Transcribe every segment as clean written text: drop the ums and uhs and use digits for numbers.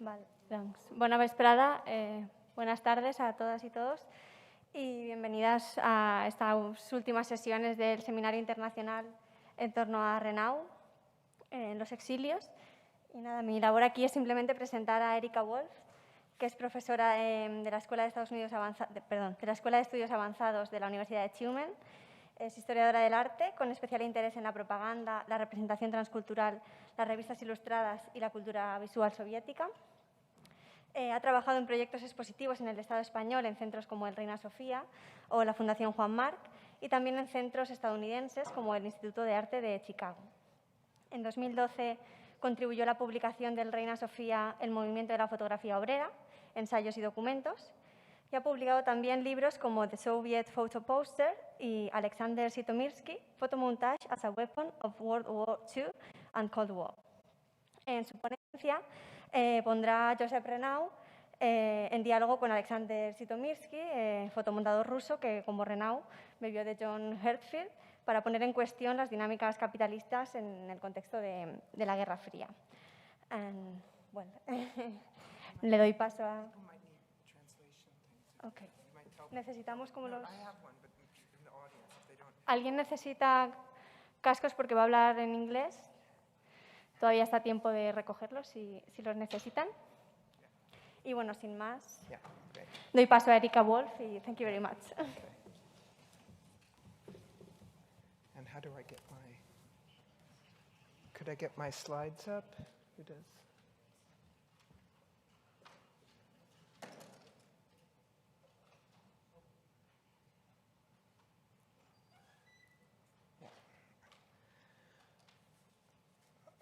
Vale, doncs, bona vesprada, buenas tardes a todas y todos y bienvenidas a estas últimas sesiones del Seminario Internacional en torno a Renau, en los exilios. Y nada, mi labor aquí es simplemente presentar a Erika Wolf, que es profesora de la Escuela de Estudios Avanzados de la Universidad de Chiumen. Es historiadora del arte, con especial interés en la propaganda, la representación transcultural, las revistas ilustradas y la cultura visual soviética. Ha trabajado en proyectos expositivos en el Estado español, en centros como el Reina Sofía o la Fundación Juan Marc, y también en centros estadounidenses como el Instituto de Arte de Chicago. En 2012 contribuyó a la publicación del Reina Sofía El movimiento de la fotografía obrera, ensayos y documentos, y ha publicado también libros como The Soviet Photo Poster y Alexander Sitomirsky, Photo Montage as a Weapon of World War II and Cold War. En su ponencia pondrá a Josep Renau en diálogo con Alexander Sitomirsky, fotomontador ruso que, como Renau, bebió de John Hartfield para poner en cuestión las dinámicas capitalistas en el contexto de la Guerra Fría. Bueno, le doy paso a... Okay. Necesitamos como los... ¿Alguien necesita cascos porque va a hablar en inglés? Todavía está a tiempo de recogerlos si los necesitan. Y bueno, sin más, doy paso a Erika Wolf y thank you very much. And how do I get could I get my slides up? Who does?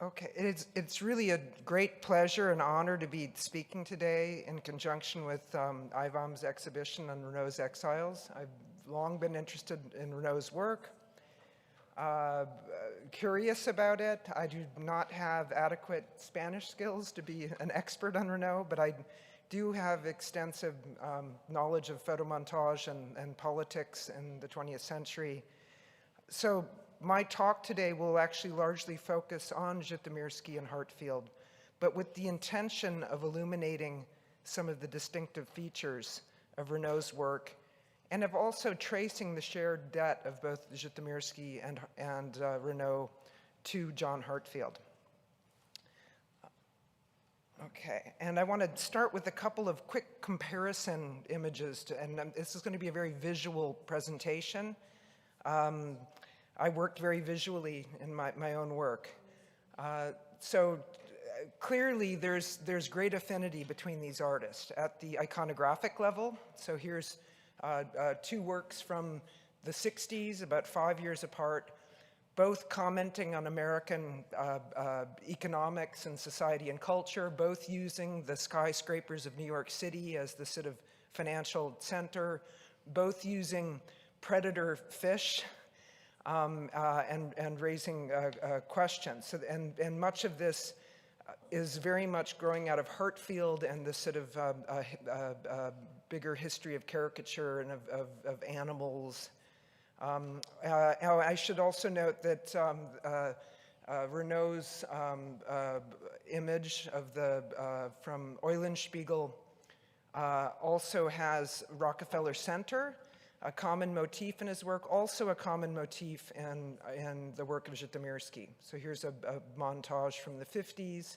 Okay, it's really a great pleasure and honor to be speaking today in conjunction with IVAM's exhibition on Renault's Exiles. I've long been interested in Renault's work, curious about it. I do not have adequate Spanish skills to be an expert on Renault, but I do have extensive knowledge of photomontage and politics in the 20th century. So my talk today will actually largely focus on Zhytomyrsky and Hartfield, but with the intention of illuminating some of the distinctive features of Renault's work and of also tracing the shared debt of both Zhytomyrsky and Renault to John Hartfield. Okay, and I want to start with a couple of quick comparison images, and this is going to be a very visual presentation. I worked very visually in my own work. So clearly there's great affinity between these artists at the iconographic level. So here's two works from the 60s, about 5 years apart, both commenting on American economics and society and culture, both using the skyscrapers of New York City as the sort of financial center, both using predator fish and raising questions. So, and much of this is very much growing out of Hartfield and this sort of bigger history of caricature and of animals. I should also note that Renault's image of from Eulenspiegel also has Rockefeller Center, a common motif in his work, also a common motif in the work of Zhytomyrsky. So here's a montage from the 50s.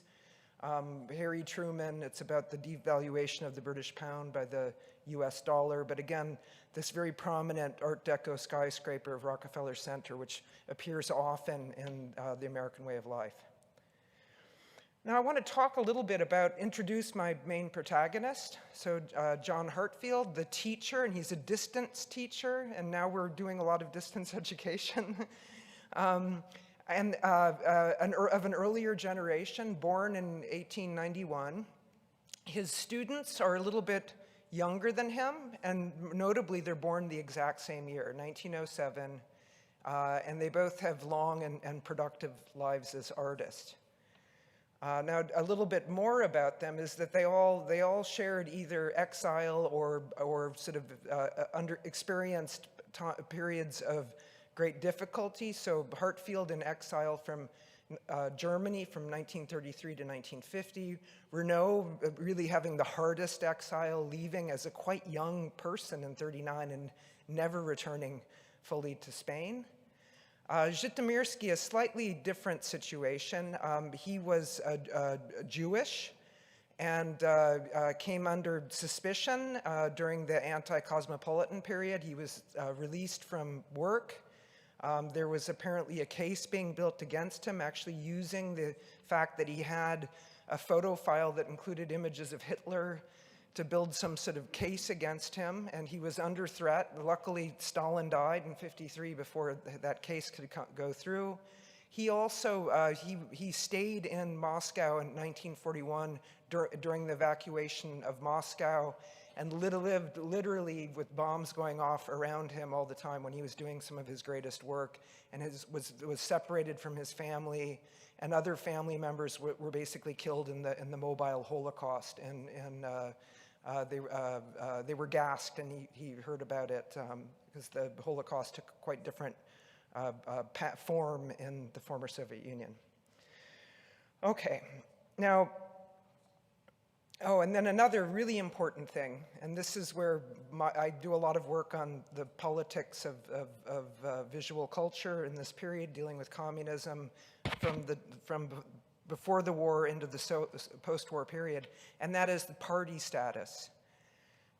Harry Truman, it's about the devaluation of the British pound by the US dollar, but again, this very prominent Art Deco skyscraper of Rockefeller Center, which appears often in the American way of life. Now I want to talk a little bit introduce my main protagonist. So John Hartfield, the teacher, and he's a distance teacher, and now we're doing a lot of distance education. Of an earlier generation, born in 1891. His students are a little bit younger than him, and notably they're born the exact same year, 1907, and they both have long and productive lives as artists. Now, a little bit more about them is that they all shared either exile or sort of experienced periods of great difficulty. So Hartfield in exile from Germany from 1933 to 1950. Renault really having the hardest exile, leaving as a quite young person in 39 and never returning fully to Spain. Żytomierski, a slightly different situation. He was Jewish and came under suspicion during the anti-cosmopolitan period. He was released from work. There was apparently a case being built against him, actually using the fact that he had a photo file that included images of Hitler to build some sort of case against him, and he was under threat. Luckily, Stalin died in '53 before that case could go through. He also, he stayed in Moscow in 1941 during the evacuation of Moscow, and lived literally with bombs going off around him all the time when he was doing some of his greatest work, and was separated from his family, and other family members were basically killed in the mobile Holocaust, and they were gassed, and he heard about it because the Holocaust took quite different form in the former Soviet Union. Okay, now, and then another really important thing, and this is where I do a lot of work on the politics of visual culture in this period, dealing with communism from before the war into the post-war period, and that is the party status.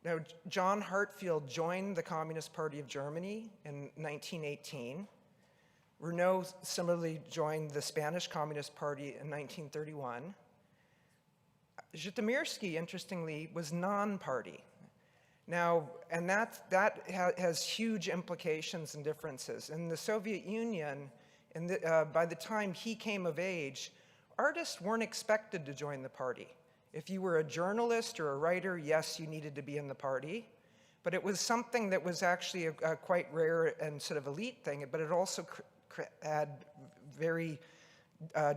Now, John Hartfield joined the Communist Party of Germany in 1918. Renault similarly joined the Spanish Communist Party in 1931. Żytomierski, interestingly, was non-party. Now, and that has huge implications and differences. In the Soviet Union, by the time he came of age, artists weren't expected to join the party. If you were a journalist or a writer, yes, you needed to be in the party, but it was something that was actually a quite rare and sort of elite thing, but it also had very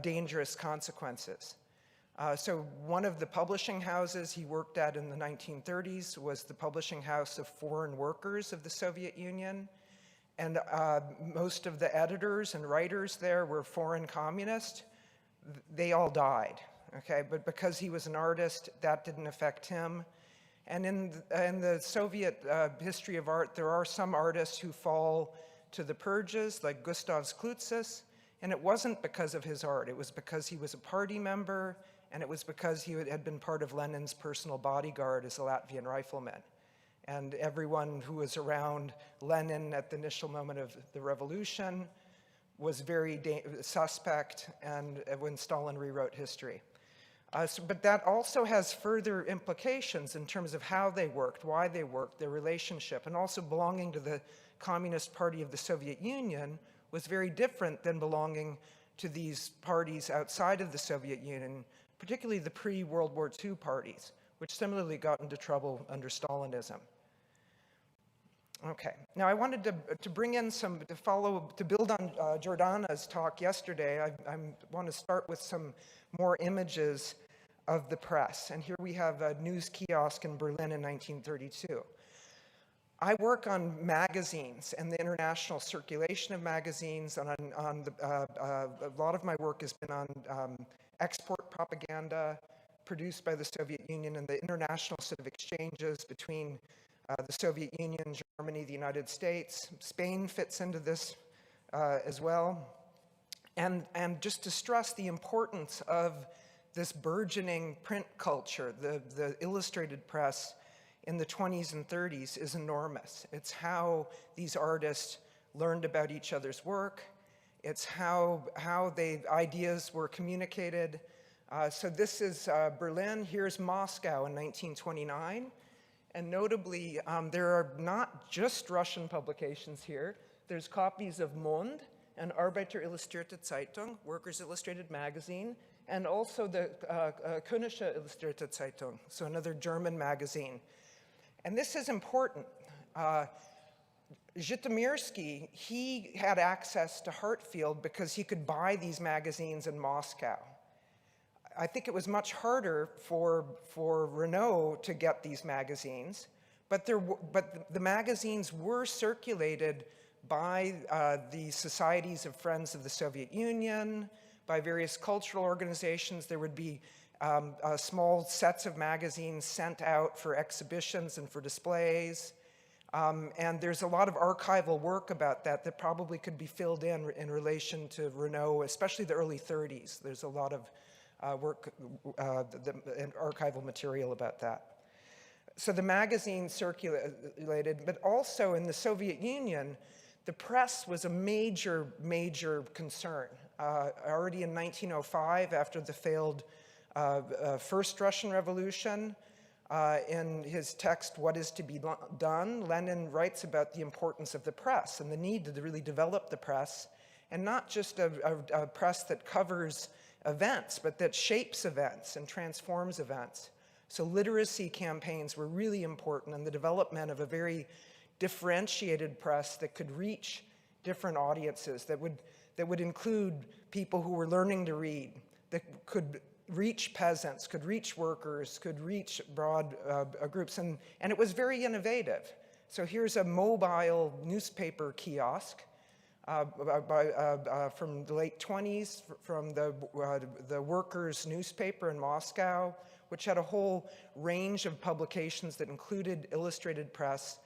dangerous consequences. So one of the publishing houses he worked at in the 1930s was the publishing house of foreign workers of the Soviet Union, and most of the editors and writers there were foreign communists. They all died, okay? But because he was an artist, that didn't affect him. And in the Soviet history of art, there are some artists who fall to the purges, like Gustav Klutzis, and it wasn't because of his art. It was because he was a party member, and it was because he had been part of Lenin's personal bodyguard as a Latvian rifleman. And everyone who was around Lenin at the initial moment of the revolution was very suspect, and when Stalin rewrote history. But that also has further implications in terms of how they worked, why they worked, their relationship, and also belonging to the Communist Party of the Soviet Union was very different than belonging to these parties outside of the Soviet Union, particularly the pre-World War II parties, which similarly got into trouble under Stalinism. Okay, now I wanted to bring in to build on Jordana's talk yesterday. I want to start with some more images of the press. And here we have a news kiosk in Berlin in 1932. I work on magazines and the international circulation of magazines, and a lot of my work has been on export propaganda produced by the Soviet Union and the international sort of exchanges between the Soviet Union, Germany, the United States. Spain fits into this as well. And just to stress the importance of this burgeoning print culture, the illustrated press in the 20s and 30s is enormous. It's how these artists learned about each other's work. It's how ideas were communicated. So this is Berlin. Here's Moscow in 1929. And notably, there are not just Russian publications here. There's copies of Mond and Arbeiter Illustrierte Zeitung, Workers' Illustrated Magazine, and also the Königliche Illustrierte Zeitung, so another German magazine. And this is important. Żytomierski, he had access to Hartfield because he could buy these magazines in Moscow. I think it was much harder for Renault to get these magazines, but the magazines were circulated by the Societies of Friends of the Soviet Union, by various cultural organizations. There would be small sets of magazines sent out for exhibitions and for displays. And there's a lot of archival work about that probably could be filled in relation to Renault, especially the early 30s. There's a lot of work and archival material about that. So the magazine circulated, but also in the Soviet Union, the press was a major, major concern. Already in 1905, after the failed First Russian Revolution, in his text, What is to be Done, Lenin writes about the importance of the press and the need to really develop the press, and not just a press that covers events, but that shapes events and transforms events. So literacy campaigns were really important in the development of a very differentiated press that could reach different audiences, that would include people who were learning to read, that could reach peasants, could reach workers, could reach broad groups, and it was very innovative. So here's a mobile newspaper kiosk from the late 20s, from the workers' newspaper in Moscow, which had a whole range of publications that included illustrated press.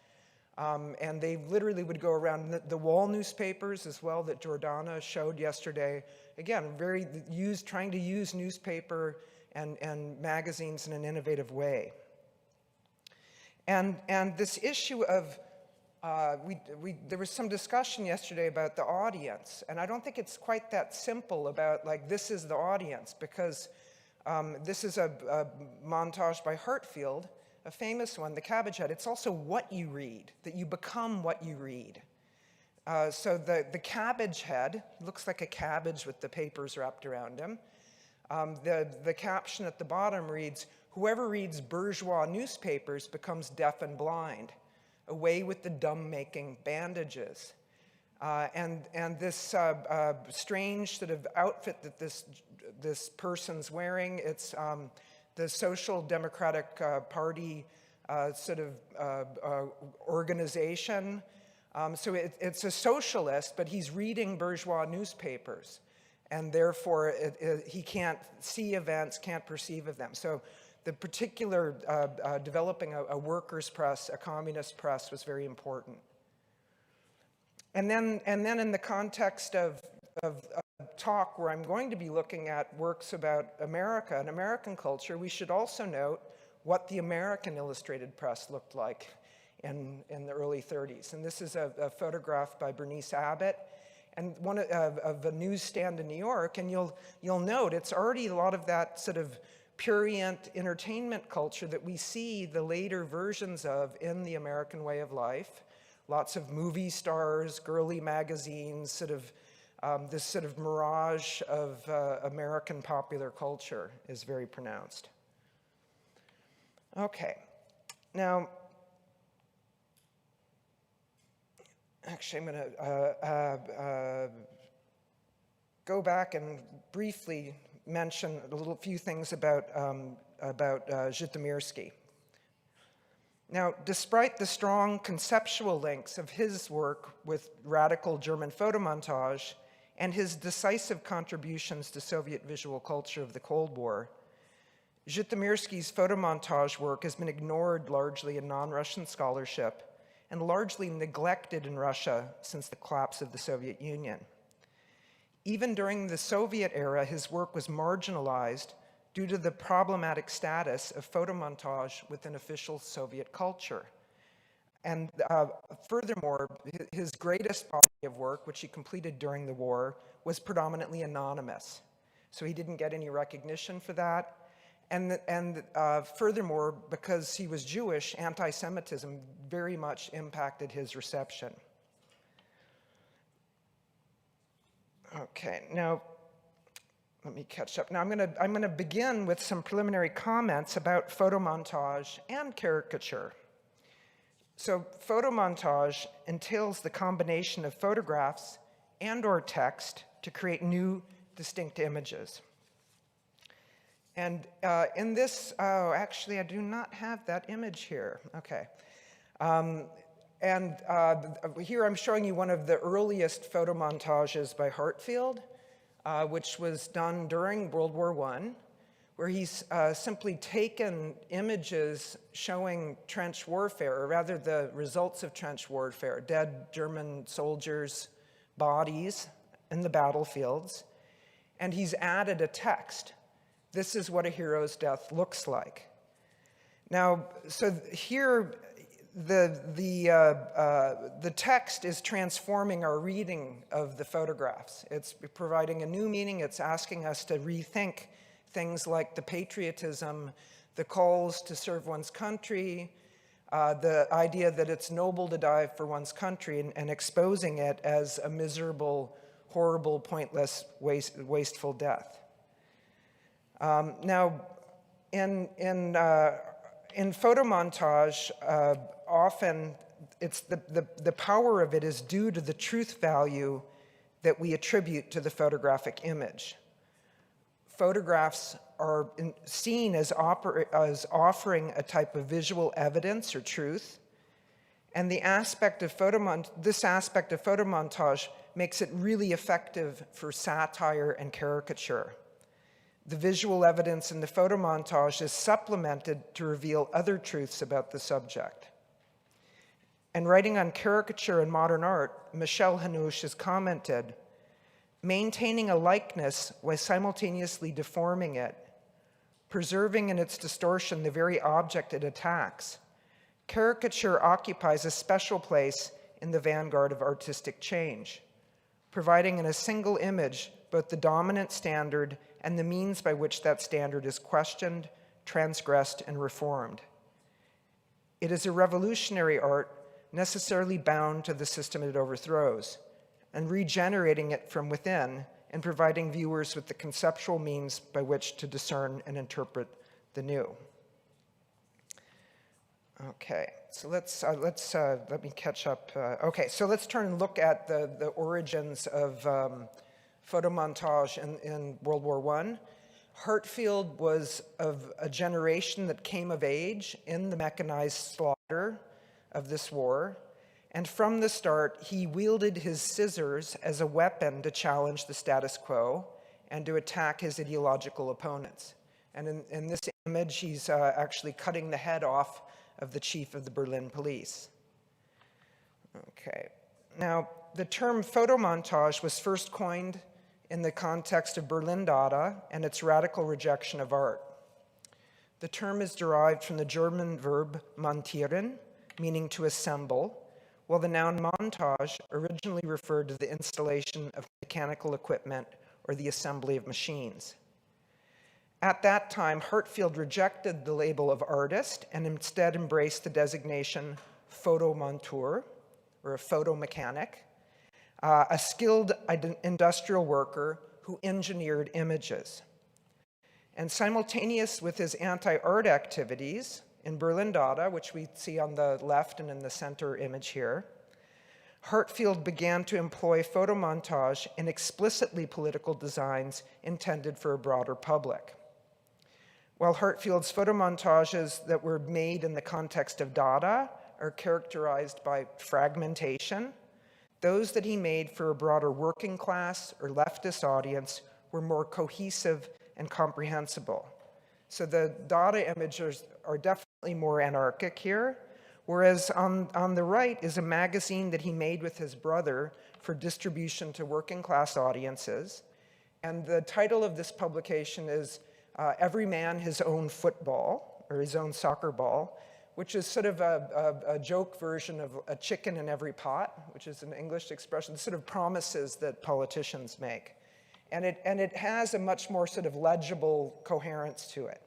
And they literally would go around the wall newspapers as well that Jordana showed yesterday. Again, trying to use newspaper and magazines in an innovative way. And this issue of, there was some discussion yesterday about the audience, and I don't think it's quite that simple about like, this is the audience, because this is a montage by Hartfield, a famous one, the Cabbage Head. It's also what you read, that you become what you read. So the Cabbage Head looks like a cabbage with the papers wrapped around him. The caption at the bottom reads, "Whoever reads bourgeois newspapers becomes deaf and blind. Away with the dumb-making bandages." And this strange sort of outfit that this person's wearing, it's the Social Democratic Party sort of organization. So it's a socialist, but he's reading bourgeois newspapers, and therefore he can't see events, can't perceive of them. So the particular developing a workers' press, a communist press, was very important. And then in the context of a talk where I'm going to be looking at works about America and American culture, we should also note what the American illustrated press looked like in the early 30s. And this is a photograph by Bernice Abbott, and one of a newsstand in New York. And you'll note it's already a lot of that sort of prurient entertainment culture that we see the later versions of in the American way of life. Lots of movie stars, girly magazines, sort of this sort of mirage of American popular culture is very pronounced. Okay, now, actually I'm going to go back and briefly mention a few things about Zhytomyrsky. Now, despite the strong conceptual links of his work with radical German photomontage and his decisive contributions to Soviet visual culture of the Cold War, Zhytomyrsky's photomontage work has been ignored largely in non-Russian scholarship and largely neglected in Russia since the collapse of the Soviet Union. Even during the Soviet era, his work was marginalized due to the problematic status of photomontage within official Soviet culture. And furthermore, his greatest body of work, which he completed during the war, was predominantly anonymous. So he didn't get any recognition for that. And furthermore, because he was Jewish, anti-Semitism very much impacted his reception. Okay, now, let me catch up. Now I'm going to begin with some preliminary comments about photomontage and caricature. So photomontage entails the combination of photographs and/or text to create new, distinct images. And in this, oh, actually, I do not have that image here. Okay. Here I'm showing you one of the earliest photomontages by Hartfield. which was done during World War I, where he's simply taken images showing trench warfare, or rather the results of trench warfare, dead German soldiers' bodies in the battlefields, and he's added a text. This is what a hero's death looks like. Now, so here, the text is transforming our reading of the photographs. It's providing a new meaning. It's asking us to rethink things like the patriotism, the calls to serve one's country, the idea that it's noble to die for one's country, and exposing it as a miserable, horrible, pointless, wasteful death. Now, in photo montage, often it's the power of it is due to the truth value that we attribute to the photographic image. Photographs are seen as offering a type of visual evidence or truth, and this aspect of photo montage makes it really effective for satire and caricature. The visual evidence in the photo montage is supplemented to reveal other truths about the subject. And writing on caricature and modern art, Michel Hanouche has commented, maintaining a likeness while simultaneously deforming it, preserving in its distortion the very object it attacks, caricature occupies a special place in the vanguard of artistic change, providing in a single image both the dominant standard and the means by which that standard is questioned, transgressed, and reformed. It is a revolutionary art necessarily bound to the system it overthrows, and regenerating it from within and providing viewers with the conceptual means by which to discern and interpret the new. Okay, so let me catch up. Okay, so let's turn and look at the origins of photomontage in World War I. Hartfield was of a generation that came of age in the mechanized slaughter of this war. And from the start, he wielded his scissors as a weapon to challenge the status quo and to attack his ideological opponents. And in this image, he's actually cutting the head off of the chief of the Berlin police. Okay, now the term photomontage was first coined in the context of Berlin Dada and its radical rejection of art. The term is derived from the German verb montieren, meaning to assemble, while the noun montage originally referred to the installation of mechanical equipment or the assembly of machines. At that time, Hartfield rejected the label of artist and instead embraced the designation photomonteur, or a photo mechanic, a skilled industrial worker who engineered images. And simultaneous with his anti-art activities, in Berlin Dada, which we see on the left and in the center image here, Hartfield began to employ photomontage in explicitly political designs intended for a broader public. While Hartfield's photomontages that were made in the context of Dada are characterized by fragmentation, those that he made for a broader working class or leftist audience were more cohesive and comprehensible. So the Dada images are definitely more anarchic here, whereas on the right is a magazine that he made with his brother for distribution to working class audiences. And the title of this publication is Every Man His Own Football, or His Own Soccer Ball, which is sort of a joke version of a chicken in every pot, which is an English expression, sort of promises that politicians make. And it has a much more sort of legible coherence to it.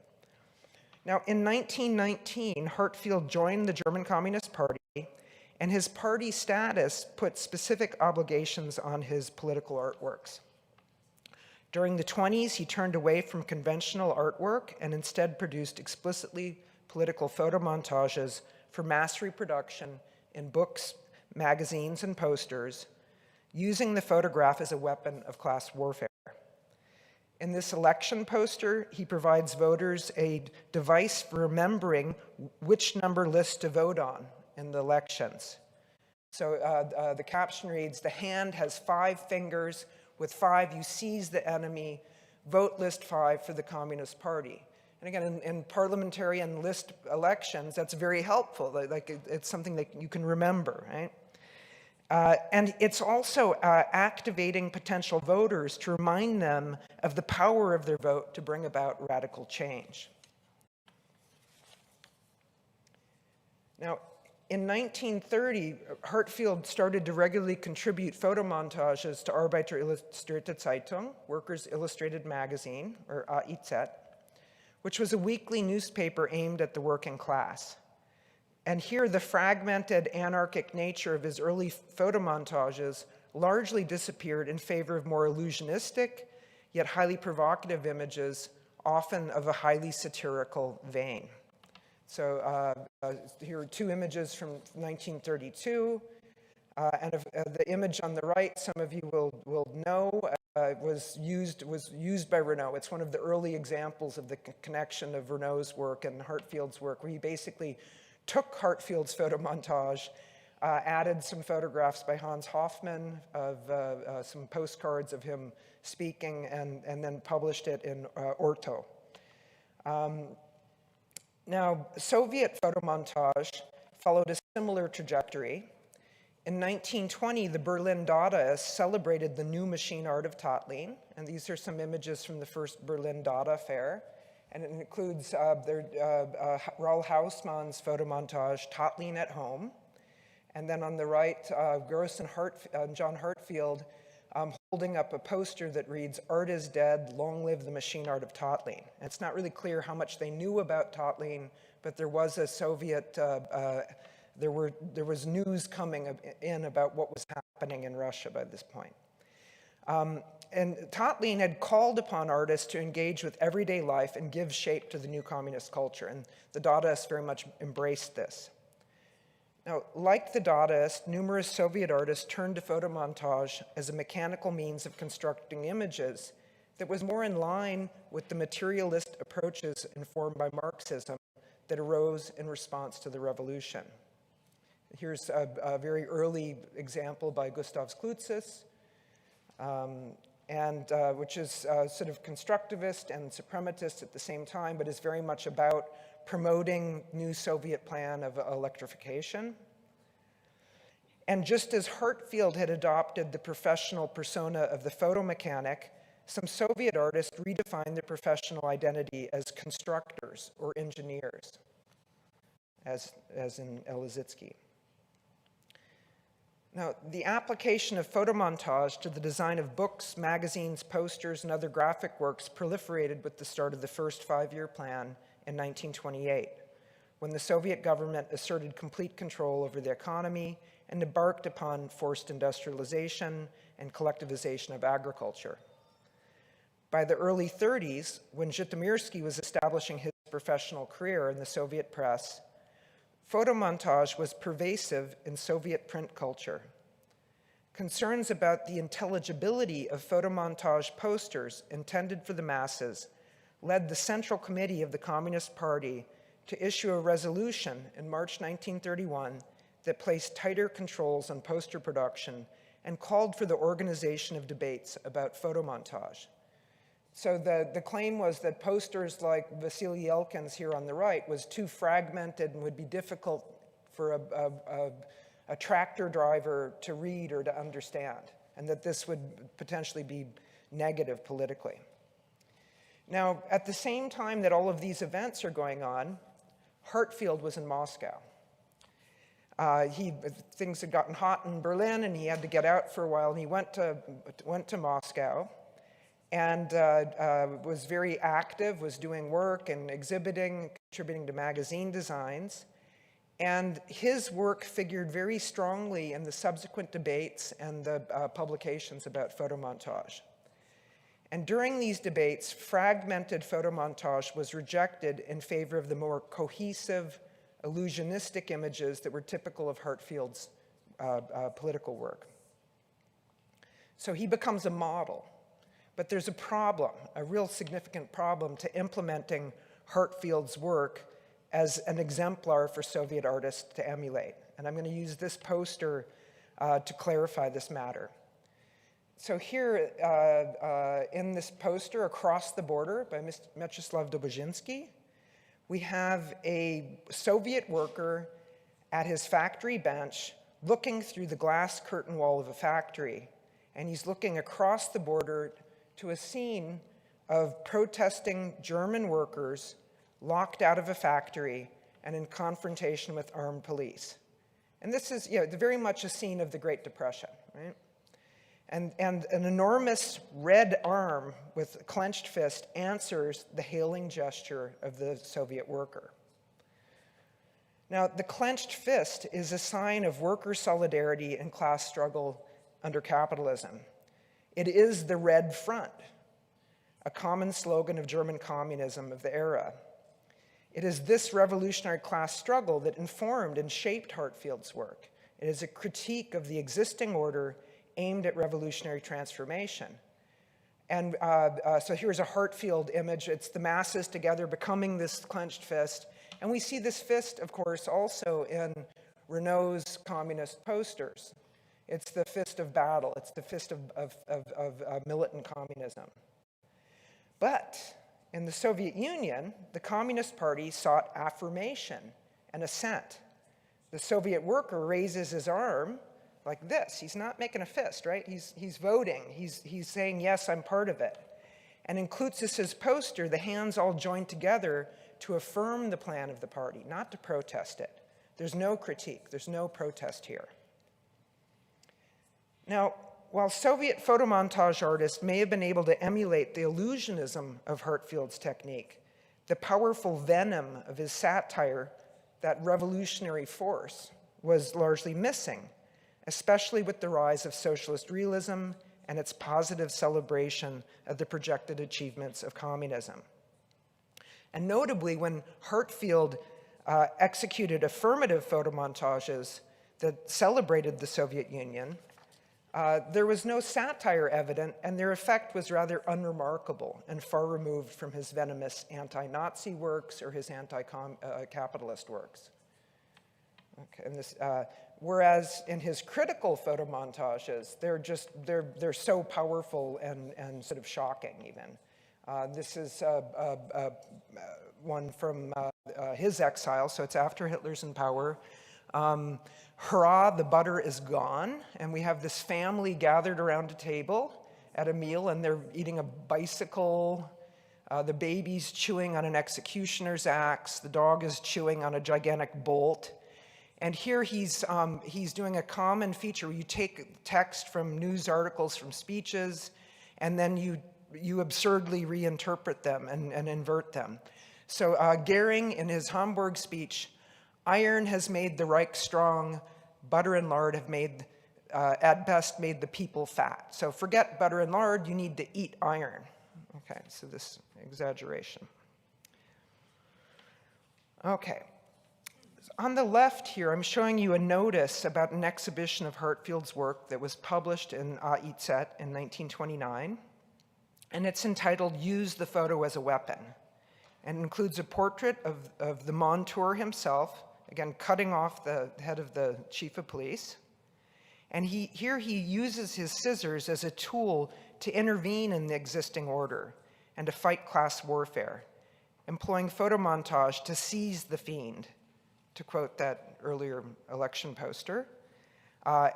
Now, in 1919, Hartfield joined the German Communist Party, and his party status put specific obligations on his political artworks. During the 20s, he turned away from conventional artwork and instead produced explicitly political photomontages for mass reproduction in books, magazines, and posters, using the photograph as a weapon of class warfare. In this election poster, he provides voters a device for remembering which number list to vote on in the elections. So the caption reads, "The hand has 5 fingers with 5, you seize the enemy, vote list 5 for the Communist Party. And again, in parliamentary and list elections, that's very helpful. It's something that you can remember, right? And it's also activating potential voters to remind them of the power of their vote to bring about radical change. Now, in 1930, Hartfield started to regularly contribute photomontages to Arbeiter Illustrierte Zeitung, Workers' Illustrated Magazine, or AIZ, which was a weekly newspaper aimed at the working class. And here, the fragmented, anarchic nature of his early photomontages largely disappeared in favor of more illusionistic, yet highly provocative images, often of a highly satirical vein. So here are 2 images from 1932. And the image on the right, some of you will know, was used by Renault. It's one of the early examples of the connection of Renault's work and Hartfield's work, where he basically took Hartfield's photomontage, added some photographs by Hans Hofmann of some postcards of him speaking, and then published it in Orto. Now, Soviet photomontage followed a similar trajectory. In 1920, the Berlin Dadaists celebrated the new machine art of Tatlin, and these are some images from the first Berlin Dada Fair. And it includes Raoul Hausmann's photomontage, Tatlin at Home. And then on the right, Gross and John Hartfield holding up a poster that reads, "Art is dead, long live the machine art of Tatlin." And it's not really clear how much they knew about Tatlin, but there was a Soviet, there was news coming in about what was happening in Russia by this point. And Tatlin had called upon artists to engage with everyday life and give shape to the new communist culture, and the Dadaists very much embraced this. Now, like the Dadaists, numerous Soviet artists turned to photomontage as a mechanical means of constructing images that was more in line with the materialist approaches informed by Marxism that arose in response to the revolution. Here's a very early example by Gustav Sklutzis, which is sort of constructivist and suprematist at the same time, but is very much about promoting new Soviet plan of electrification. And just as Hartfield had adopted the professional persona of the photo mechanic, some Soviet artists redefined their professional identity as constructors or engineers, as in Elizitsky. Now, the application of photomontage to the design of books, magazines, posters, and other graphic works proliferated with the start of the first 5-year plan in 1928, when the Soviet government asserted complete control over the economy and embarked upon forced industrialization and collectivization of agriculture. By the early 30s, when Zhytomyrsky was establishing his professional career in the Soviet press, photomontage was pervasive in Soviet print culture. Concerns about the intelligibility of photomontage posters intended for the masses led the Central Committee of the Communist Party to issue a resolution in March 1931 that placed tighter controls on poster production and called for the organization of debates about photomontage. So the claim was that posters like Vasily Yelkin's here on the right was too fragmented and would be difficult for a tractor driver to read or to understand, and that this would potentially be negative politically. Now, at the same time that all of these events are going on, Hartfield was in Moscow. Things had gotten hot in Berlin, and he had to get out for a while, and he went to Moscow, and was very active, was doing work and exhibiting, contributing to magazine designs. And his work figured very strongly in the subsequent debates and the publications about photomontage. And during these debates, fragmented photomontage was rejected in favor of the more cohesive, illusionistic images that were typical of Hartfield's political work. So he becomes a model. But there's a problem, a real significant problem to implementing Hartfield's work as an exemplar for Soviet artists to emulate. And I'm going to use this poster to clarify this matter. So here in this poster, Across the Border by Mieczyslaw Dobrzynski, we have a Soviet worker at his factory bench looking through the glass curtain wall of a factory. And he's looking across the border to a scene of protesting German workers locked out of a factory and in confrontation with armed police. And this is very much a scene of the Great Depression, right? And an enormous red arm with a clenched fist answers the hailing gesture of the Soviet worker. Now, the clenched fist is a sign of worker solidarity and class struggle under capitalism. It is the red front, a common slogan of German communism of the era. It is this revolutionary class struggle that informed and shaped Hartfield's work. It is a critique of the existing order aimed at revolutionary transformation. And so here's a Hartfield image. It's the masses together becoming this clenched fist. And we see this fist, of course, also in Renault's communist posters. It's the fist of battle. It's the fist of militant communism. But in the Soviet Union, the Communist Party sought affirmation and assent. The Soviet worker raises his arm like this. He's not making a fist, right? He's voting. He's saying, yes, I'm part of it. And in Klutz's poster, the hands all joined together to affirm the plan of the party, not to protest it. There's no critique. There's no protest here. Now, while Soviet photomontage artists may have been able to emulate the illusionism of Hartfield's technique, the powerful venom of his satire, that revolutionary force, was largely missing, especially with the rise of socialist realism and its positive celebration of the projected achievements of communism. And notably, when Hartfield executed affirmative photomontages that celebrated the Soviet Union, there was no satire evident, and their effect was rather unremarkable and far removed from his venomous anti-Nazi works or his anti-capitalist works. Okay, and whereas in his critical photomontages, they're so powerful and sort of shocking even. This is one from his Exile, so it's after Hitler's in power. Hurrah, the butter is gone. And we have this family gathered around a table at a meal, and they're eating a bicycle. The baby's chewing on an executioner's axe. The dog is chewing on a gigantic bolt. And here he's doing a common feature where you take text from news articles, from speeches, and then you absurdly reinterpret them and invert them. So Goering, in his Hamburg speech, iron has made the Reich strong, butter and lard have made, at best, made the people fat. So forget butter and lard, you need to eat iron. Okay, so this exaggeration. Okay. On the left here, I'm showing you a notice about an exhibition of Hartfield's work that was published in IVAM in 1929. And it's entitled, Use the Photo as a Weapon. And includes a portrait of the Monteur himself, again, cutting off the head of the chief of police. And here he uses his scissors as a tool to intervene in the existing order and to fight class warfare, employing photomontage to seize the fiend, to quote that earlier election poster.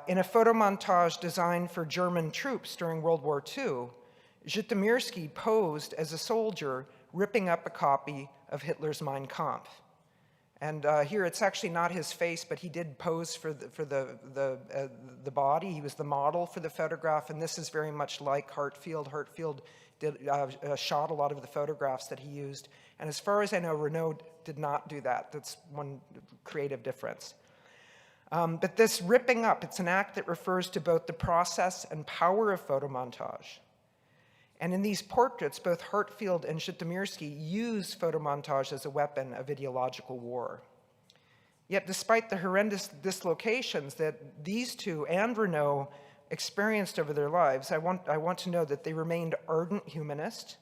In a photomontage designed for German troops during World War II, Żytomierski posed as a soldier ripping up a copy of Hitler's Mein Kampf. And here it's actually not his face, but he did pose for the body. He was the model for the photograph, and this is very much like Hartfield. Hartfield did, shot a lot of the photographs that he used. And as far as I know, Renault did not do that. That's one creative difference. But this ripping up, it's an act that refers to both the process and power of photomontage. And in these portraits, both Hartfield and Żytomierski use photomontage as a weapon of ideological war. Yet despite the horrendous dislocations that these two and Renault experienced over their lives, I want to know that they remained ardent humanists,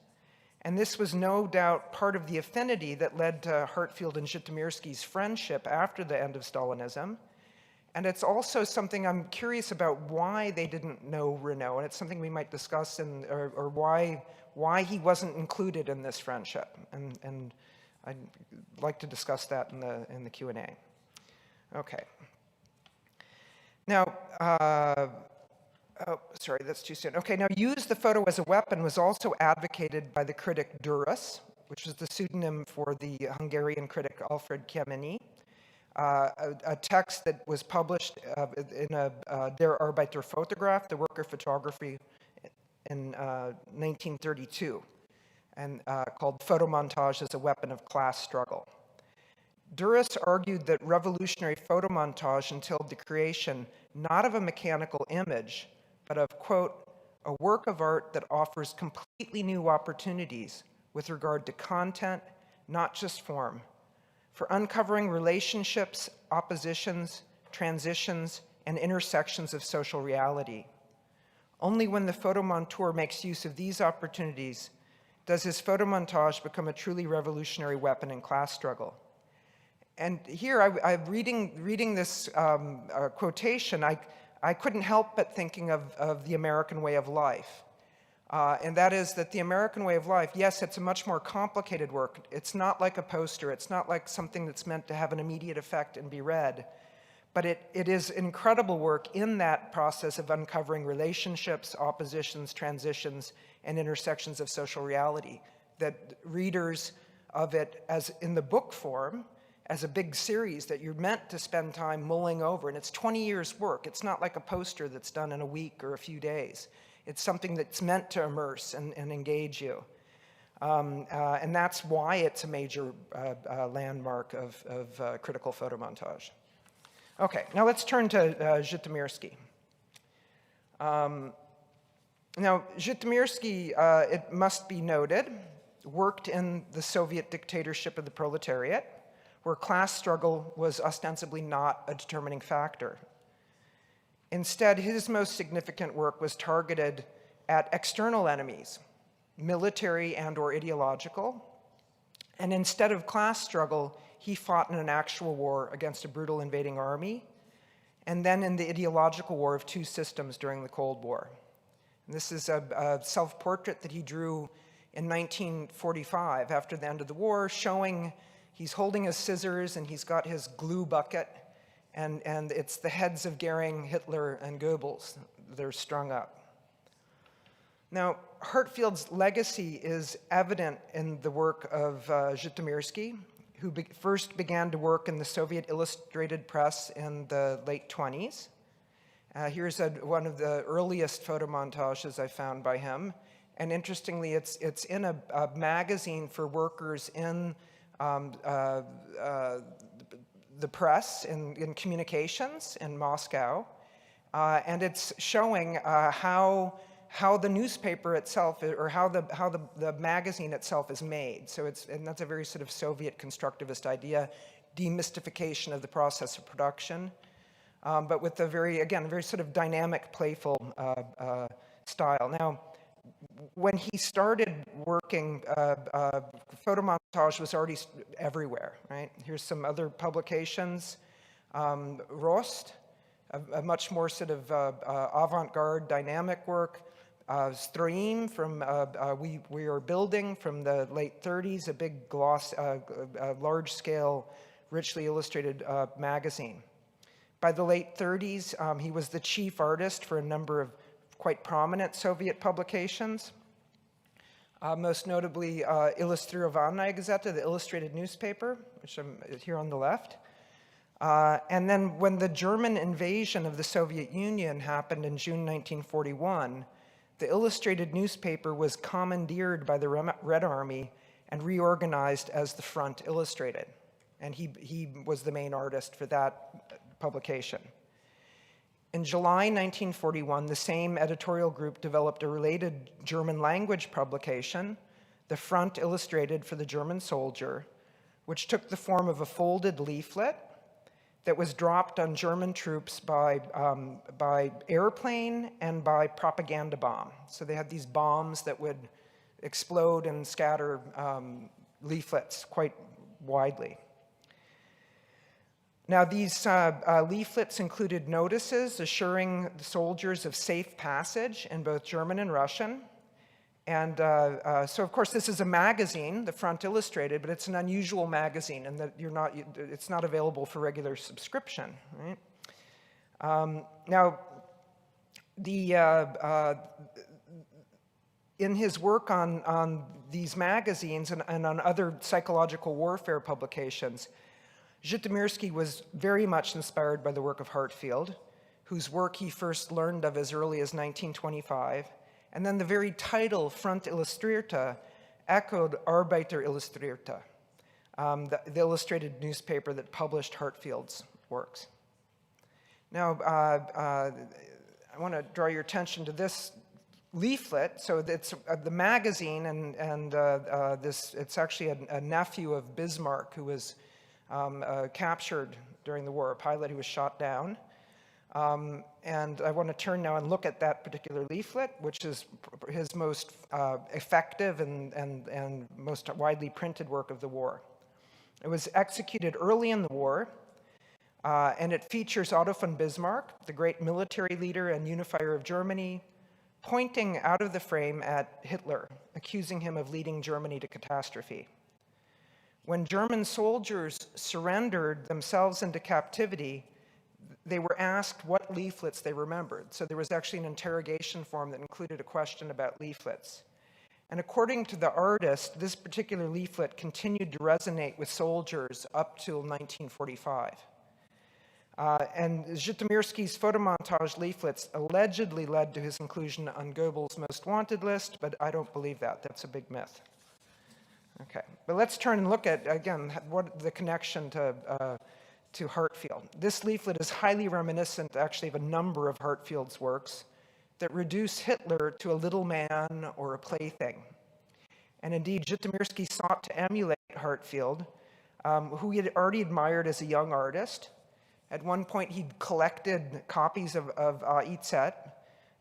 and this was no doubt part of the affinity that led to Hartfield and Żytomierski's friendship after the end of Stalinism, And it's also something I'm curious about why they didn't know Renault, and it's something we might discuss, or why he wasn't included in this friendship. And I'd like to discuss that in the Q&A. Okay. Now, oh, sorry, that's too soon. Okay, now use the photo as a weapon was also advocated by the critic Duras, which was the pseudonym for the Hungarian critic Alfred Kemeny, a text that was published in a Der Arbeiter Fotograf, the worker photography, in 1932, and called Photomontage as a Weapon of Class Struggle. Duras argued that revolutionary photomontage entailed the creation not of a mechanical image, but of, quote, a work of art that offers completely new opportunities with regard to content, not just form, for uncovering relationships, oppositions, transitions, and intersections of social reality. Only when the photomonteur makes use of these opportunities does his photomontage become a truly revolutionary weapon in class struggle. And here, I'm reading this quotation, I couldn't help but thinking of the American way of life. And that is that the American way of life, yes, it's a much more complicated work. It's not like a poster. It's not like something that's meant to have an immediate effect and be read. But it is incredible work in that process of uncovering relationships, oppositions, transitions, and intersections of social reality, that readers of it as in the book form, as a big series that you're meant to spend time mulling over. And it's 20 years' work. It's not like a poster that's done in a week or a few days. It's something that's meant to immerse and engage you. And that's why it's a major landmark of critical photomontage. Okay, now let's turn to Zhytomyrsky. Now, Zhytomyrsky, it must be noted, worked in the Soviet dictatorship of the proletariat, where class struggle was ostensibly not a determining factor. Instead, his most significant work was targeted at external enemies, military and/or ideological, and instead of class struggle, he fought in an actual war against a brutal invading army, and then in the ideological war of two systems during the Cold War. And this is a self-portrait that he drew in 1945 after the end of the war, showing he's holding his scissors and he's got his glue bucket, and it's the heads of Goering, Hitler, and Goebbels that are strung up. Now, Hartfield's legacy is evident in the work of Zhytomyrsky, who first began to work in the Soviet Illustrated Press in the late 20s. Here's one of the earliest photomontages I found by him. And interestingly, it's in a magazine for workers in the press, in communications in Moscow. And it's showing how the newspaper itself, or how the magazine itself is made. So and that's a very sort of Soviet constructivist idea, demystification of the process of production, but with a very sort of dynamic, playful style. Now, when he started working, photomontage was already everywhere, right? Here's some other publications. Rost, a much more sort of avant-garde dynamic work. Stroim from We Are Building from the late 30s, a big gloss, large-scale, richly illustrated magazine. By the late 30s, he was the chief artist for a number of quite prominent Soviet publications, most notably Illustrovanная Gazeta, the illustrated newspaper, which I'm here on the left. And then when the German invasion of the Soviet Union happened in June 1941, the illustrated newspaper was commandeered by the Red Army and reorganized as the Front Illustrated. And he was the main artist for that publication. In July 1941, the same editorial group developed a related German language publication, the Front Illustrated for the German Soldier, which took the form of a folded leaflet that was dropped on German troops by airplane and by propaganda bomb. So they had these bombs that would explode and scatter leaflets quite widely. Now, these leaflets included notices assuring the soldiers of safe passage in both German and Russian. And so, of course, this is a magazine, the front illustrated, but it's an unusual magazine in that it's not available for regular subscription, right? Now, in his work on these magazines and on other psychological warfare publications, Żytomierski was very much inspired by the work of Hartfield, whose work he first learned of as early as 1925. And then the very title, Front Illustrierte, echoed Arbeiter Illustrierte, the illustrated newspaper that published Hartfield's works. Now, I want to draw your attention to this leaflet. So it's the magazine, and it's actually a nephew of Bismarck who was captured during the war, a pilot who was shot down. And I want to turn now and look at that particular leaflet, which is his most effective and most widely printed work of the war. It was executed early in the war, and it features Otto von Bismarck, the great military leader and unifier of Germany, pointing out of the frame at Hitler, accusing him of leading Germany to catastrophe. When German soldiers surrendered themselves into captivity, they were asked what leaflets they remembered. So there was actually an interrogation form that included a question about leaflets. And according to the artist, this particular leaflet continued to resonate with soldiers up till 1945. And Żytomierski's photomontage leaflets allegedly led to his inclusion on Goebbels' most wanted list, but I don't believe that. That's a big myth. Okay, but let's turn and look at, again, what the connection to Hartfield. This leaflet is highly reminiscent, actually, of a number of Hartfield's works that reduce Hitler to a little man or a plaything. And indeed, Żytomierski sought to emulate Hartfield, who he had already admired as a young artist. At one point, he'd collected copies of Exile,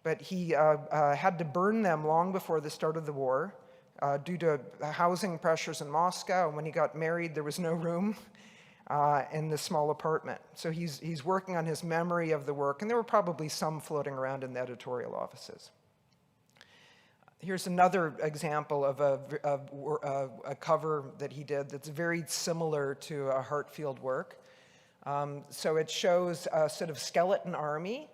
but he had to burn them long before the start of the war due to housing pressures in Moscow. And when he got married, there was no room in the small apartment. So he's working on his memory of the work, and there were probably some floating around in the editorial offices. Here's another example of a cover that he did that's very similar to a Hartfield work. So it shows a sort of skeleton army,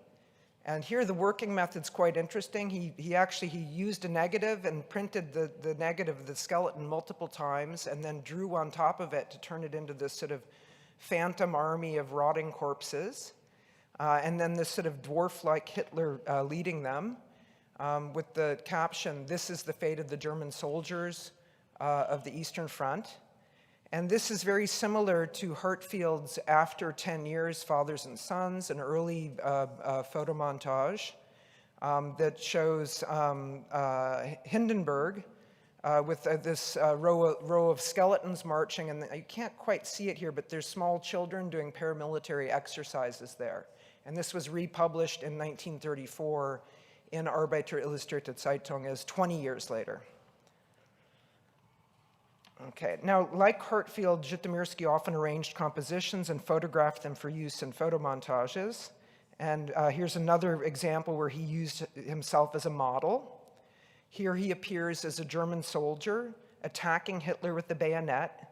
and here the working method's quite interesting. He used a negative and printed the negative of the skeleton multiple times, and then drew on top of it to turn it into this sort of phantom army of rotting corpses, and then this sort of dwarf-like Hitler leading them, with the caption, "This is the fate of the German soldiers of the Eastern Front." And this is very similar to Hartfield's After 10 Years, Fathers and Sons, an early photo montage that shows Hindenburg with this row of skeletons marching. And you can't quite see it here, but there's small children doing paramilitary exercises there. And this was republished in 1934 in Arbeiter Illustrierte Zeitung as 20 years later. Okay, now, like Hartfield, Żytomierski often arranged compositions and photographed them for use in photo montages. And here's another example where he used himself as a model. Here he appears as a German soldier attacking Hitler with the bayonet,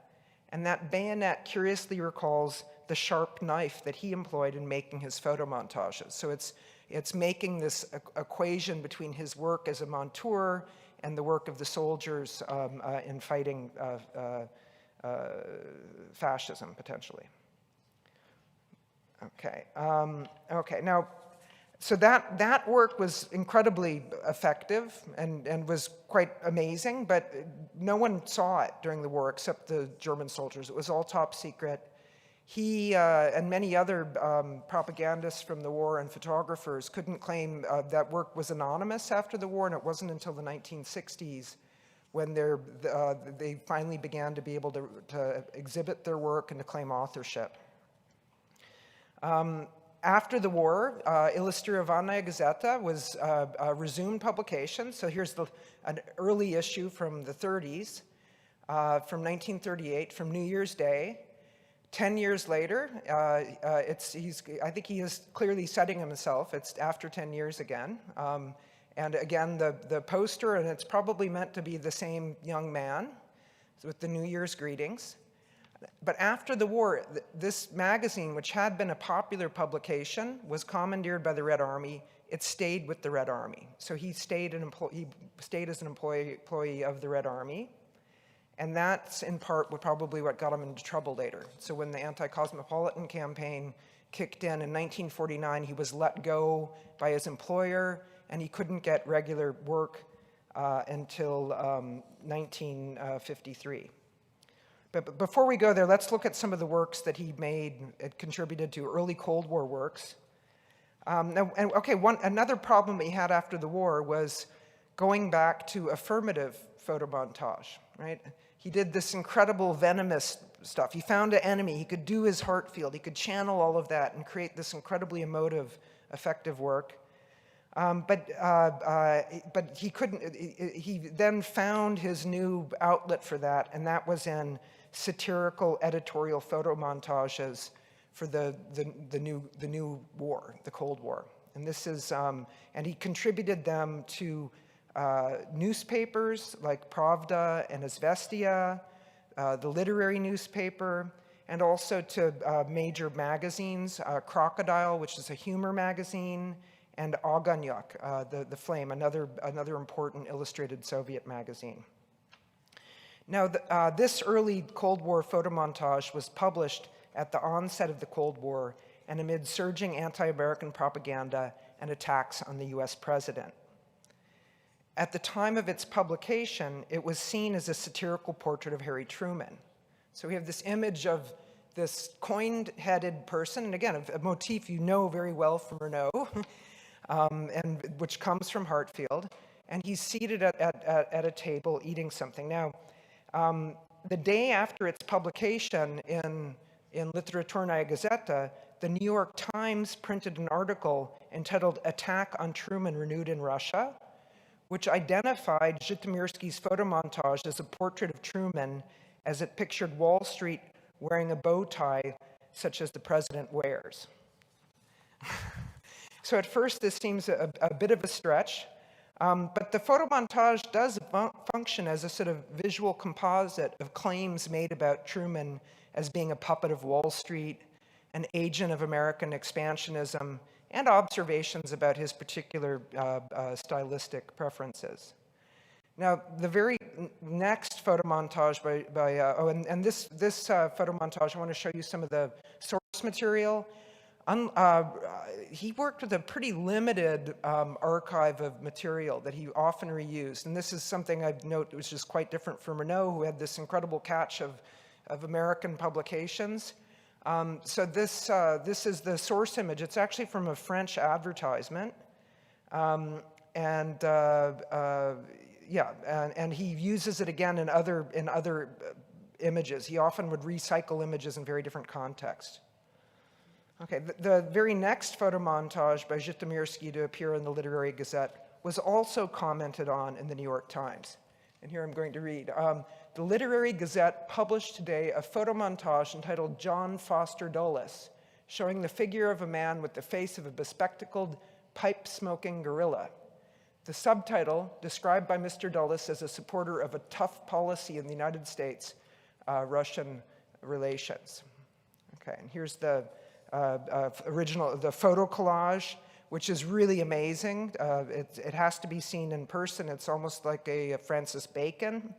and that bayonet curiously recalls the sharp knife that he employed in making his photo montages. So it's making this equation between his work as a monteur and the work of the soldiers in fighting fascism, potentially. Okay, now, so that work was incredibly effective and was quite amazing, but no one saw it during the war except the German soldiers. It was all top secret. He and many other propagandists from the war and photographers couldn't claim that work was anonymous after the war, and it wasn't until the 1960s when they finally began to be able to exhibit their work and to claim authorship. After the war, Illustriowana Gazeta was resumed publication. So here's an early issue from the 30s, from 1938, from New Year's Day, 10 years later, I think he is clearly setting himself. It's after 10 years again. And again, the poster, and it's probably meant to be the same young man with the New Year's greetings. But after the war, this magazine, which had been a popular publication, was commandeered by the Red Army. It stayed with the Red Army. So he stayed as an employee of the Red Army. And that's in part probably what got him into trouble later. So when the anti-cosmopolitan campaign kicked in 1949, he was let go by his employer, and he couldn't get regular work until 1953. But before we go there, let's look at some of the works that he made and contributed to, early Cold War works. Another problem he had after the war was going back to affirmative photomontage, right? He did this incredible venomous stuff. He found an enemy. He could do his Hartfield. He could channel all of that and create this incredibly emotive, effective work. But he couldn't. He then found his new outlet for that, and that was in satirical editorial photomontages for the new war, the Cold War. And this is, and he contributed them to newspapers like Pravda and Izvestia, the literary newspaper, and also to major magazines, Crocodile, which is a humor magazine, and Ogonyok, the Flame, another important illustrated Soviet magazine. Now, this early Cold War photomontage was published at the onset of the Cold War and amid surging anti-American propaganda and attacks on the US president. At the time of its publication, it was seen as a satirical portrait of Harry Truman. So we have this image of this coined-headed person, and again, a motif you know very well from Renault, and which comes from Hartfield, and he's seated at a table eating something. Now, the day after its publication in Literaturная Gazeta, the New York Times printed an article entitled "Attack on Truman Renewed in Russia," which identified Zhytomyrsky's photomontage as a portrait of Truman as it pictured Wall Street wearing a bow tie such as the president wears. So at first this seems a bit of a stretch, but the photomontage does function as a sort of visual composite of claims made about Truman as being a puppet of Wall Street, an agent of American expansionism, and observations about his particular stylistic preferences. Now, the very next photomontage this photomontage, I want to show you some of the source material. He worked with a pretty limited archive of material that he often reused, and this is something I'd note was just quite different from Renault, who had this incredible catch of American publications. So this is the source image. It's actually from a French advertisement, and he uses it again in other images. He often would recycle images in very different contexts. Okay, the very next photomontage by Zhytomyrsky to appear in the Literary Gazette was also commented on in the New York Times. And here I'm going to read. The Literary Gazette published today a photomontage entitled "John Foster Dulles," showing the figure of a man with the face of a bespectacled, pipe-smoking gorilla. The subtitle, described by Mr. Dulles as a supporter of a tough policy in the United States, Russian relations. Okay, and here's the the photo collage, which is really amazing. It has to be seen in person. It's almost like a Francis Bacon.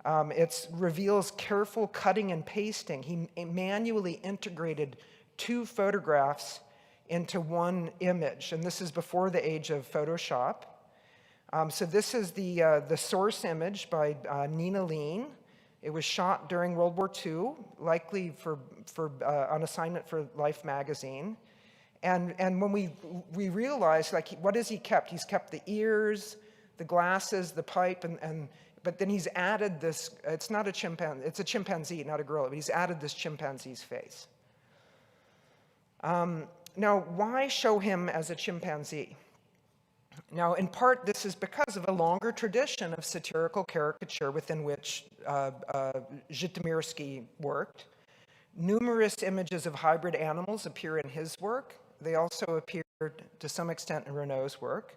It reveals careful cutting and pasting. He manually integrated 2 photographs into one image, and this is before the age of Photoshop. So this is the source image by Nina Lean. It was shot during World War II, likely on assignment for Life magazine. And when we realized, like, what has he kept? He's kept the ears, the glasses, the pipe, but then he's added this. It's not a chimpanzee. It's a chimpanzee, not a gorilla. But he's added this chimpanzee's face. Now, why show him as a chimpanzee? Now, in part, this is because of a longer tradition of satirical caricature within which Zhytomyrsky worked. Numerous images of hybrid animals appear in his work. They also appear to some extent in Renault's work.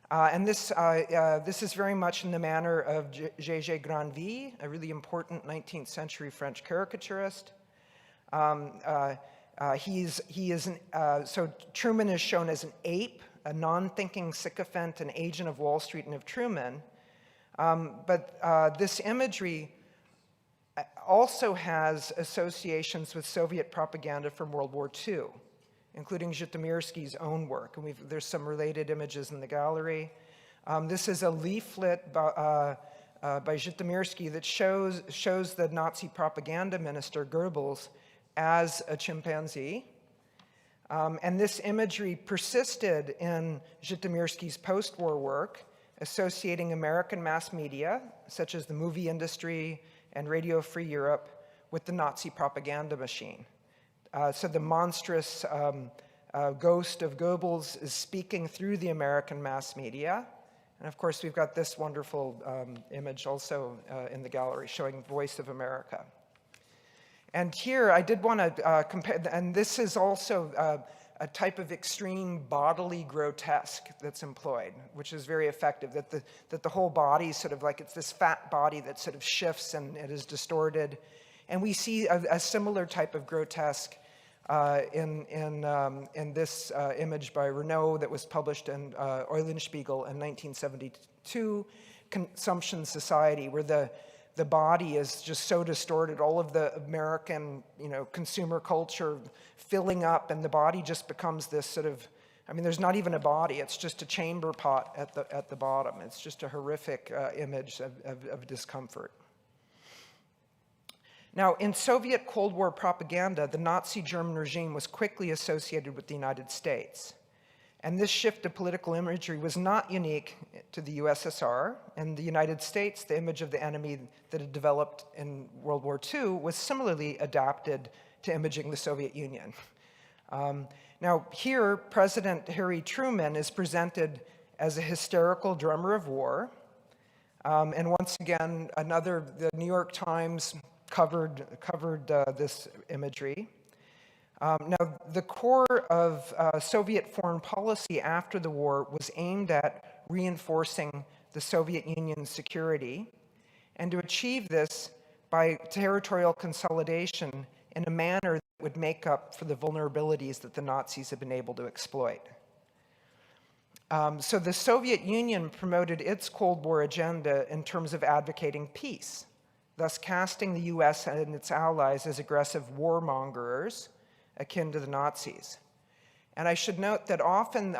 And this is very much in the manner of Gégé Granville, a really important 19th century French caricaturist. So Truman is shown as an ape, a non-thinking sycophant, an agent of Wall Street and of Truman. But this imagery also has associations with Soviet propaganda from World War II, including Zhytomyrsky's own work. And there's some related images in the gallery. This is a leaflet by Zhytomyrsky that shows the Nazi propaganda minister Goebbels as a chimpanzee. And this imagery persisted in Zhytomyrsky's post-war work, associating American mass media, such as the movie industry and Radio Free Europe, with the Nazi propaganda machine. So the monstrous ghost of Goebbels is speaking through the American mass media. And of course, we've got this wonderful image also in the gallery showing Voice of America. And here I did want to compare, and this is also a type of extreme bodily grotesque that's employed, which is very effective, that the whole body sort of like, it's this fat body that sort of shifts and it is distorted. And we see a similar type of grotesque in this image by Renault that was published in Eulenspiegel in 1972, Consumption Society, where the body is just so distorted, all of the American, consumer culture filling up, and the body just becomes this sort of, there's not even a body, it's just a chamber pot at the bottom. It's just a horrific image of discomfort. Now, in Soviet Cold War propaganda, the Nazi German regime was quickly associated with the United States. And this shift of political imagery was not unique to the USSR. In the United States, the image of the enemy that had developed in World War II was similarly adapted to imaging the Soviet Union. Now, here, President Harry Truman is presented as a hysterical drummer of war. And once again, the New York Times covered this imagery. Now, the core of Soviet foreign policy after the war was aimed at reinforcing the Soviet Union's security, and to achieve this by territorial consolidation in a manner that would make up for the vulnerabilities that the Nazis had been able to exploit. So the Soviet Union promoted its Cold War agenda in terms of advocating peace, thus casting the US and its allies as aggressive warmongers, akin to the Nazis. And I should note that often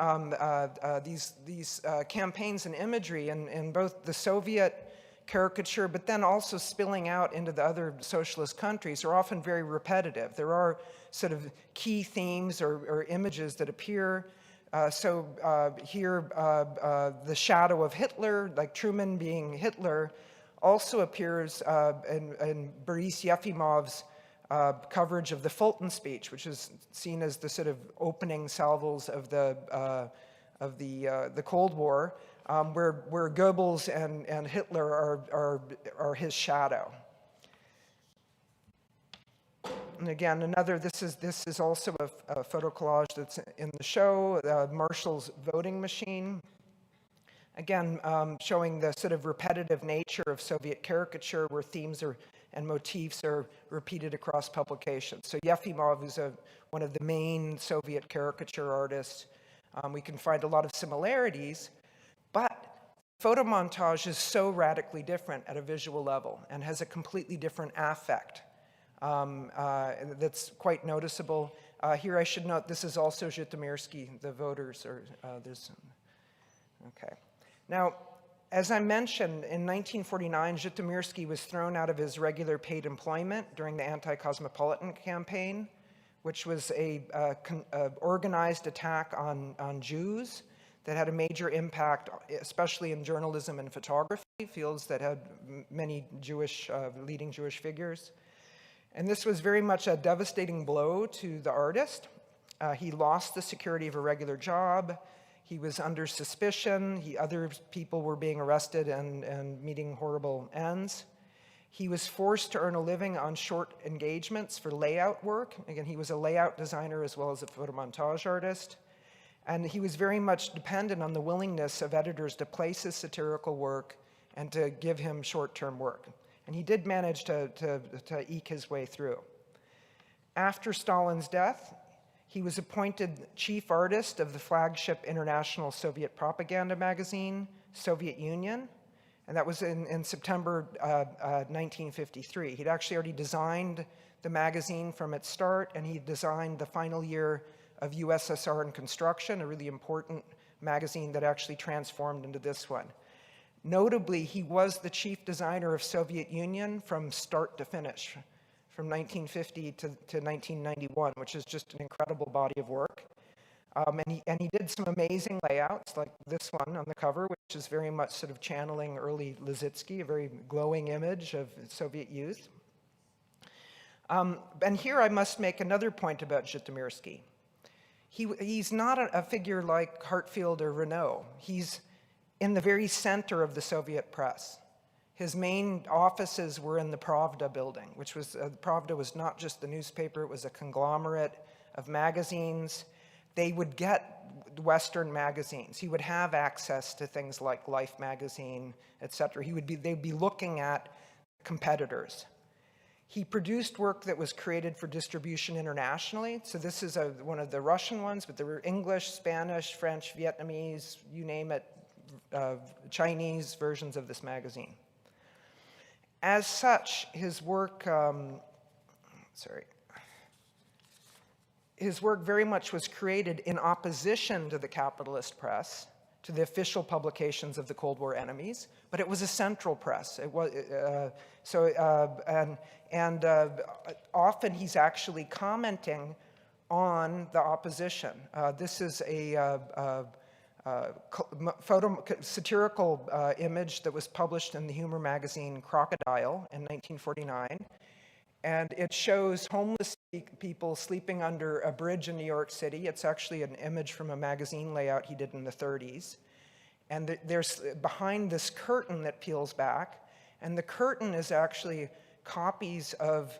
these campaigns and imagery in both the Soviet caricature, but then also spilling out into the other socialist countries, are often very repetitive. There are sort of key themes or images that appear. Here, the shadow of Hitler, like Truman being Hitler, also appears in Boris Yefimov's coverage of the Fulton speech, which is seen as the sort of opening salvos of the Cold War, where Goebbels and Hitler are his shadow. And again, this is also a photo collage that's in the show, Marshall's voting machine. Again, showing the sort of repetitive nature of Soviet caricature, where themes and motifs are repeated across publications. So Yefimov is one of the main Soviet caricature artists. We can find a lot of similarities, but photo montage is so radically different at a visual level and has a completely different affect that's quite noticeable. Here I should note this is also Zhytomyrsky, the voters. Okay. Now, as I mentioned, in 1949, Zhytomyrsky was thrown out of his regular paid employment during the anti-cosmopolitan campaign, which was a organized attack on Jews that had a major impact, especially in journalism and photography, fields that had many leading Jewish figures. And this was very much a devastating blow to the artist. He lost the security of a regular job. He was under suspicion. Other people were being arrested and meeting horrible ends. He was forced to earn a living on short engagements for layout work. Again, he was a layout designer as well as a photomontage artist. And he was very much dependent on the willingness of editors to place his satirical work and to give him short-term work. And he did manage to eke his way through. After Stalin's death, he was appointed chief artist of the flagship International Soviet propaganda magazine, Soviet Union, and that was in September 1953. He'd actually already designed the magazine from its start, and he designed the final year of USSR in construction, a really important magazine that actually transformed into this one. Notably, he was the chief designer of Soviet Union from start to finish, from 1950 to 1991, which is just an incredible body of work. And he did some amazing layouts, like this one on the cover, which is very much sort of channeling early Lissitzky, a very glowing image of Soviet youth. And here I must make another point about Zhytomyrsky. He's not a figure like Hartfield or Renault. He's in the very center of the Soviet press. His main offices were in the Pravda building, which was, Pravda was not just the newspaper, it was a conglomerate of magazines. They would get Western magazines. He would have access to things like Life magazine, etc. They'd be looking at competitors. He produced work that was created for distribution internationally. So this is one of the Russian ones, but there were English, Spanish, French, Vietnamese, you name it, Chinese versions of this magazine. As such, his work very much was created in opposition to the capitalist press, to the official publications of the Cold War enemies, but it was a central press. It was, often he's actually commenting on the opposition. This is a satirical image that was published in the humor magazine Crocodile in 1949. And it shows homeless people sleeping under a bridge in New York City. It's actually an image from a magazine layout he did in the 30s. And there's behind this curtain that peels back, and the curtain is actually copies of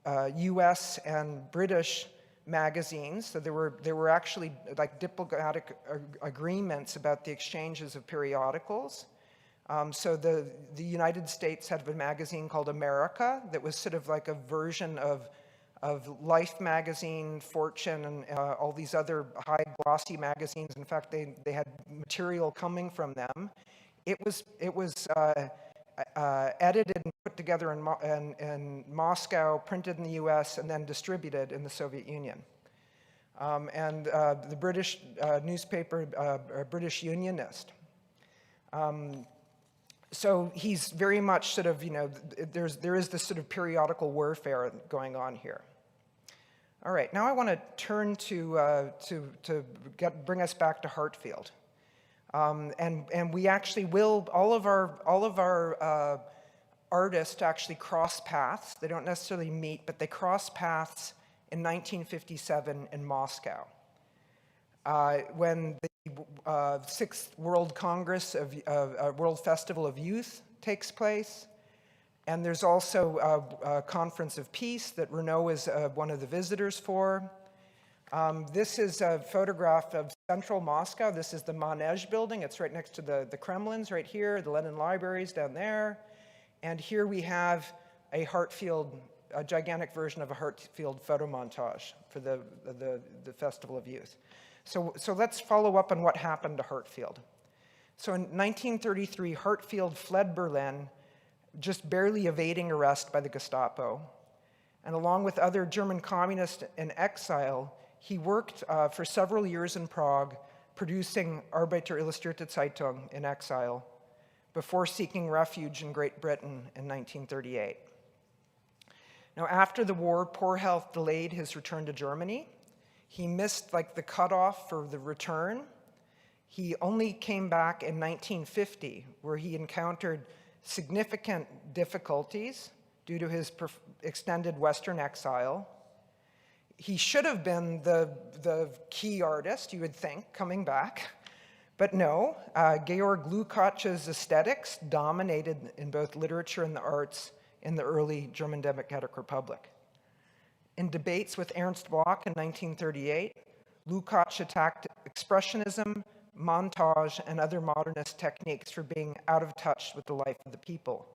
US and British magazines. So there were actually like diplomatic agreements about the exchanges of periodicals. So the United States had a magazine called America that was sort of like a version of Life magazine, Fortune, and all these other high glossy magazines. In fact, they had material coming from them. It was edited and put together in Moscow, printed in the US, and then distributed in the Soviet Union. The British newspaper, British Unionist. So he's very much sort of, there is this sort of periodical warfare going on here. All right, now I want to turn to bring us back to Hartfield. And we actually will, all of our artists actually cross paths. They don't necessarily meet, but they cross paths in 1957 in Moscow. When the 6th World Congress of World Festival of Youth takes place. And there's also a Conference of Peace that Renault is one of the visitors for. This is a photograph of central Moscow. This is the Montage building. It's right next to the Kremlin's right here, the Lenin Libraries down there. And here we have a gigantic version of a Hartfield photo montage for the Festival of Youth. So let's follow up on what happened to Hartfield. So in 1933, Hartfield fled Berlin, just barely evading arrest by the Gestapo. And along with other German communists in exile, he worked for several years in Prague, producing Arbeiter Illustrierte Zeitung in exile, before seeking refuge in Great Britain in 1938. Now, after the war, poor health delayed his return to Germany. He missed the cutoff for the return. He only came back in 1950, where he encountered significant difficulties due to his extended Western exile. He should have been the key artist, you would think, coming back. But no, Georg Lukács's aesthetics dominated in both literature and the arts in the early German Democratic Republic. In debates with Ernst Bloch in 1938, Lukács attacked expressionism, montage, and other modernist techniques for being out of touch with the life of the people.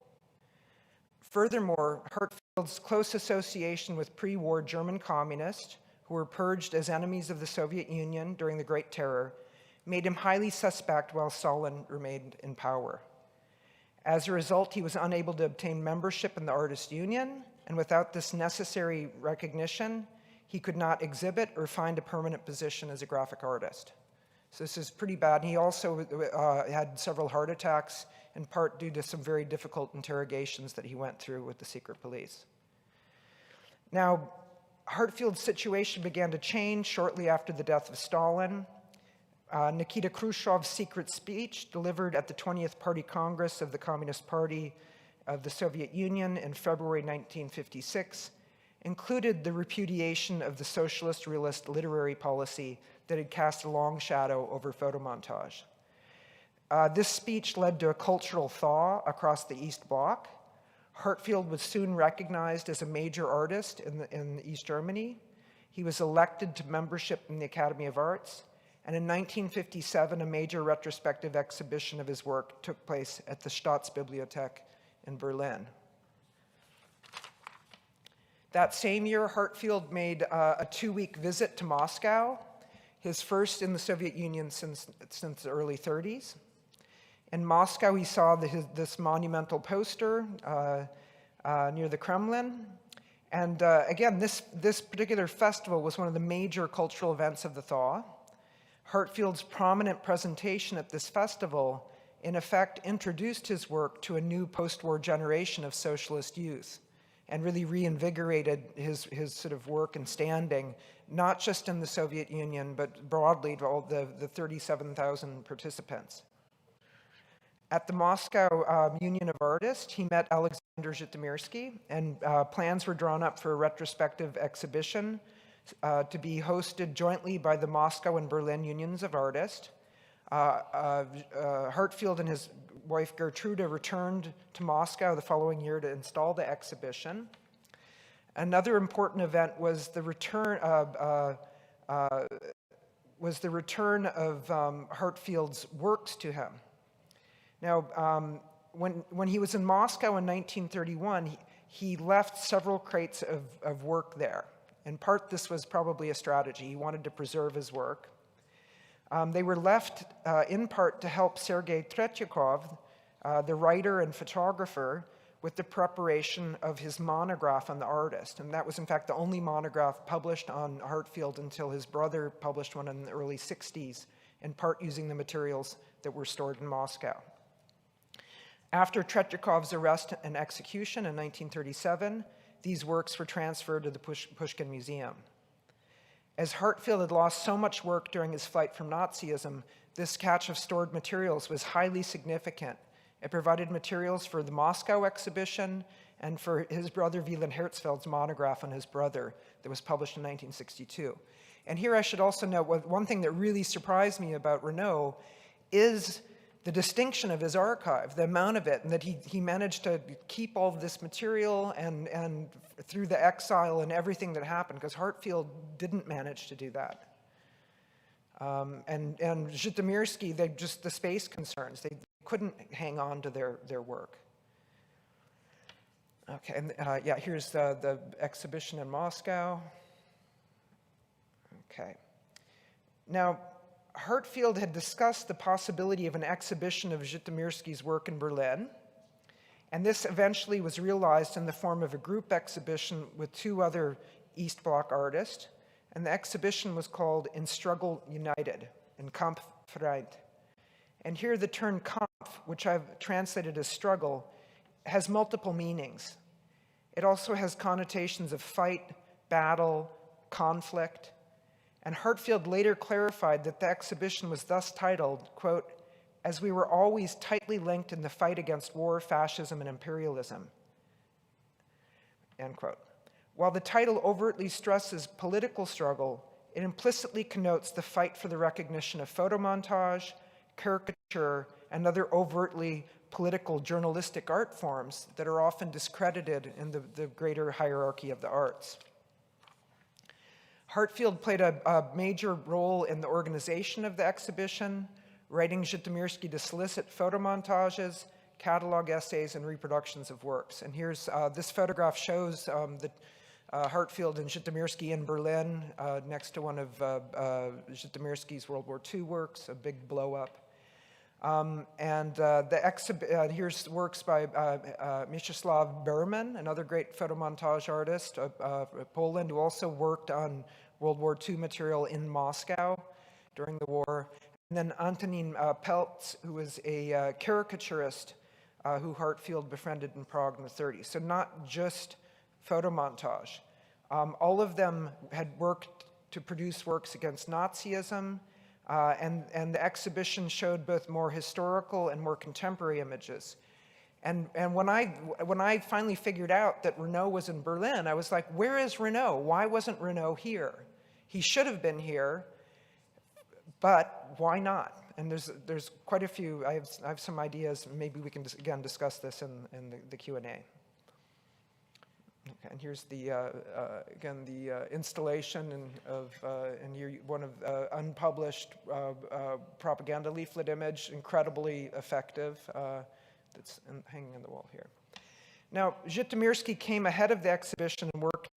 Furthermore, Hartfield's close association with pre-war German communists, who were purged as enemies of the Soviet Union during the Great Terror, made him highly suspect while Stalin remained in power. As a result, he was unable to obtain membership in the Artists' Union, and without this necessary recognition, he could not exhibit or find a permanent position as a graphic artist. So this is pretty bad. He also had several heart attacks, in part due to some very difficult interrogations that he went through with the secret police. Now, Hartfield's situation began to change shortly after the death of Stalin. Nikita Khrushchev's secret speech, delivered at the 20th Party Congress of the Communist Party of the Soviet Union in February 1956, included the repudiation of the socialist realist literary policy that had cast a long shadow over photomontage. This speech led to a cultural thaw across the East Bloc. Hartfield was soon recognized as a major artist in East Germany. He was elected to membership in the Academy of Arts, and in 1957, a major retrospective exhibition of his work took place at the Staatsbibliothek in Berlin. That same year, Hartfield made a 2-week visit to Moscow, his first in the Soviet Union since the early 30s. In Moscow, he saw this monumental poster near the Kremlin. And again, this particular festival was one of the major cultural events of the thaw. Hartfield's prominent presentation at this festival, in effect, introduced his work to a new post-war generation of socialist youth, and really reinvigorated his sort of work and standing, not just in the Soviet Union, but broadly to all the 37,000 participants. At the Moscow Union of Artists, he met Alexander Zhytomyrsky, and plans were drawn up for a retrospective exhibition to be hosted jointly by the Moscow and Berlin Unions of Artists. Hartfield and his wife Gertrude returned to Moscow the following year to install the exhibition. Another important event was the return of Hartfield's works to him. Now, when he was in Moscow in 1931, he left several crates of work there. In part, this was probably a strategy. He wanted to preserve his work. They were left in part to help Sergei Tretyakov, the writer and photographer, with the preparation of his monograph on the artist. And that was, in fact, the only monograph published on Hartfield until his brother published one in the early 60s, in part using the materials that were stored in Moscow. After Tretyakov's arrest and execution in 1937, these works were transferred to the Pushkin Museum. As Hartfield had lost so much work during his flight from Nazism, this catch of stored materials was highly significant. It provided materials for the Moscow exhibition and for his brother Wieland Herzfeld's monograph on his brother that was published in 1962. And here I should also note, one thing that really surprised me about Renault is the distinction of his archive, the amount of it, and that he managed to keep all of this material and through the exile and everything that happened, because Hartfield didn't manage to do that. And Zhytomyrsky, the space concerns, they couldn't hang on to their work. Okay, and yeah, here's the exhibition in Moscow. Okay. Now, Hartfield had discussed the possibility of an exhibition of Zhytomyrsky's work in Berlin, and this eventually was realized in the form of a group exhibition with 2 other East Bloc artists, and the exhibition was called In Struggle United, in Kampf vereint. And here the term Kampf, which I've translated as struggle, has multiple meanings. It also has connotations of fight, battle, conflict. And Hartfield later clarified that the exhibition was thus titled, quote, "As we were always tightly linked in the fight against war, fascism, and imperialism," end quote. While the title overtly stresses political struggle, it implicitly connotes the fight for the recognition of photomontage, caricature, and other overtly political journalistic art forms that are often discredited in the greater hierarchy of the arts. Hartfield played a major role in the organization of the exhibition, writing Zhytomyrsky to solicit photomontages, catalog essays, and reproductions of works. And here's, this photograph shows Hartfield and Zhytomyrsky in Berlin, next to one of Zhytomyrsky's World War II works, a big blow-up. Here's works by Mieczysław Berman, another great photomontage artist of Poland, who also worked on World War II material in Moscow during the war. And then Antonin Peltz, who was a caricaturist who Hartfield befriended in Prague in the 30s. So not just photomontage. All of them had worked to produce works against Nazism, and the exhibition showed both more historical and more contemporary images. And when I finally figured out that Renault was in Berlin, I was like, where is Renault? Why wasn't Renault here? He should have been here, but why not? And there's quite a few. I have some ideas. Maybe we can again discuss this in the Q&A. Okay, and here's the again the installation of one of unpublished propaganda leaflet image, incredibly effective. That's hanging on the wall here. Now, Zhytomyrsky came ahead of the exhibition and worked.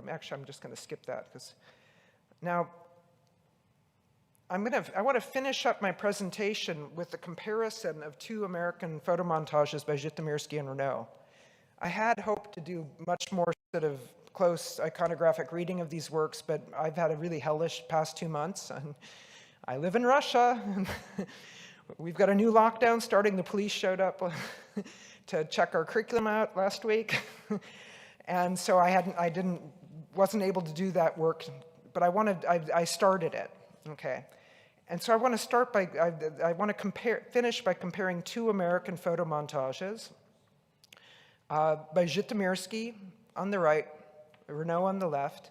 Actually, I'm just going to skip that because now. I want to finish up my presentation with a comparison of two American photomontages by Zhytomyrsky and Renault. I had hoped to do much more sort of close iconographic reading of these works, but I've had a really hellish past 2 months. And I live in Russia, and we've got a new lockdown starting. The police showed up to check our curriculum out last week. And so I wasn't able to do that work, but I started it. Okay, and so I want to start by, I want to finish by comparing two American photomontages by Zhytomyrsky on the right, Renault on the left,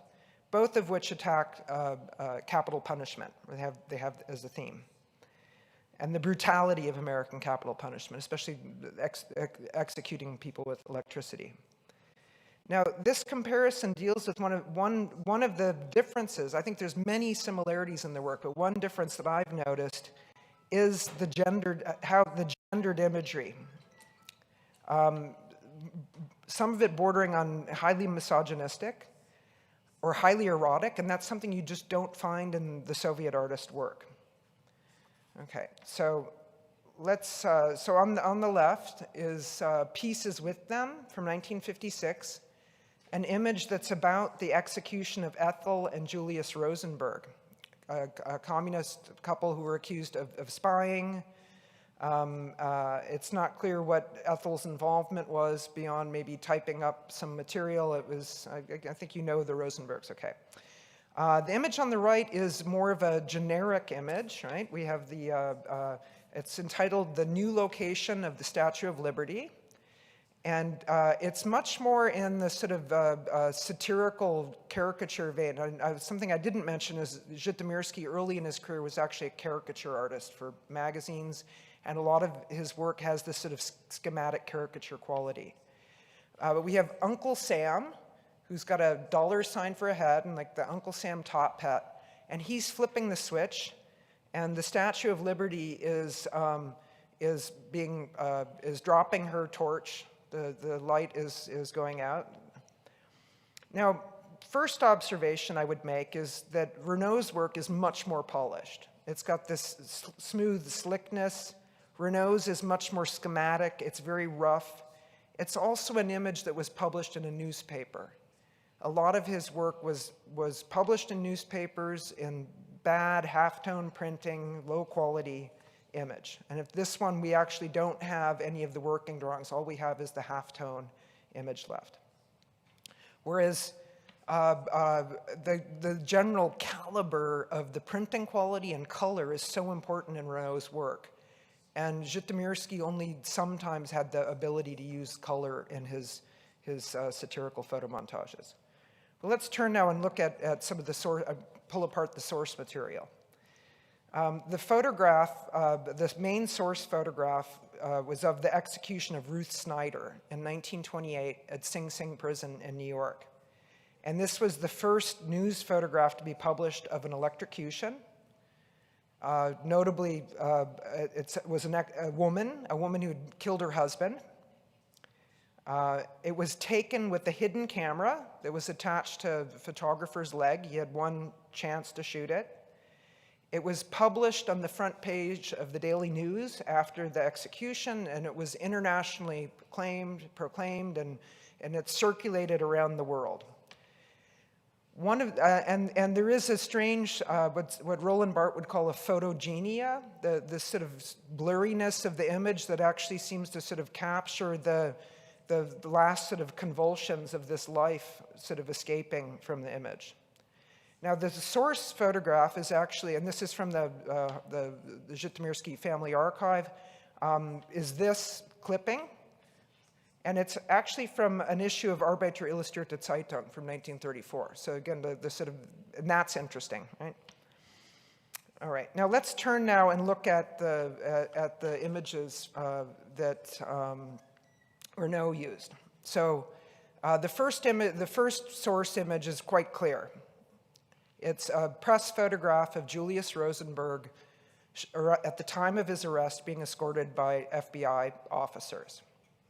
both of which attack capital punishment. They have as a theme, and the brutality of American capital punishment, especially executing people with electricity. Now, this comparison deals with one of the differences. I think there's many similarities in the work, but one difference that I've noticed is the gendered imagery. Some of it bordering on highly misogynistic or highly erotic, and that's something you just don't find in the Soviet artist work. Okay, so let's. So on the left is Pieces with Them from 1956. An image that's about the execution of Ethel and Julius Rosenberg, a communist couple who were accused of spying. It's not clear what Ethel's involvement was beyond maybe typing up some material. It was, I think you know the Rosenbergs, okay. The image on the right is more of a generic image, right? We have it's entitled The New Location of the Statue of Liberty. And it's much more in the sort of satirical caricature vein. Something I didn't mention is Zhytomyrsky early in his career was actually a caricature artist for magazines, and a lot of his work has this sort of schematic caricature quality. But we have Uncle Sam, who's got a $sign for a head and like the Uncle Sam top hat, and he's flipping the switch, and the Statue of Liberty is dropping her torch. The light is going out. Now, first observation I would make is that Renault's work is much more polished. It's got this smooth slickness. Renault's is much more schematic. It's very rough. It's also an image that was published in a newspaper. A lot of his work was published in newspapers in bad halftone printing, low quality image. And if this one, we actually don't have any of the working drawings. All we have is the halftone image left. Whereas the general caliber of the printing quality and color is so important in Renault's work. And Zhytomyrsky only sometimes had the ability to use color in his satirical photomontages. Well, let's turn now and look at some of the source, pull apart the source material. The photograph, this main source photograph, was of the execution of Ruth Snyder in 1928 at Sing Sing Prison in New York. And this was the first news photograph to be published of an electrocution. Notably, it was a woman who had killed her husband. It was taken with a hidden camera that was attached to the photographer's leg. He had one chance to shoot it. It was published on the front page of the Daily News after the execution, and it was internationally proclaimed, and it circulated around the world. And there is a strange, what Roland Barthes would call a photogenia, this sort of blurriness of the image that actually seems to sort of capture the last sort of convulsions of this life sort of escaping from the image. Now, the source photograph is actually, and this is from the Zhytomyrsky Family Archive, is this clipping. And it's actually from an issue of Arbeiter Illustrierte Zeitung from 1934. So again, the sort of, and that's interesting, right? All right, now let's turn now and look at the images that Renault used. So the first source image is quite clear. It's a press photograph of Julius Rosenberg at the time of his arrest being escorted by FBI officers.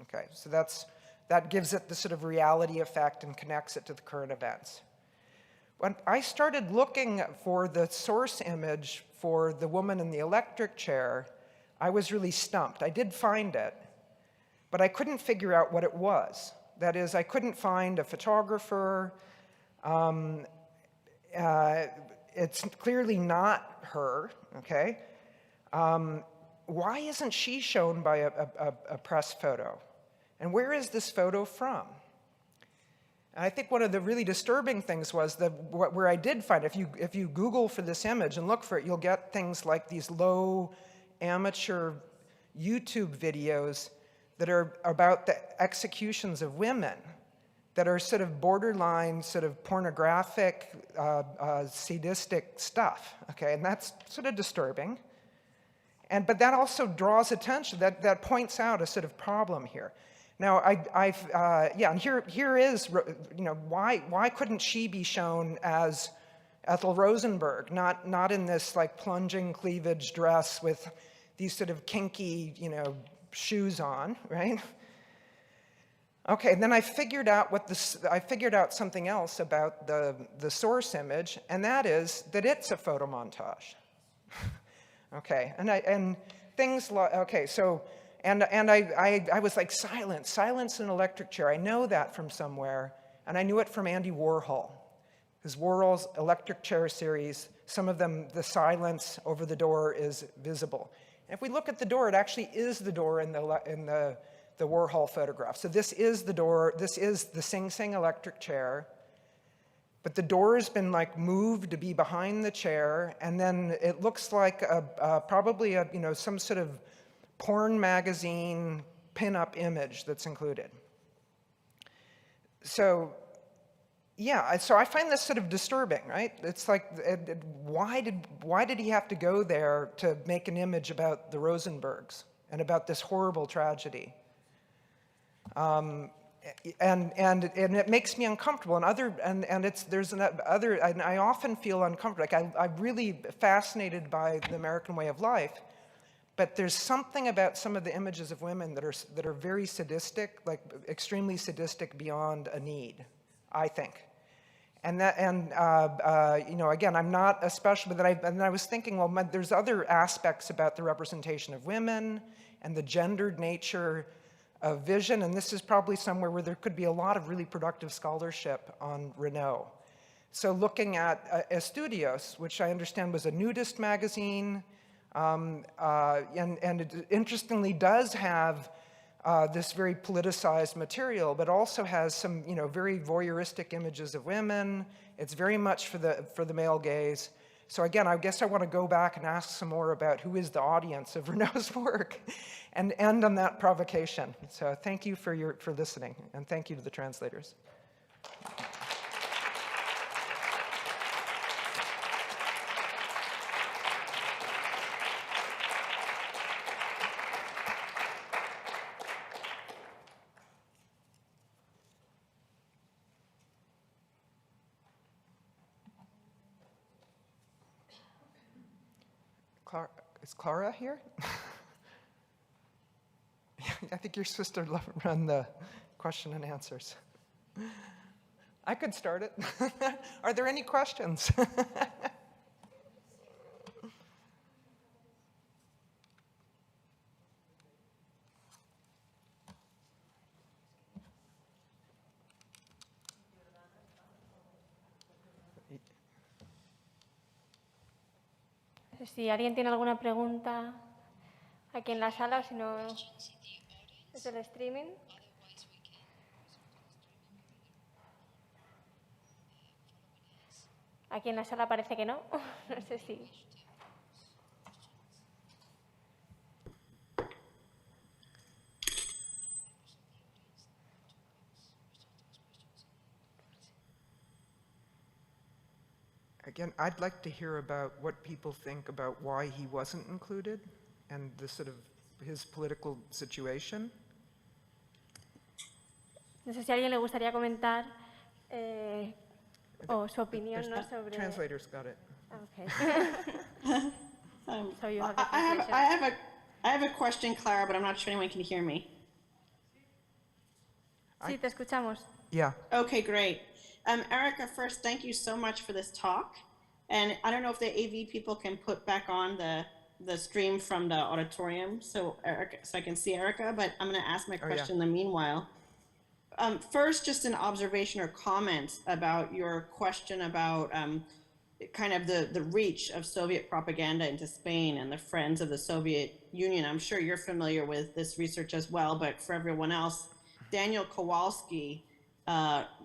Okay, so that gives it the sort of reality effect and connects it to the current events. When I started looking for the source image for the woman in the electric chair, I was really stumped. I did find it, but I couldn't figure out what it was. That is, I couldn't find a photographer. It's clearly not her, okay? Why isn't she shown by a press photo? And where is this photo from? And I think one of the really disturbing things was that where I did find it, if you Google for this image and look for it, you'll get things like these low amateur YouTube videos that are about the executions of women that are sort of borderline, sort of pornographic, sadistic stuff, okay? And that's sort of disturbing. But that also draws attention, that points out a sort of problem here. Now, and here is, why couldn't she be shown as Ethel Rosenberg, not in this like plunging cleavage dress with these sort of kinky, shoes on, right? Okay, and then I figured out something else about the source image, and that is that it's a photo montage. Okay, and things like, okay, so, and I was like, silence in an electric chair. I know that from somewhere, and I knew it from Andy Warhol. His Warhol's electric chair series, some of them, the silence over the door is visible. And if we look at the door, it actually is the door in the Warhol photograph. So this is the door, this is the Sing Sing electric chair, but the door has been like moved to be behind the chair, and then it looks like probably some sort of porn magazine pin-up image that's included. So yeah, so I find this sort of disturbing, right? It's like, why did he have to go there to make an image about the Rosenbergs and about this horrible tragedy? And it makes me uncomfortable. And I often feel uncomfortable. Like I'm really fascinated by the American way of life, but there's something about some of the images of women that are very sadistic, like extremely sadistic beyond a need, I think. Again, I'm not a specialist, but I was thinking, well, there's other aspects about the representation of women and the gendered nature of vision, and this is probably somewhere where there could be a lot of really productive scholarship on Renault. So looking at Estudios, which I understand was a nudist magazine, and it interestingly does have this very politicized material, but also has some, very voyeuristic images of women. It's very much for the male gaze. So again, I guess I want to go back and ask some more about who is the audience of Renault's work, and end on that provocation. So thank you for listening, and thank you to the translators. is Clara here? I think you're supposed to run the question and answers. I could start it. Are there any questions? Si alguien tiene alguna pregunta aquí en la sala o si no es el streaming. Aquí en la sala parece que no. No sé si. Again, I'd like to hear about what people think about why he wasn't included and the sort of his political situation. No sé si a alguien le gustaría comentar o su opinión, ¿no? Sobre. Translators got it. Okay. I So you have the translation. have a question, Clara, but I'm not sure anyone can hear me. Sí, te escuchamos. Yeah. Okay, great. Erika, first, thank you so much for this talk. And I don't know if the AV people can put back on the stream from the auditorium so I can see Erika, but I'm going to ask my question in the meanwhile. First, just an observation or comment about your question about kind of the reach of Soviet propaganda into Spain and the Friends of the Soviet Union. I'm sure you're familiar with this research as well, but for everyone else, Daniel Kowalski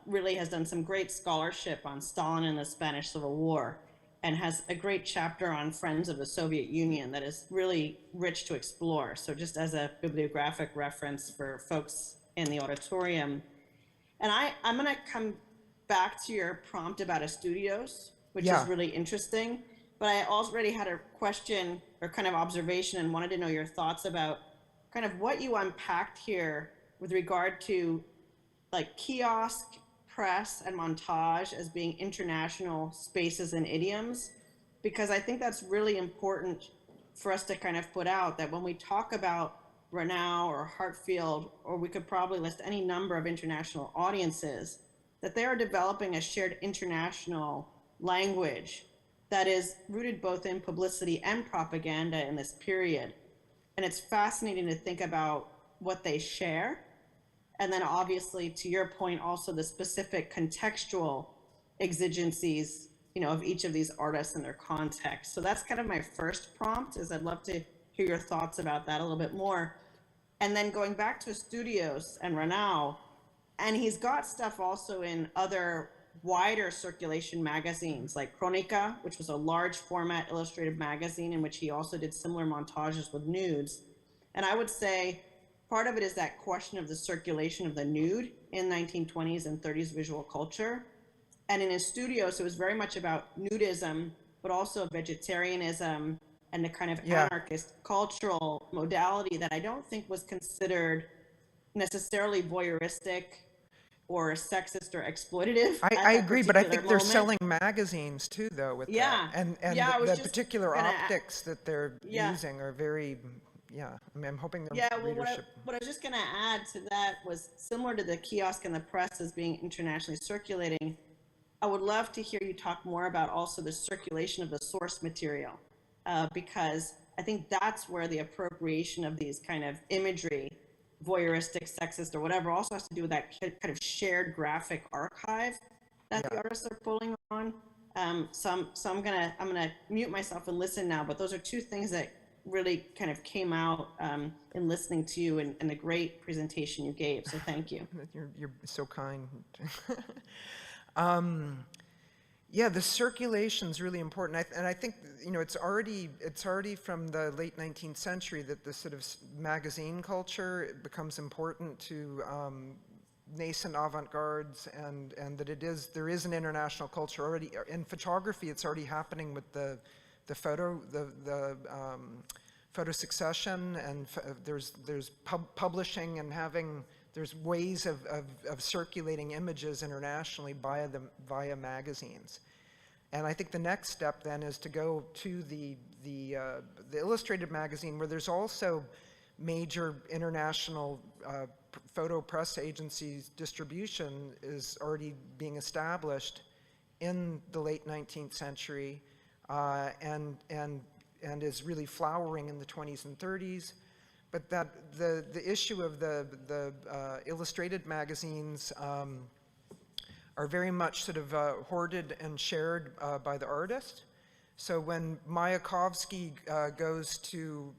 really has done some great scholarship on Stalin and the Spanish Civil War and has a great chapter on Friends of the Soviet Union that is really rich to explore. So just as a bibliographic reference for folks in the auditorium. And I'm going to come back to your prompt about Estudios, which is really interesting. But I already had a question or kind of observation and wanted to know your thoughts about kind of what you unpacked here with regard to like kiosk, press, and montage as being international spaces and idioms, because I think that's really important for us to kind of put out that when we talk about Renau or Hartfield, or we could probably list any number of international audiences, that they are developing a shared international language that is rooted both in publicity and propaganda in this period. And it's fascinating to think about what they share. And then obviously, to your point, also the specific contextual exigencies, you know, of each of these artists and their context. So that's kind of my first prompt, is I'd love to hear your thoughts about that a little bit more. And then going back to Estudios and Renau, and he's got stuff also in other wider circulation magazines like Crónica, which was a large format illustrated magazine in which he also did similar montages with nudes. And I would say part of it is that question of the circulation of the nude in 1920s and 30s visual culture. And in Estudios, it was very much about nudism, but also vegetarianism and the kind of anarchist cultural modality that I don't think was considered necessarily voyeuristic or sexist or exploitative. I agree, but I think they're selling magazines too, though, with that. And the particular optics that they're using are very, I mean, I'm hoping their readership. What I was just going to add to that was similar to the kiosk and the press as being internationally circulating. I would love to hear you talk more about also the circulation of the source material, because I think that's where the appropriation of these kind of imagery, voyeuristic, sexist, or whatever, also has to do with that kind of shared graphic archive that the artists are pulling on. So I'm gonna mute myself and listen now. But those are two things that really kind of came out in listening to you and the great presentation you gave. So thank you. You're so kind. Yeah, the circulation is really important, and I think, you know, it's already from the late 19th century that the sort of magazine culture becomes important to nascent avant-gardes, and that there is an international culture already in photography. It's already happening with the photo succession, and there's publishing and having. There's ways of circulating images internationally via magazines. And I think the next step then is to go to the illustrated magazine, where there's also major international photo press agencies distribution is already being established in the late 19th century and is really flowering in the 20s and 30s. But that the issue of the illustrated magazines are very much sort of hoarded and shared by the artist. So when Mayakovsky goes to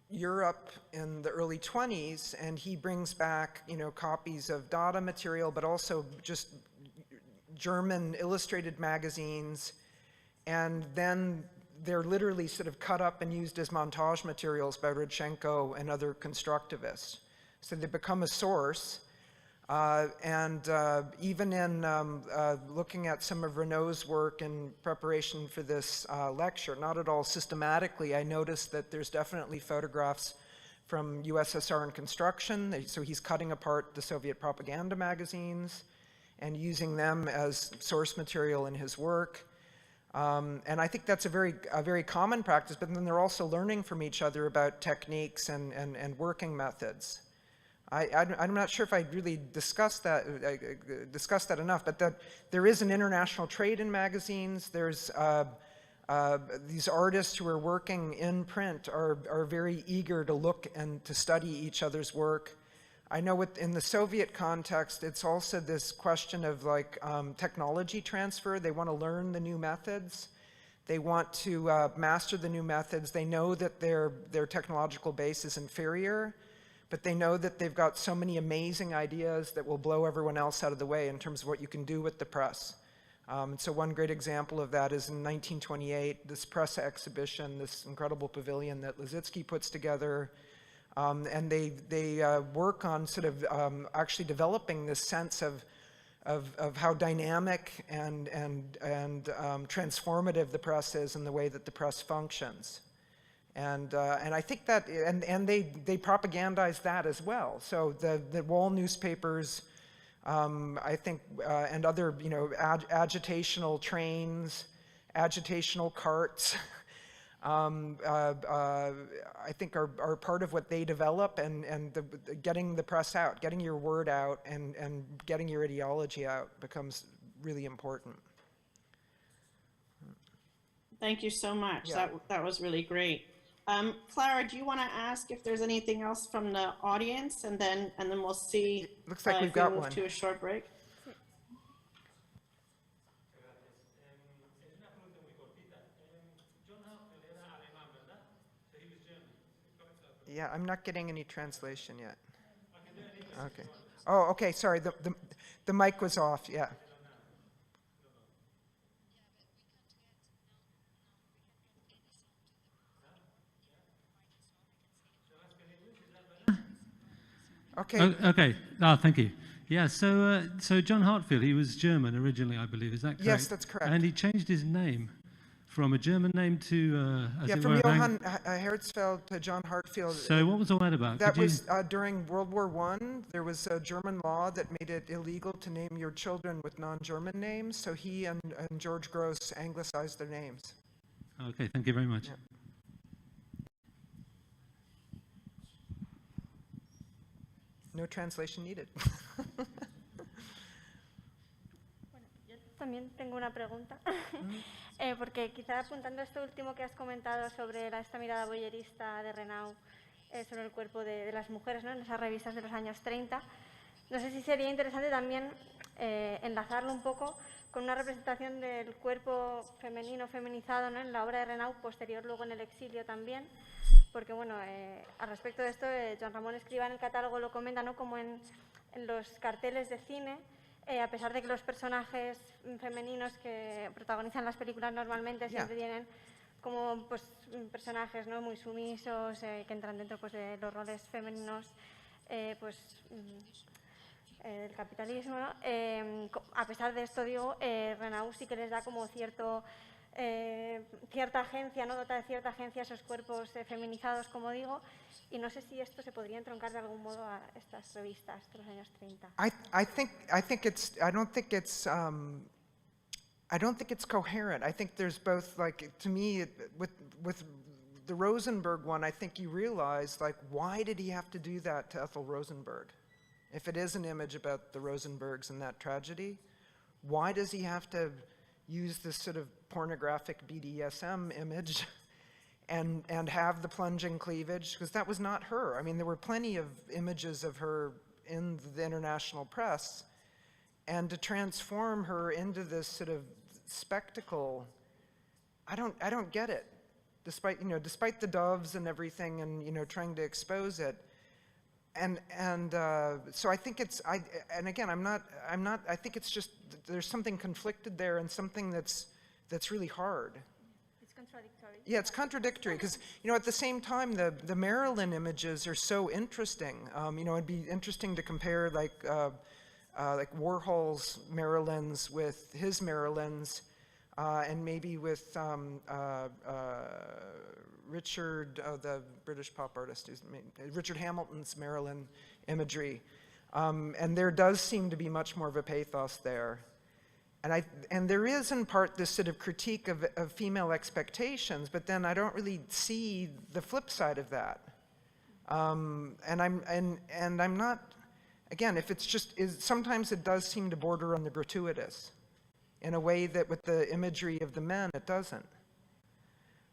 Europe in the early 20s, and he brings back, copies of Dada material, but also just German illustrated magazines, and then they're literally sort of cut up and used as montage materials by Rodchenko and other constructivists. So they become a source. Even in looking at some of Renault's work in preparation for this lecture, not at all systematically, I noticed that there's definitely photographs from USSR in construction. So he's cutting apart the Soviet propaganda magazines and using them as source material in his work. And I think that's a very common practice, but then they're also learning from each other about techniques and working methods. I'm not sure if I really discussed that enough, but that there is an international trade in magazines. There's these artists who are working in print are very eager to look and to study each other's work. I know in the Soviet context, it's also this question of technology transfer. They want to learn the new methods. They want to master the new methods. They know that their technological base is inferior, but they know that they've got so many amazing ideas that will blow everyone else out of the way in terms of what you can do with the press. So one great example of that is in 1928, this press exhibition, this incredible pavilion that Lissitzky puts together. And they work on sort of actually developing this sense of how dynamic and transformative the press is in the way that the press functions. And I think that, and they propagandize that as well. So the wall newspapers, I think, and other, agitational trains, agitational carts, I think are part of what they develop, and getting the press out, getting your word out, and getting your ideology out becomes really important. Thank you so much. Yeah. That was really great. Clara, do you want to ask if there's anything else from the audience, and then we'll see. Looks like we've if we got move one. to a short break. Yeah, I'm not getting any translation yet. Okay. Oh, okay. Sorry. The mic was off. Yeah. Okay. Okay. Thank you. Yeah. So John Hartfield, he was German originally, I believe. Is that correct? Yes, that's correct. And he changed his name from a German name to from Johann Herzfeld to John Hartfield. So what was all that about? That was during World War I. There was a German law that made it illegal to name your children with non-German names. So he and George Gross anglicized their names. Okay, thank you very much. Yeah. No translation needed. Yo también tengo una pregunta, porque quizá apuntando a esto último que has comentado sobre esta mirada voyerista de Renau sobre el cuerpo de las mujeres, ¿no? En esas revistas de los años 30, no sé si sería interesante también enlazarlo un poco con una representación del cuerpo femenino, feminizado, ¿no? En la obra de Renau, posterior luego en el exilio también, porque bueno, al respecto de esto, Joan Ramón Escrivá en el catálogo lo comenta, ¿no? Como en los carteles de cine, a pesar de que los personajes femeninos que protagonizan las películas normalmente siempre tienen como pues, personajes, ¿no? Muy sumisos, que entran dentro pues, de los roles femeninos del capitalismo, ¿no? A pesar de esto, digo, Renau sí que les da como cierta agencia, ¿no? Dota de cierta agencia a esos cuerpos feminizados, como digo, y no sé si esto se podría entroncar de algún modo a estas revistas de los años 30. I don't think it's coherent. I think there's both, like, to me, with the Rosenberg one, I think you realize, like, why did he have to do that to Ethel Rosenberg? If it is an image about the Rosenbergs and that tragedy, why does he have to use this sort of pornographic BDSM image and have the plunging cleavage? Because that was not her. I mean, there were plenty of images of her in the international press, and to transform her into this sort of spectacle, I don't get it. Despite the doves and everything, and trying to expose it, and so I think it's and again I'm not I think it's just there's something conflicted there, and something that's really hard. It's contradictory. Yeah, it's contradictory because at the same time the Marilyn images are so interesting. It'd be interesting to compare like Warhol's Marilyns with his Marilyns. And maybe with Richard, the British pop artist, Richard Hamilton's Marilyn imagery. And there does seem to be much more of a pathos there. And there is in part this sort of critique of female expectations, but then I don't really see the flip side of that. And I'm not, again, if it's just, sometimes it does seem to border on the gratuitous, in a way that with the imagery of the men, it doesn't.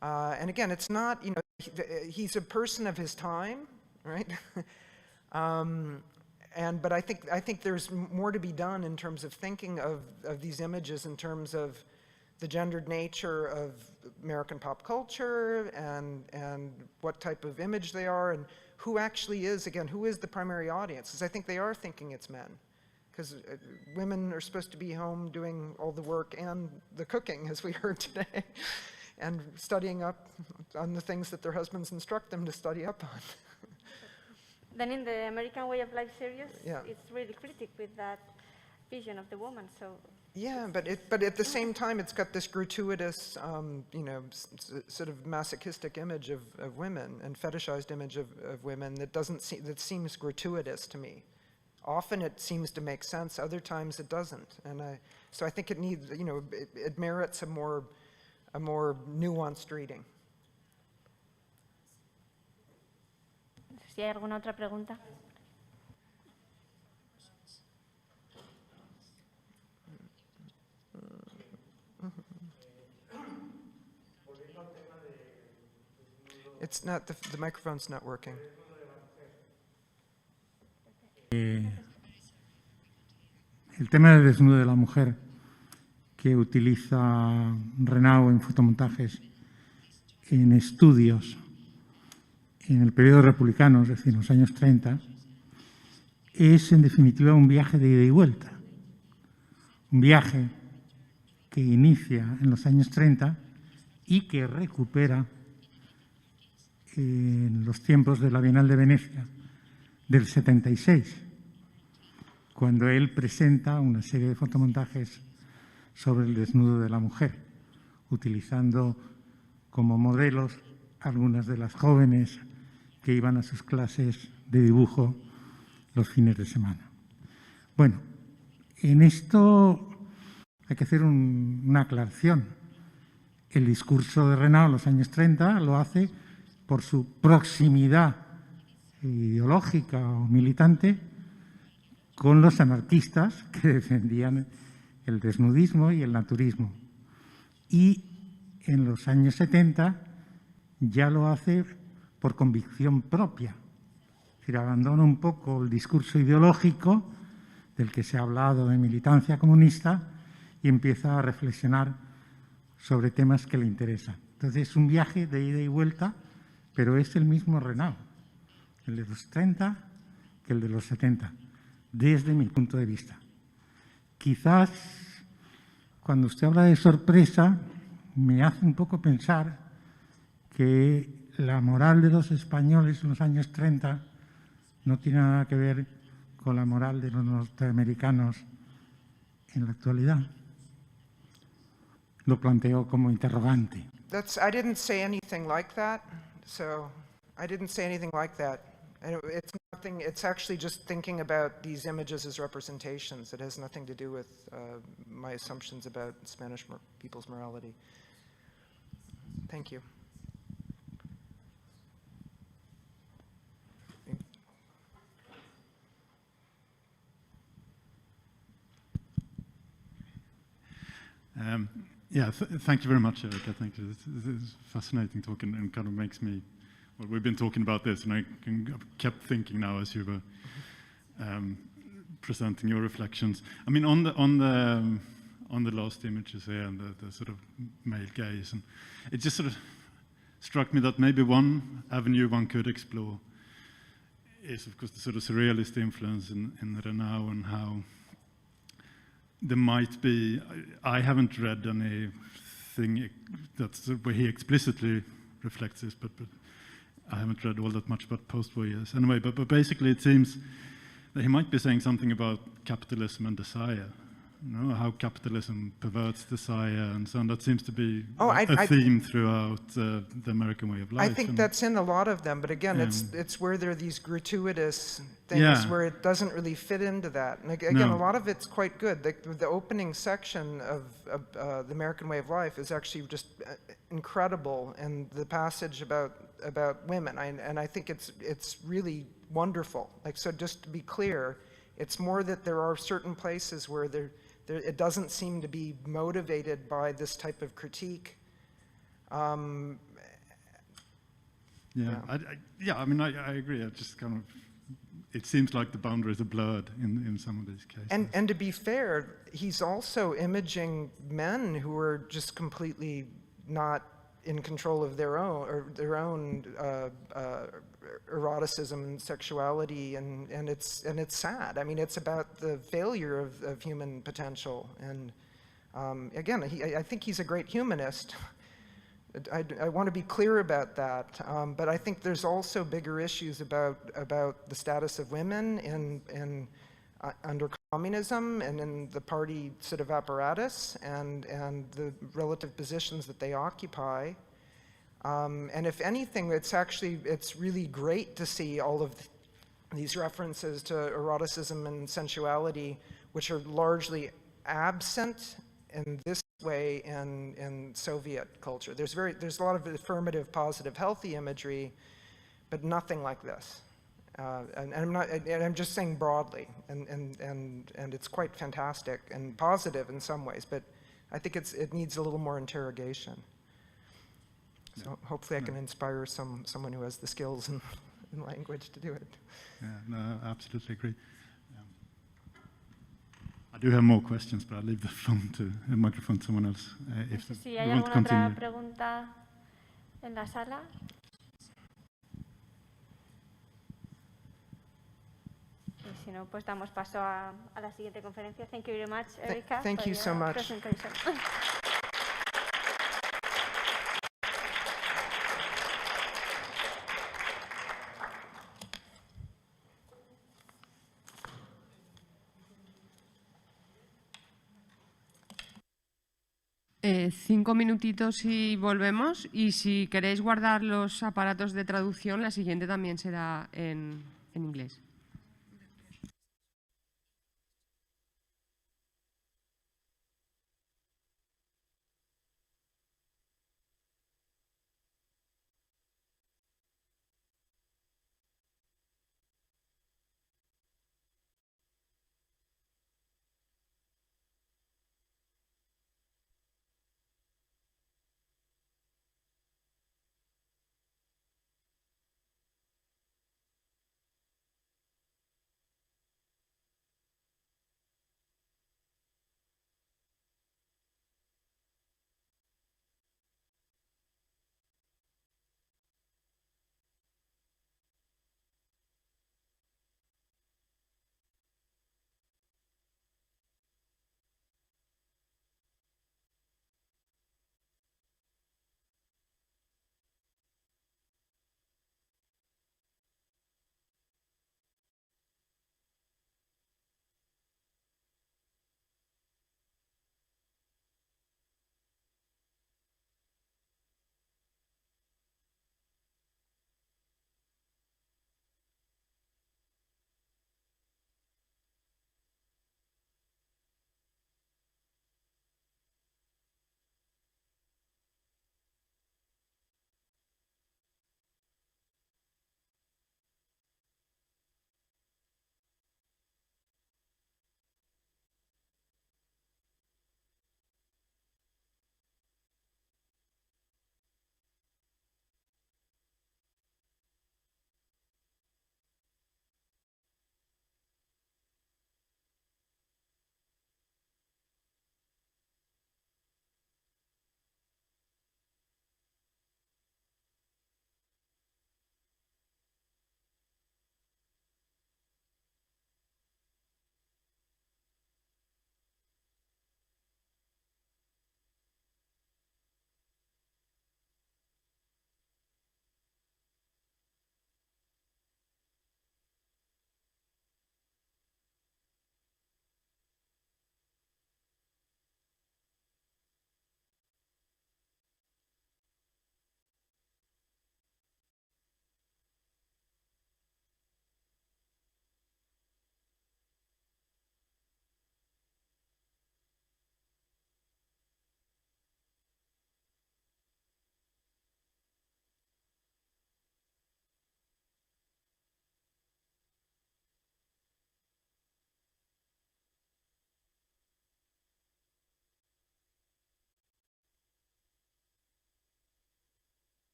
And again, it's not, he's a person of his time, right? But I think there's more to be done in terms of thinking of these images in terms of the gendered nature of American pop culture and what type of image they are, and who actually is, again, who is the primary audience? Because I think they are thinking it's men. Because women are supposed to be home doing all the work and the cooking, as we heard today, and studying up on the things that their husbands instruct them to study up on. Then in the American Way of Life series, Yeah. it's really critical with that vision of the woman. So Yeah, but at the same time, it's got this gratuitous, sort of masochistic image of women and fetishized image of women that seems gratuitous to me. Often it seems to make sense, other times it doesn't. And so I think it needs, it merits a more nuanced reading. si hay alguna otra pregunta. It's not, the microphone's not working. El tema del desnudo de la mujer que utiliza Renau en fotomontajes, en estudios, en el periodo republicano, es decir, en los años 30, es en definitiva un viaje de ida y vuelta. Un viaje que inicia en los años 30 y que recupera en los tiempos de la Bienal de Venecia del 76, cuando él presenta una serie de fotomontajes sobre el desnudo de la mujer, utilizando como modelos algunas de las jóvenes que iban a sus clases de dibujo los fines de semana. Bueno, en esto hay que hacer una aclaración. El discurso de Renau en los años 30 lo hace por su proximidad ideológica o militante con los anarquistas que defendían el desnudismo y el naturismo. Y en los años 70 ya lo hace por convicción propia. Es decir, abandona un poco el discurso ideológico del que se ha hablado de militancia comunista y empieza a reflexionar sobre temas que le interesan. Entonces es un viaje de ida y vuelta, pero es el mismo Renau, el de los 30 que el de los 70, desde mi punto de vista. Quizás cuando usted habla de sorpresa me hace un poco pensar que la moral de los españoles en los años 30 no tiene nada que ver con la moral de los norteamericanos en la actualidad. Lo planteo como interrogante. I didn't say anything like that, so I didn't say anything like that. And it's nothing, it's actually just thinking about these images as representations. It has nothing to do with my assumptions about Spanish people's morality. Thank you. Yeah, thank you very much, Erika. Thank you. This is fascinating talk and kind of makes me, well, we've been talking about this, and I kept thinking now as you were presenting your reflections. I mean, on the last images here and the sort of male gaze, and it just sort of struck me that maybe one avenue one could explore is, of course, the sort of surrealist influence in Renau, and how there might be, I haven't read anything that's where he explicitly reflects this, but I haven't read all that much about post-war years. Anyway, but basically it seems that he might be saying something about capitalism and desire. You know, how capitalism perverts desire and so on. That seems to be a theme throughout the American way of life. I think that's in a lot of them, but again, it's where there are these gratuitous things where it doesn't really fit into that. And again, a lot of it's quite good. The opening section of the American way of life is actually just incredible, and the passage about women, and I think it's really wonderful. Like, so just to be clear, it's more that there are certain places where it doesn't seem to be motivated by this type of critique. I mean, I agree. I just kind of, it seems like the boundaries are blurred in some of these cases. And to be fair, he's also imaging men who are just completely not in control of their own eroticism and sexuality, and it's sad. I mean, it's about the failure of human potential. And again, I think he's a great humanist. I want to be clear about that. But I think there's also bigger issues about the status of women under communism and in the party sort of apparatus, and the relative positions that they occupy. And if anything, it's really great to see all of these references to eroticism and sensuality, which are largely absent in this way in Soviet culture. There's a lot of affirmative, positive, healthy imagery, but nothing like this. And I'm just saying broadly, and it's quite fantastic and positive in some ways, but I think it needs a little more interrogation. So hopefully I can inspire someone who has the skills and language to do it. Yeah, no, I absolutely agree. I do have more questions, but I'll leave the microphone to someone else. If No sé si you hay want to alguna continue. otra pregunta en la sala. Y si no, pues damos paso a la siguiente conferencia. Thank you very much, Erika. Thank you so much. Presentation. Cinco minutitos y volvemos. Y si queréis guardar los aparatos de traducción, la siguiente también será en inglés.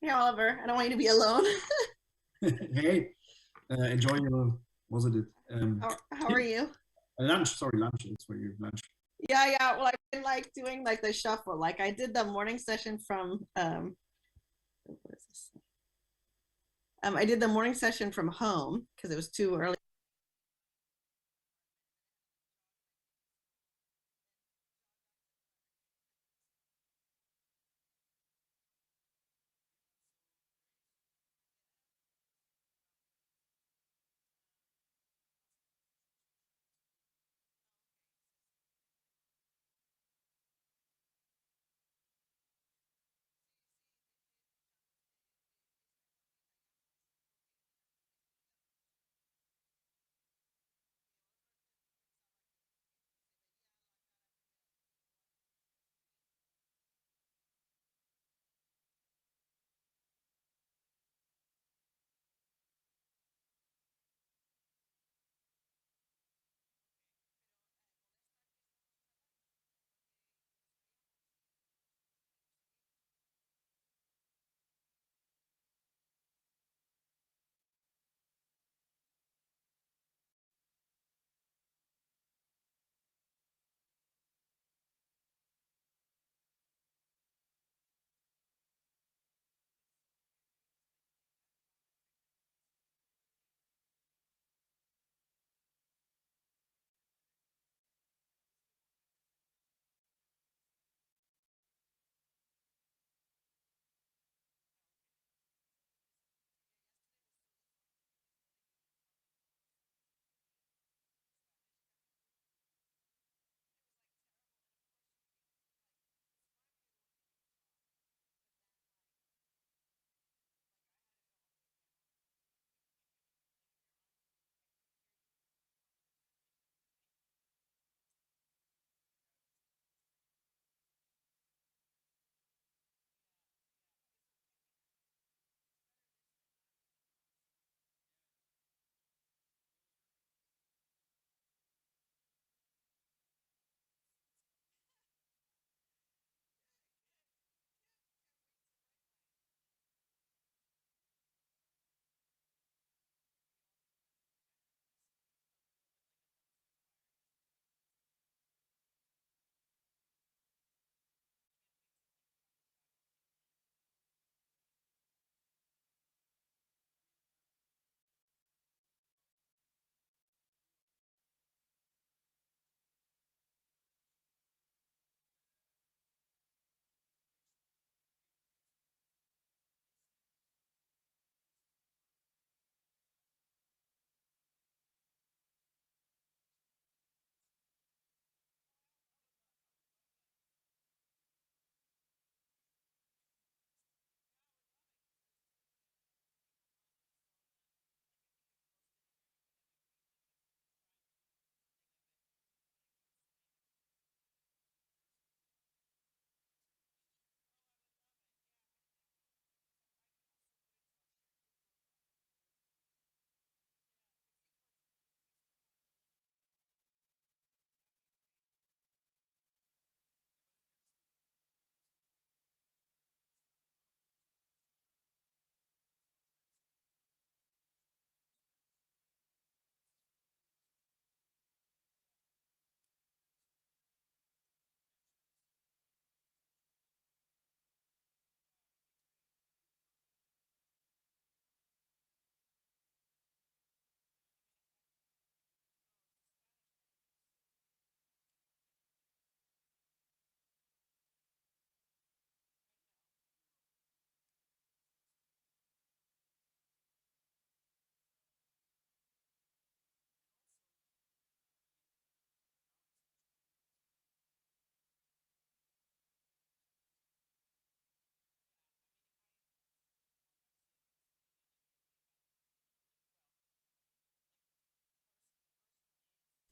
Hey, Oliver, I don't want you to be alone. Hey, enjoy your, was it? How are you? Lunch, sorry, lunch. It's for you, lunch. Yeah, well, I've been like doing like the shuffle. Like I did the morning session from what is this? I did the morning session from home because it was too early.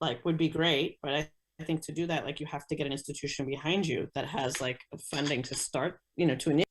Like would be great, but I think to do that, like you have to get an institution behind you that has like funding to start, to initiate.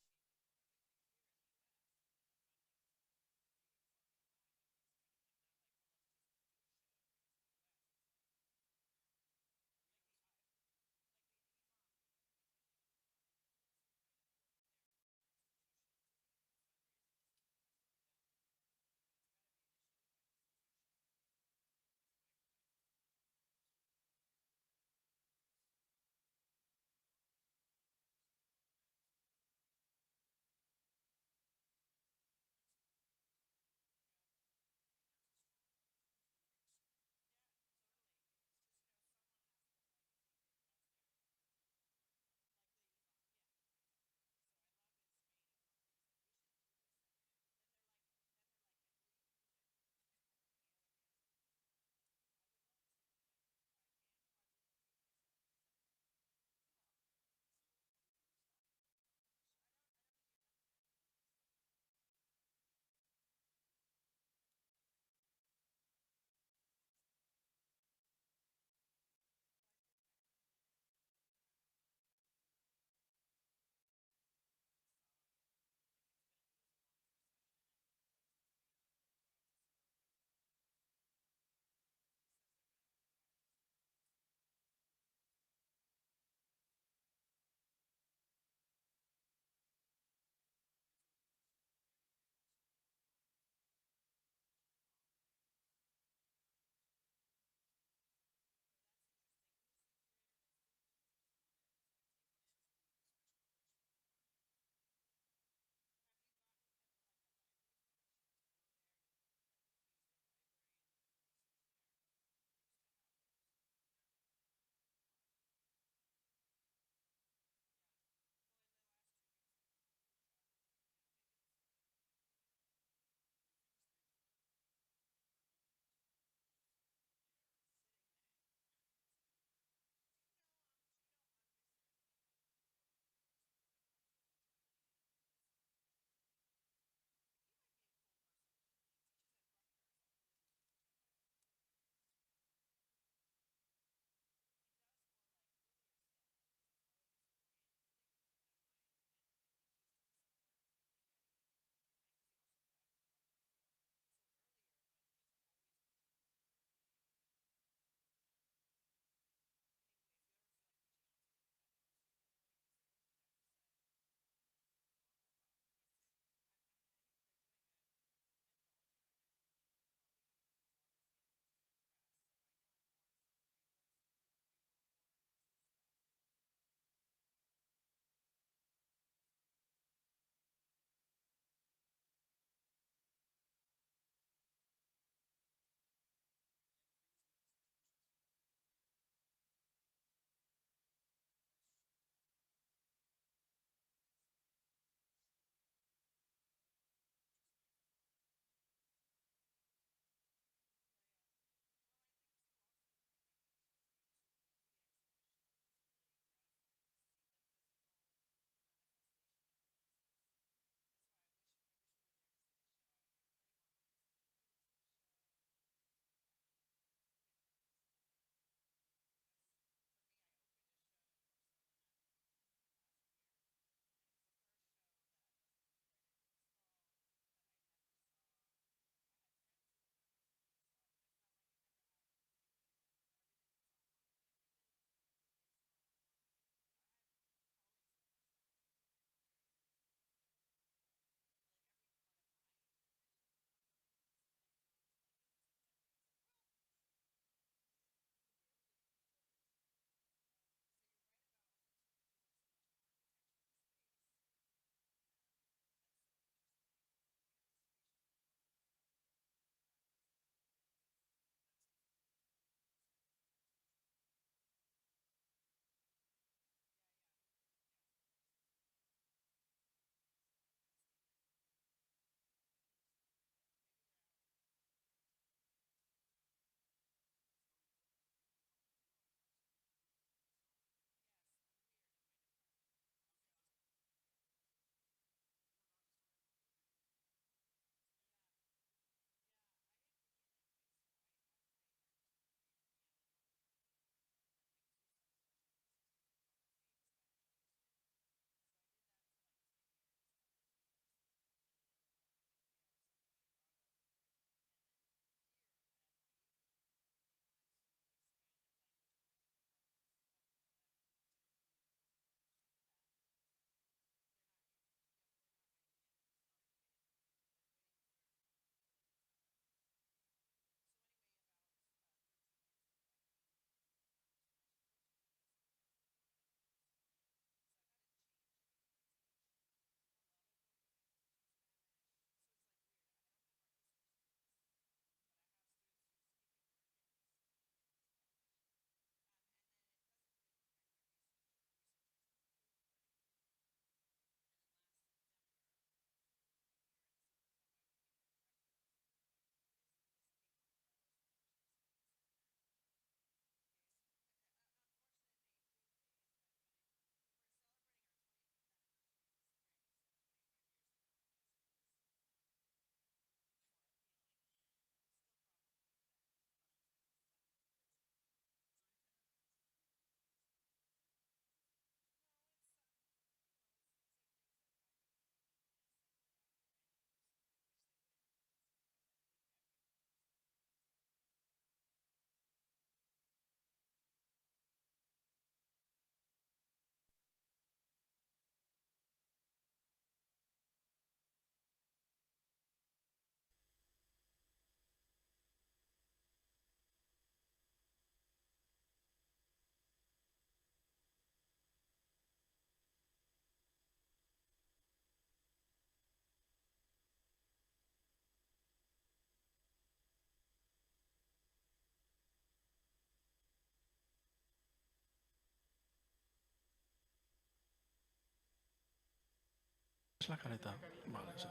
¿Es la careta? Vale, sí.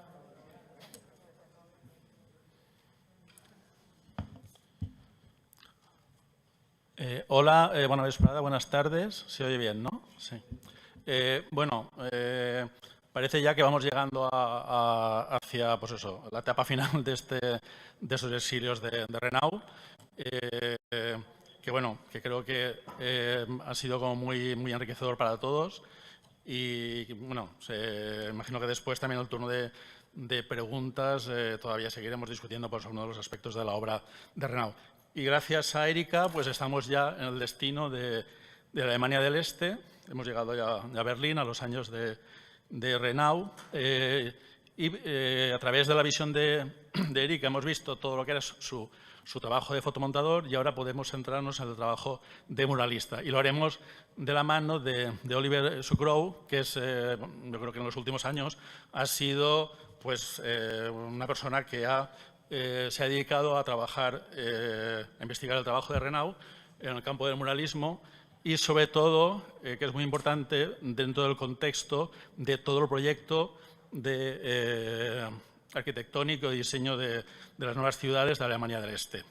Hola, buenas tardes. Se oye bien, ¿no? Sí. Parece ya que vamos llegando hacia pues eso, la etapa final de esos exilios de Renau, que creo que ha sido como muy enriquecedor para todos y bueno, imagino que después también el turno de preguntas todavía seguiremos discutiendo pues, uno de los aspectos de la obra de Renau. Y gracias a Erika, pues estamos ya en el destino de la Alemania del Este. Hemos llegado ya a Berlín, a los años de Renau. A través de la visión de Erika hemos visto todo lo que era su trabajo de fotomontador y ahora podemos centrarnos en el trabajo de muralista. Y lo haremos de la mano de Oliver Sucrow, que es, yo creo que en los últimos años ha sido pues, una persona que se ha dedicado a trabajar, a investigar el trabajo de Renau en el campo del muralismo y, sobre todo, que es muy importante dentro del contexto de todo el proyecto de arquitectónico y diseño de las nuevas ciudades de Alemania del Este.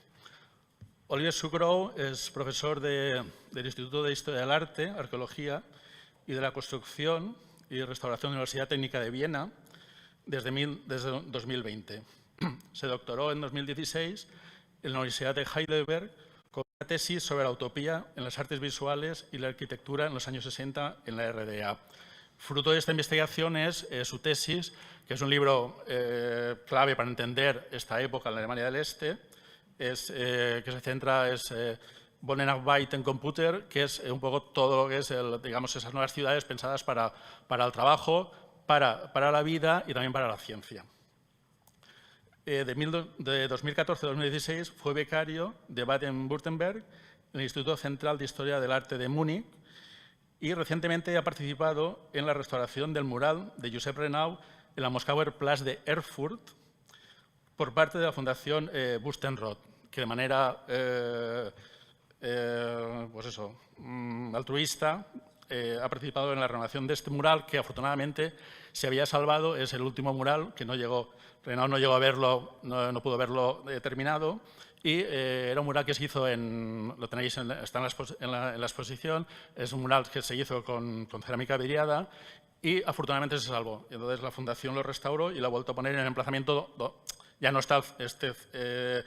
Oliver Sucrow es profesor del Instituto de Historia del Arte, Arqueología y de la Construcción y Restauración de la Universidad Técnica de Viena desde 2020. Se doctoró en 2016 en la Universidad de Heidelberg con una tesis sobre la utopía en las artes visuales y la arquitectura en los años 60 en la RDA. Fruto de esta investigación es su tesis, que es un libro clave para entender esta época en la Alemania del Este, que se centra en Wohneinarbeit en Computer, que es un poco todo lo que es, digamos, esas nuevas ciudades pensadas para el trabajo, para la vida y también para la ciencia. De 2014 a 2016 fue becario de Baden-Württemberg en el Instituto Central de Historia del Arte de Múnich y recientemente ha participado en la restauración del mural de Josep Renau en la Moskauer Platz de Erfurt por parte de la Fundación Bustenrot, que de manera altruista ha participado en la renovación de este mural que afortunadamente se había salvado. Es el último mural que Renau no llegó a verlo, no pudo verlo terminado. Y era un mural que se hizo lo tenéis, está en la exposición, es un mural que se hizo con cerámica vidriada y afortunadamente se salvó. Entonces la Fundación lo restauró y lo ha vuelto a poner en el emplazamiento. Ya no está este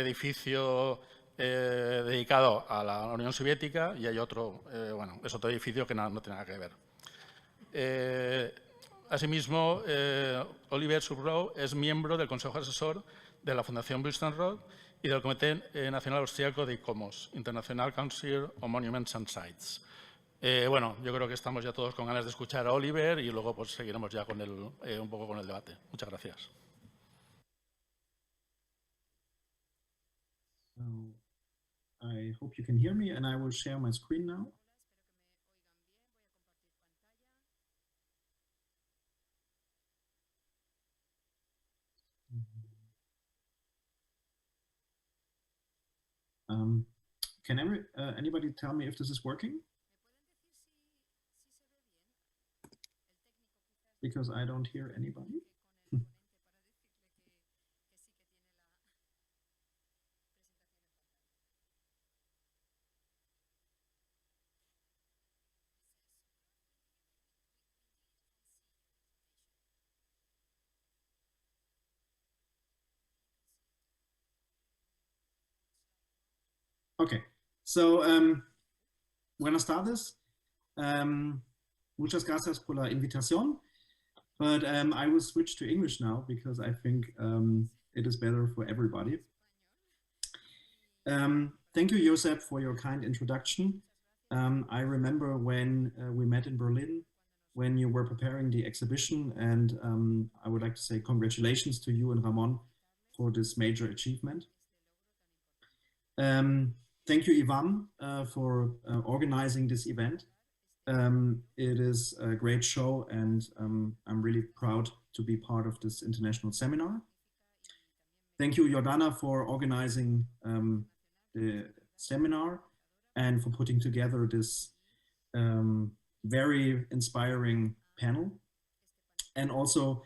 edificio dedicado a la Unión Soviética y hay otro, es otro edificio que no tiene nada que ver. Asimismo, Oliver Sucrow es miembro del Consejo Asesor de la Fundación Bustenrot y del Comité Nacional Austriaco de ICOMOS, International Council on Monuments and Sites. Yo creo que estamos ya todos con ganas de escuchar a Oliver y luego pues, seguiremos ya un poco con el debate. Muchas gracias. So, I hope you can hear me and I will share my screen now. Can anybody tell me if this is working? Because I don't hear anybody. Okay, so buenas tardes. Muchas gracias por la invitación. But I will switch to English now because I think it is better for everybody. Thank you, Josep, for your kind introduction. I remember when we met in Berlin, when you were preparing the exhibition, and I would like to say congratulations to you and Ramon for this major achievement. Thank you, IVAM, for organizing this event. It is a great show, and I'm really proud to be part of this international seminar. Thank you, Jordana, for organizing the seminar and for putting together this very inspiring panel. And also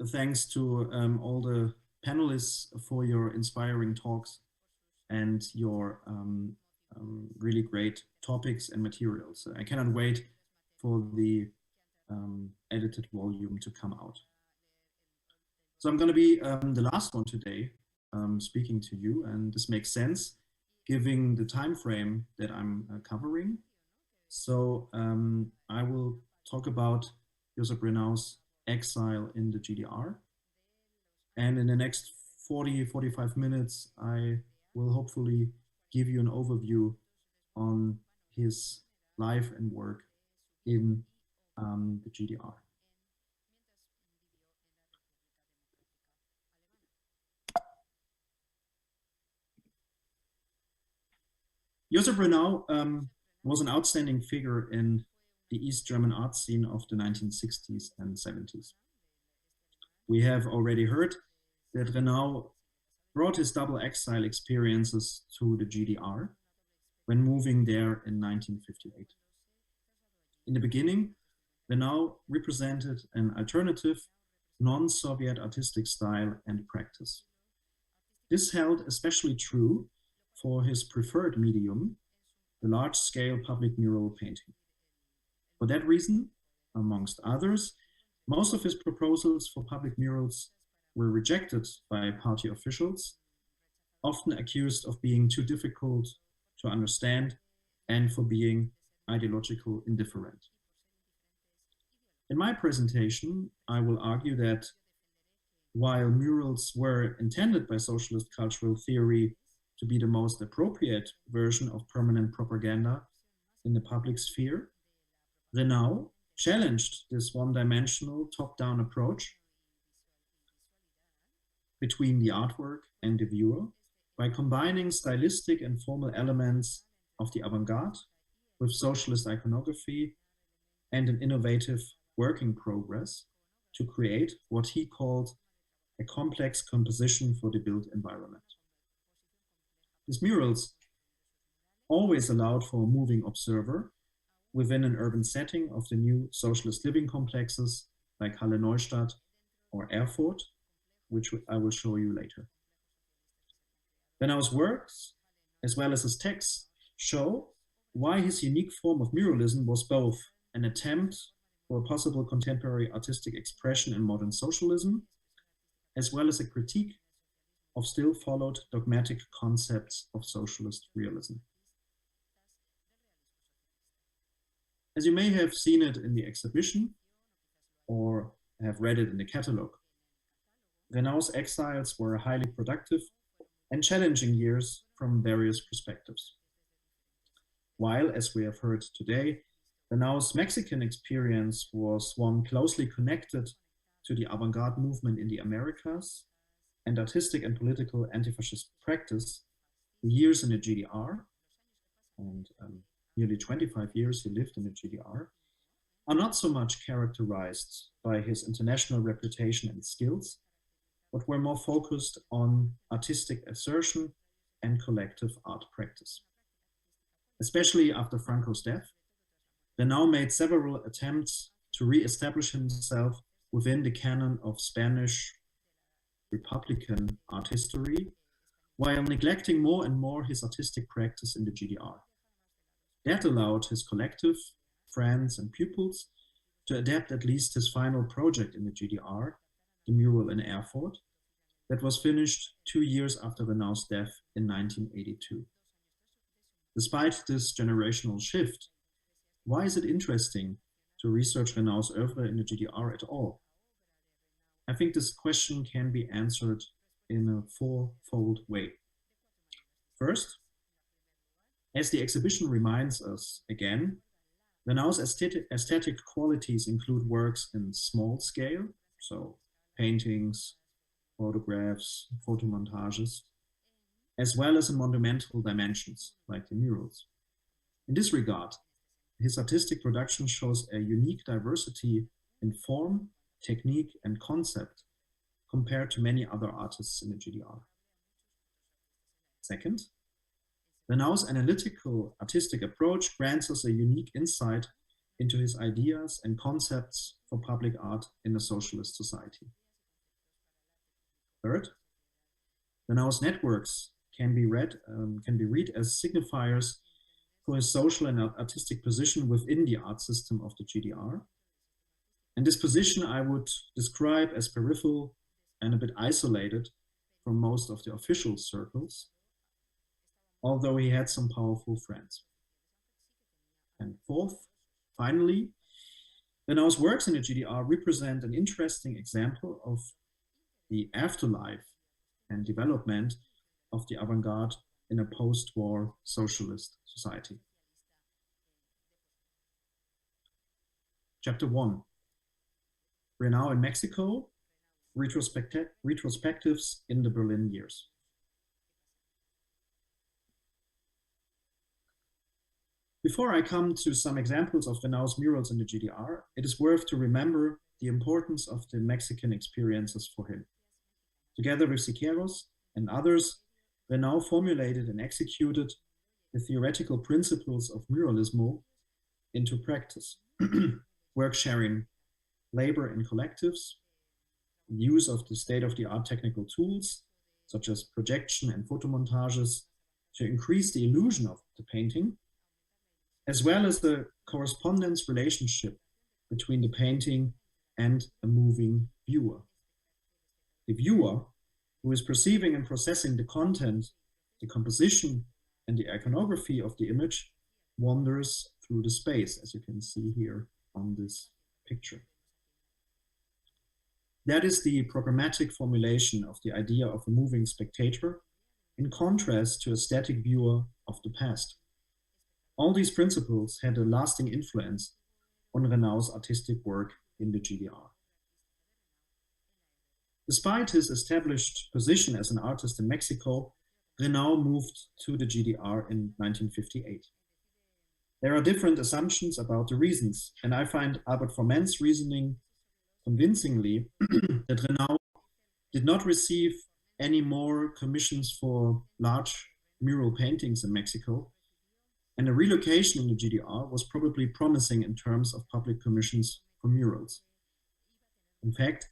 thanks to all the panelists for your inspiring talks and your really great topics and materials. I cannot wait for the edited volume to come out. So I'm going to be the last one today speaking to you, and this makes sense given the time frame that I'm covering. So I will talk about Josep Renau's Exile in the GDR. And in the next 40-45 minutes, I will hopefully give you an overview on his life and work in the GDR. Josep Renau was an outstanding figure in the East German art scene of the 1960s and 70s. We have already heard that Renau brought his double exile experiences to the GDR when moving there in 1958. In the beginning, Renau represented an alternative, non-Soviet artistic style and practice. This held especially true for his preferred medium, the large-scale public mural painting. For that reason, amongst others, most of his proposals for public murals were rejected by party officials, often accused of being too difficult to understand and for being ideological indifferent. In my presentation, I will argue that while murals were intended by socialist cultural theory to be the most appropriate version of permanent propaganda in the public sphere, Renau challenged this one-dimensional top-down approach between the artwork and the viewer by combining stylistic and formal elements of the avant-garde with socialist iconography and an innovative work in progress to create what he called a complex composition for the built environment. His murals always allowed for a moving observer within an urban setting of the new socialist living complexes like Halle Neustadt or Erfurt, which I will show you later. Renau's works, as well as his texts, show why his unique form of muralism was both an attempt for a possible contemporary artistic expression in modern socialism, as well as a critique of still followed dogmatic concepts of socialist realism. As you may have seen it in the exhibition or have read it in the catalog, Renau's exiles were highly productive and challenging years from various perspectives. While, as we have heard today, Renau's Mexican experience was one closely connected to the avant-garde movement in the Americas and artistic and political anti-fascist practice, the years in the GDR, and nearly 25 years he lived in the GDR, are not so much characterized by his international reputation and skills, but were more focused on artistic assertion and collective art practice. Especially after Franco's death, Renau made several attempts to re-establish himself within the canon of Spanish Republican art history, while neglecting more and more his artistic practice in the GDR. That allowed his collective, friends, and pupils to adapt at least his final project in the GDR, the mural in Erfurt, that was finished 2 years after Renau's death in 1982. Despite this generational shift, why is it interesting to research Renau's oeuvre in the GDR at all? I think this question can be answered in a fourfold way. First, as the exhibition reminds us again, Renau's aesthetic qualities include works in small scale, so paintings, photographs, photomontages, as well as in monumental dimensions, like the murals. In this regard, his artistic production shows a unique diversity in form, technique, and concept compared to many other artists in the GDR. Second, Renau's analytical artistic approach grants us a unique insight into his ideas and concepts for public art in a socialist society. Third, Renau's networks can be read as signifiers for his social and artistic position within the art system of the GDR. And this position I would describe as peripheral and a bit isolated from most of the official circles, although he had some powerful friends. And fourth, finally, Renau's works in the GDR represent an interesting example of the afterlife and development of the avant-garde in a post-war socialist society. Chapter 1, Renau in Mexico, retrospectives in the Berlin years. Before I come to some examples of Renau's murals in the GDR, it is worth to remember the importance of the Mexican experiences for him. Together with Siqueiros and others, Renau formulated and executed the theoretical principles of muralism into practice. Work sharing, labor in collectives, use of the state-of-the-art technical tools, such as projection and photomontages, to increase the illusion of the painting, as well as the correspondence relationship between the painting and a moving viewer. The viewer, who is perceiving and processing the content, the composition, and the iconography of the image, wanders through the space, as you can see here on this picture. That is the programmatic formulation of the idea of a moving spectator, in contrast to a static viewer of the past. All these principles had a lasting influence on Renau's artistic work in the GDR. Despite his established position as an artist in Mexico, Renau moved to the GDR in 1958. There are different assumptions about the reasons, and I find Albert Forment's reasoning convincingly that Renau did not receive any more commissions for large mural paintings in Mexico, and a relocation in the GDR was probably promising in terms of public commissions for murals. In fact,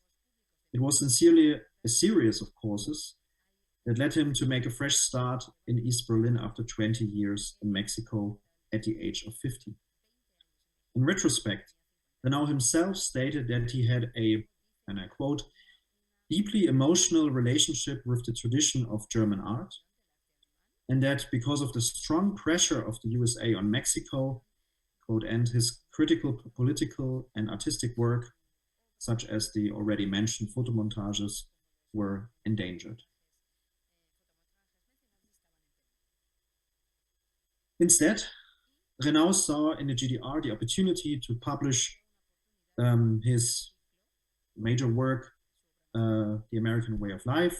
it was sincerely a series of courses that led him to make a fresh start in East Berlin after 20 years in Mexico at the age of 50. In retrospect, Renau himself stated that he had a, and I quote, deeply emotional relationship with the tradition of German art, and that because of the strong pressure of the USA on Mexico, quote, and his critical political and artistic work, such as the already mentioned photomontages, were endangered. Instead, Renau saw in the GDR the opportunity to publish his major work, The American Way of Life,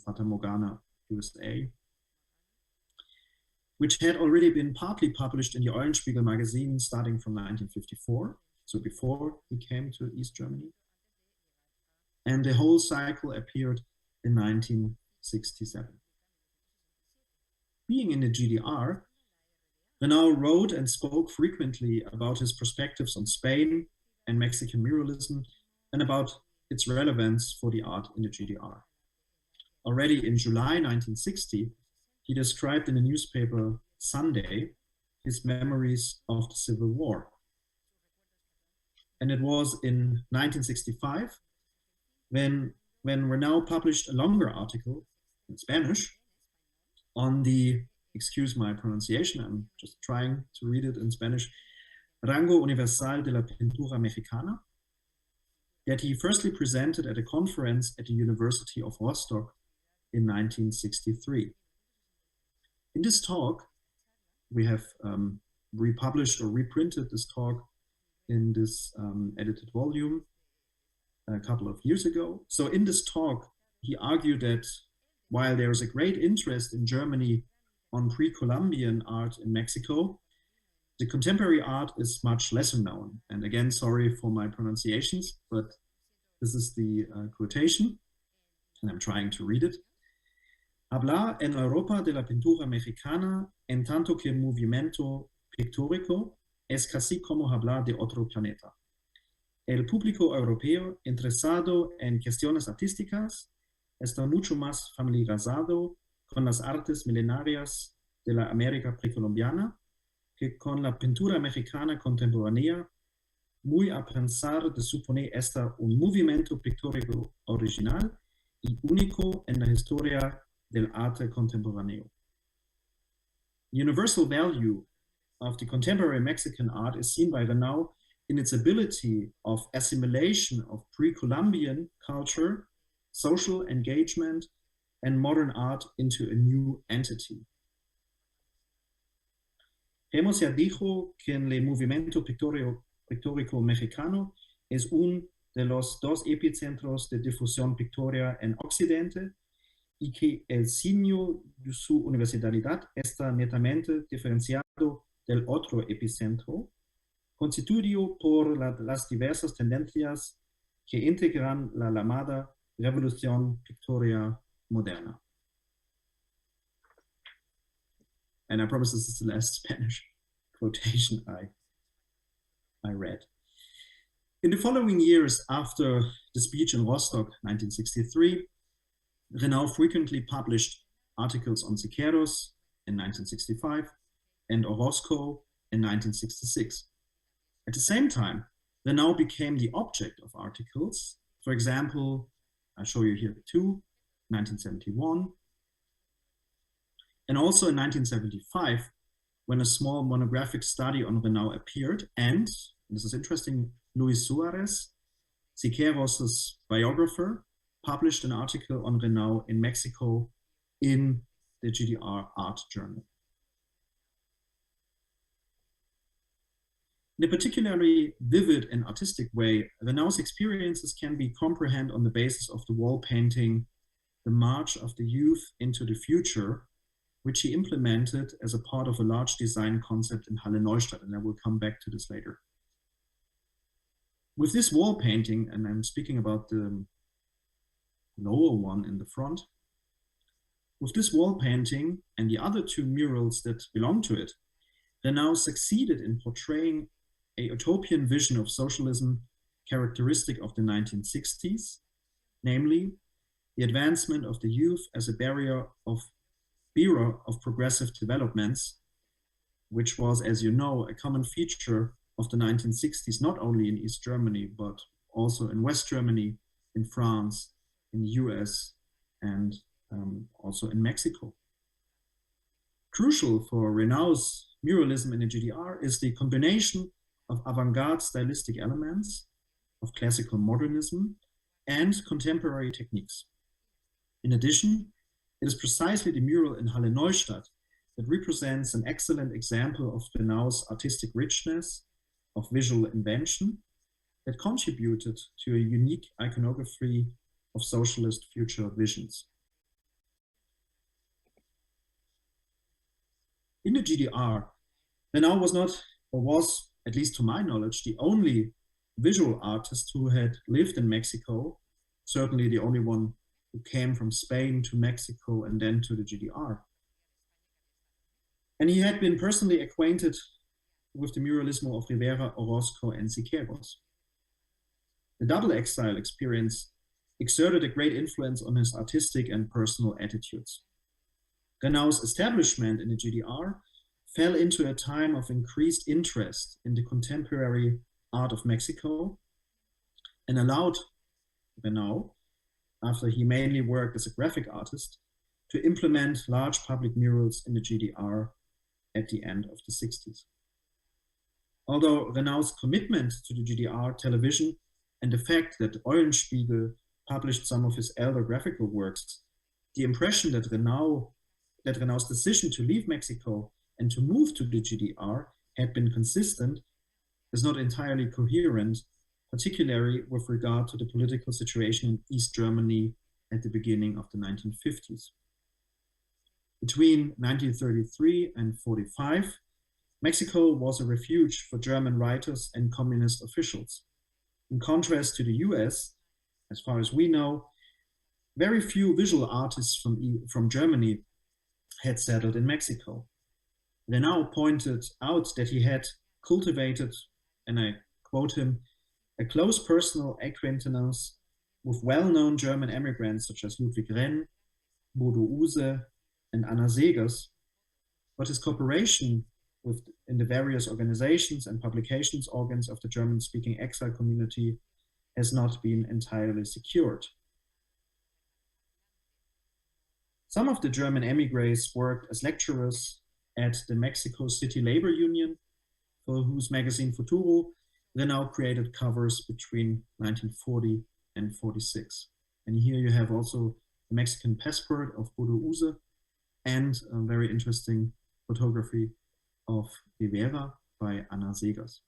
Fata Morgana, USA, which had already been partly published in the Eulenspiegel magazine starting from 1954, so before he came to East Germany. And the whole cycle appeared in 1967. Being in the GDR, Renau wrote and spoke frequently about his perspectives on Spain and Mexican muralism and about its relevance for the art in the GDR. Already in July 1960, he described in the newspaper Sunday his memories of the Civil War. And it was in 1965 when Renau published a longer article in Spanish on the, excuse my pronunciation, I'm just trying to read it in Spanish, Rango Universal de la Pintura Mexicana, that he firstly presented at a conference at the University of Rostock in 1963. In this talk, we have republished or reprinted this talk in this edited volume a couple of years ago. So in this talk, he argued that while there is a great interest in Germany on pre-Columbian art in Mexico, the contemporary art is much lesser known. And again, sorry for my pronunciations, but this is the quotation, and I'm trying to read it. Hablar en Europa de la pintura mexicana en tanto que movimiento pictórico es casi como hablar de otro planeta. El público europeo interesado en cuestiones artísticas está mucho más familiarizado con las artes milenarias de la América precolombiana que con la pintura mexicana contemporánea, muy a pensar de suponer esta un movimiento pictórico original y único en la historia del arte contemporáneo. The universal value of the contemporary Mexican art is seen by Renau in its ability of assimilation of pre-Columbian culture, social engagement, and modern art into a new entity. Hemos ya dicho que el movimiento pictórico mexicano es uno de los dos epicentros de difusión pictórica en Occidente y que el signo de su universalidad está netamente diferenciado del otro epicentro, constituido por las diversas tendencias que integran la llamada revolución pictórica moderna. And I promise this is the last Spanish quotation I read. In the following years after the speech in Rostock, 1963, Renau frequently published articles on Siqueiros in 1965 and Orozco in 1966. At the same time, Renau became the object of articles. For example, I show you here two, 1971. And also in 1975, when a small monographic study on Renau appeared, and this is interesting, Luis Suarez, Siqueiros' biographer, published an article on Renau in Mexico in the GDR Art Journal. In a particularly vivid and artistic way, Renau's experiences can be comprehended on the basis of the wall painting, The March of the Youth into the Future, which he implemented as a part of a large design concept in Halle Neustadt, and I will come back to this later. With this wall painting, and I'm speaking about the lower one in the front, with this wall painting and the other two murals that belong to it, Renau succeeded in portraying a utopian vision of socialism characteristic of the 1960s, namely the advancement of the youth as a bearer of progressive developments, which was, as you know, a common feature of the 1960s, not only in East Germany, but also in West Germany, in France, in the US, and also in Mexico. Crucial for Renau's muralism in the GDR is the combination of avant-garde stylistic elements, of classical modernism, and contemporary techniques. In addition, it is precisely the mural in Halle Neustadt that represents an excellent example of Renau's artistic richness, of visual invention, that contributed to a unique iconography of socialist future visions. In the GDR, Renau was not, or was, at least to my knowledge, the only visual artist who had lived in Mexico, certainly the only one who came from Spain to Mexico and then to the GDR. And he had been personally acquainted with the muralism of Rivera, Orozco, and Siqueiros. The double exile experience exerted a great influence on his artistic and personal attitudes. Renau's establishment in the GDR fell into a time of increased interest in the contemporary art of Mexico and allowed Renau, after he mainly worked as a graphic artist, to implement large public murals in the GDR at the end of the 60s. Although Renau's commitment to the GDR television and the fact that Eulenspiegel published some of his elder graphical works, the impression that Renau's decision to leave Mexico and to move to the GDR had been consistent is not entirely coherent, particularly with regard to the political situation in East Germany at the beginning of the 1950s. Between 1933 and 45, Mexico was a refuge for German writers and communist officials. In contrast to the US, as far as we know, very few visual artists from Germany had settled in Mexico. Renau pointed out that he had cultivated, and I quote him, a close personal acquaintance with well-known German immigrants such as Ludwig Renn, Bodo Use, and Anna Segers, but his cooperation in the various organizations and publications organs of the German-speaking exile community has not been entirely secured. Some of the German emigres worked as lecturers at the Mexico City Labor Union, for whose magazine Futuro Renau created covers between 1940 and 46. And here you have also the Mexican passport of Bodo Use and a very interesting photography of Rivera by Anna Segers.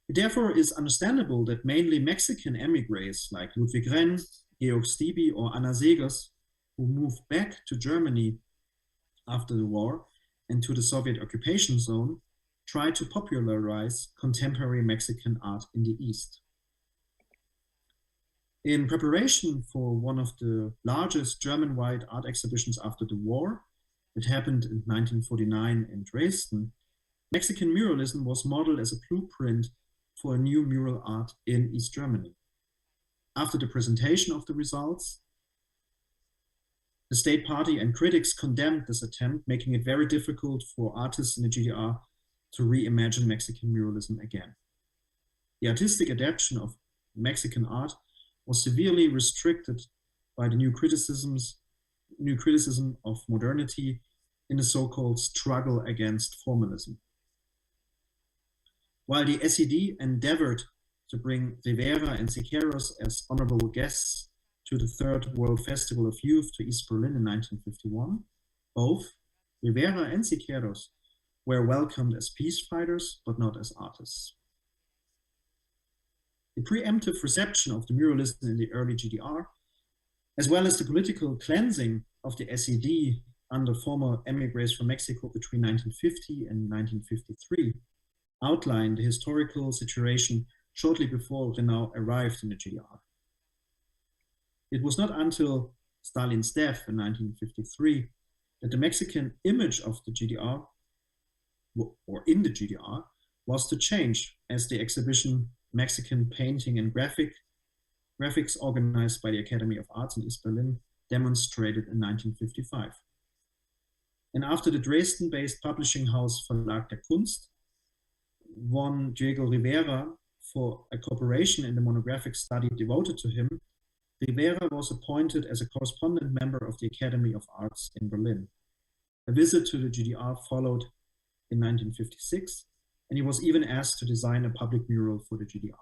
It therefore is understandable that mainly Mexican emigres like Ludwig Renn, Georg Stiebi, or Anna Segers, who moved back to Germany after the war and to the Soviet occupation zone, tried to popularize contemporary Mexican art in the East. In preparation for one of the largest German-wide art exhibitions after the war, that happened in 1949 in Dresden, Mexican muralism was modeled as a blueprint for a new mural art in East Germany. After the presentation of the results, the state party and critics condemned this attempt, making it very difficult for artists in the GDR to reimagine Mexican muralism again. The artistic adaptation of Mexican art was severely restricted by the new criticism of modernity in the so-called struggle against formalism. While the SED endeavored to bring Rivera and Siqueiros as honorable guests to the Third World Festival of Youth to East Berlin in 1951, both Rivera and Siqueiros were welcomed as peace fighters, but not as artists. The preemptive reception of the muralism in the early GDR, as well as the political cleansing of the SED under former emigres from Mexico between 1950 and 1953, outlined the historical situation shortly before Renau arrived in the GDR. It was not until Stalin's death in 1953 that the Mexican image of the GDR, or in the GDR, was to change, as the exhibition Mexican Painting and Graphics organized by the Academy of Arts in East Berlin demonstrated in 1955. And after the Dresden-based publishing house Verlag der Kunst won Diego Rivera for a cooperation in the monographic study devoted to him, Rivera was appointed as a correspondent member of the Academy of Arts in Berlin. A visit to the GDR followed in 1956, and he was even asked to design a public mural for the GDR.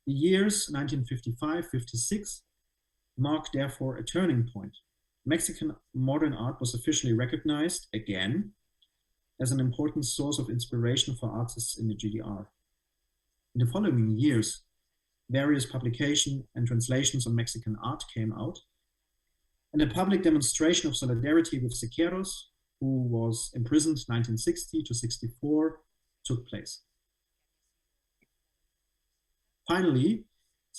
The years 1955-56 marked therefore a turning point. Mexican modern art was officially recognized again as an important source of inspiration for artists in the GDR. In the following years, various publications and translations on Mexican art came out, and a public demonstration of solidarity with Siqueiros, who was imprisoned 1960 to 64, took place. Finally,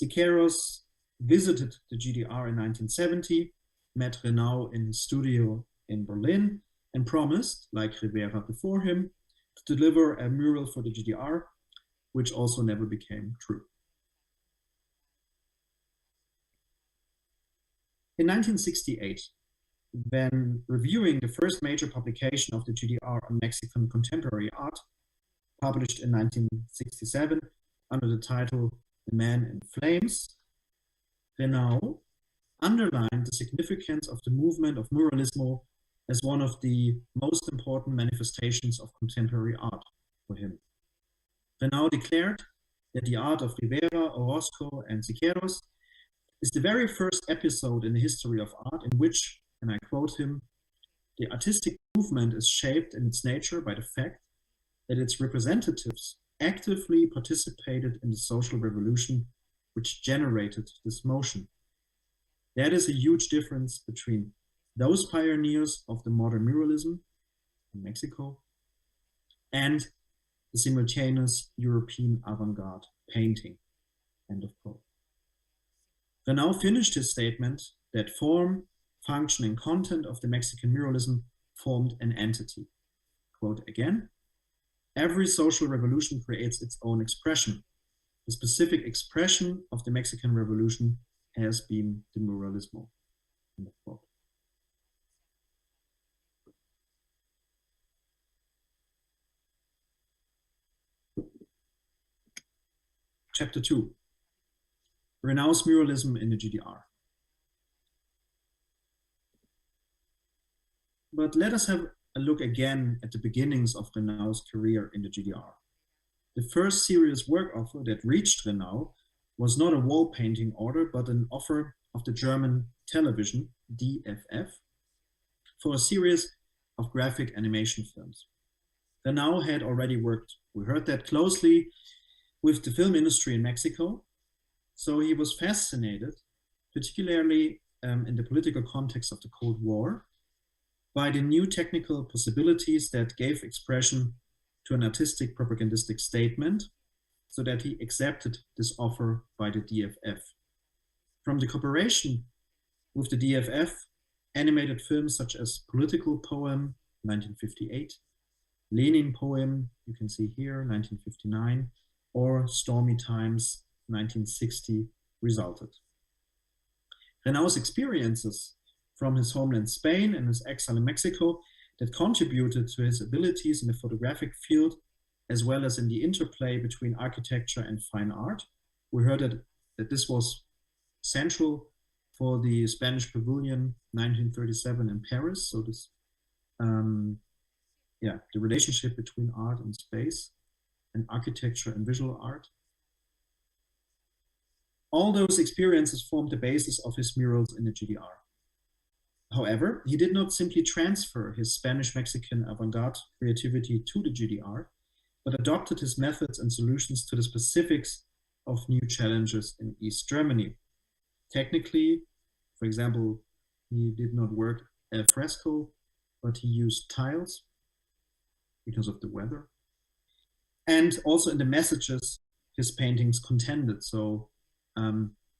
Siqueiros visited the GDR in 1970, met Renau in his studio in Berlin, and promised, like Rivera before him, to deliver a mural for the GDR, which also never became true. In 1968, when reviewing the first major publication of the GDR on Mexican contemporary art, published in 1967 under the title The Man in Flames, Renau underlined the significance of the movement of Muralismo as one of the most important manifestations of contemporary art for him. Renau declared that the art of Rivera, Orozco, and Siqueiros is the very first episode in the history of art in which, and I quote him, the artistic movement is shaped in its nature by the fact that its representatives actively participated in the social revolution which generated this motion. That is a huge difference between those pioneers of the modern muralism in Mexico and the simultaneous European avant-garde painting, end of quote. Renau finished his statement that form, function, and content of the Mexican muralism formed an entity. quote again, every social revolution creates its own expression. The specific expression of the Mexican Revolution has been the Muralismo. End of quote. Chapter 2, Renau's Muralism in the GDR. But let us have a look again at the beginnings of Renau's career in the GDR. The first serious work offer that reached Renau was not a wall painting order, but an offer of the German television, DFF, for a series of graphic animation films. Renau had already worked, we heard that, closely with the film industry in Mexico, so he was fascinated, particularly in the political context of the Cold War, by the new technical possibilities that gave expression to an artistic propagandistic statement, so that he accepted this offer by the DFF. From the cooperation with the DFF, animated films such as Political Poem, 1958, Lenin Poem, you can see here, 1959, or Stormy Times, 1960, resulted. Renau's experiences from his homeland Spain and his exile in Mexico that contributed to his abilities in the photographic field, as well as in the interplay between architecture and fine art. We heard that this was central for the Spanish Pavilion 1937 in Paris. So this, the relationship between art and space, and architecture and visual art. All those experiences formed the basis of his murals in the GDR. However, he did not simply transfer his Spanish-Mexican avant-garde creativity to the GDR, but adopted his methods and solutions to the specifics of new challenges in East Germany. Technically, for example, he did not work al fresco, but he used tiles because of the weather. And also in the messages his paintings contended. So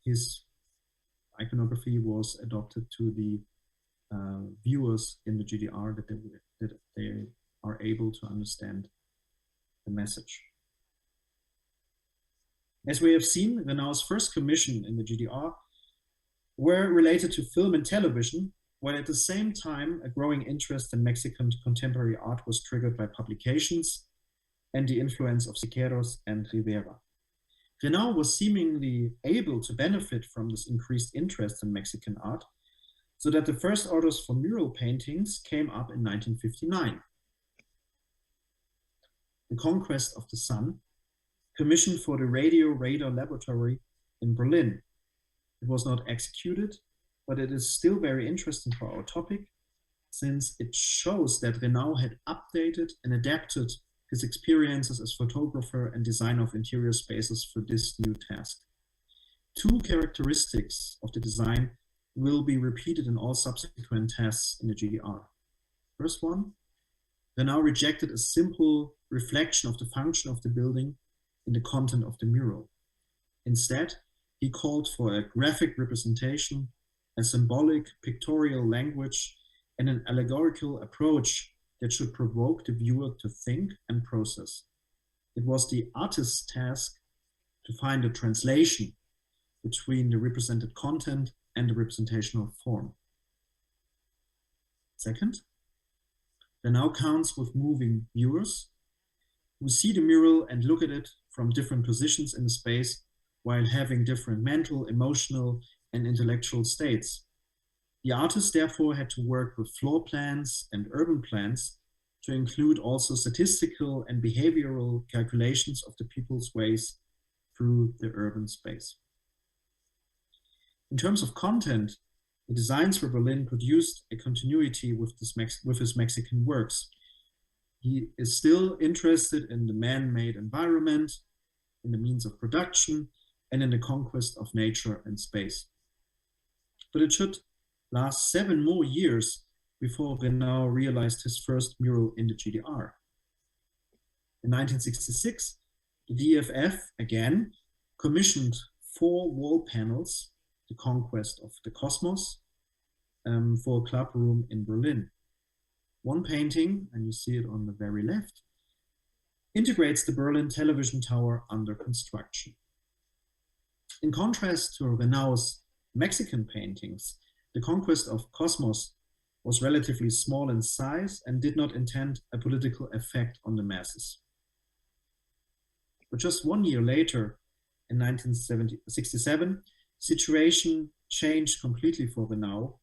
his iconography was adopted to the viewers in the GDR, that they are able to understand the message. As we have seen, Renau's first commission in the GDR were related to film and television, while at the same time a growing interest in Mexican contemporary art was triggered by publications and the influence of Siqueiros and Rivera. Renau was seemingly able to benefit from this increased interest in Mexican art, so that the first orders for mural paintings came up in 1959. The Conquest of the Sun, commissioned for the Radio Radar Laboratory in Berlin. It was not executed, but it is still very interesting for our topic, since it shows that Renau had updated and adapted his experiences as photographer and designer of interior spaces for this new task. Two characteristics of the design will be repeated in all subsequent tasks in the GDR. First one, Renau rejected a simple reflection of the function of the building in the content of the mural. Instead, he called for a graphic representation, a symbolic pictorial language, and an allegorical approach that should provoke the viewer to think and process. It was the artist's task to find a translation between the represented content and the representational form. Second, Renau counts with moving viewers who see the mural and look at it from different positions in the space while having different mental, emotional, and intellectual states. The artist therefore had to work with floor plans and urban plans to include also statistical and behavioral calculations of the people's ways through the urban space. In terms of content, the designs for Berlin produced a continuity with his Mexican works. He is still interested in the man-made environment, in the means of production, and in the conquest of nature and space. But it should last 7 more years before Renau realized his first mural in the GDR. In 1966, the DFF again commissioned 4 wall panels, the Conquest of the Cosmos, for a club room in Berlin. One painting, and you see it on the very left, integrates the Berlin television tower under construction. In contrast to Renault's Mexican paintings, the Conquest of Cosmos was relatively small in size and did not intend a political effect on the masses. But just 1 year later, in 1967, situation changed completely for Renau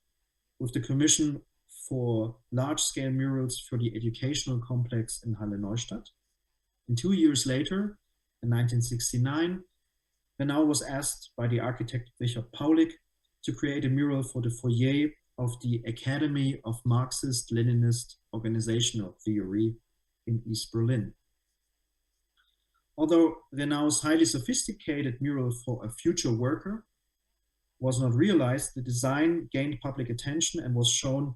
with the commission for large-scale murals for the educational complex in Halle-Neustadt. And 2 years later, in 1969, Renau was asked by the architect Richard Paulik to create a mural for the foyer of the Academy of Marxist-Leninist Organizational Theory in East Berlin. Although Renau's highly sophisticated mural for a future worker was not realized, the design gained public attention and was shown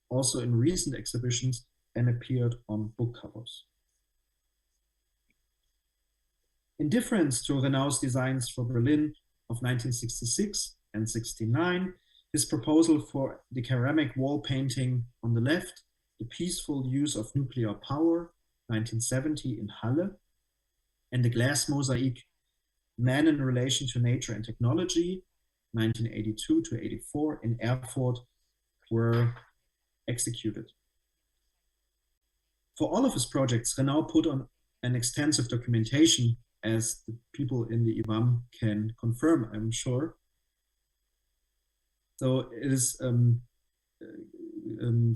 also in recent exhibitions and appeared on book covers. In difference to Renau's designs for Berlin of 1966 and 69, his proposal for the ceramic wall painting on the left, the peaceful use of nuclear power, 1970 in Halle, and the glass mosaic, Man in Relation to Nature and Technology, 1982 to 84 in Erfurt, were executed. For all of his projects, Renau put on an extensive documentation, as the people in the IVAM can confirm, I'm sure. So it is,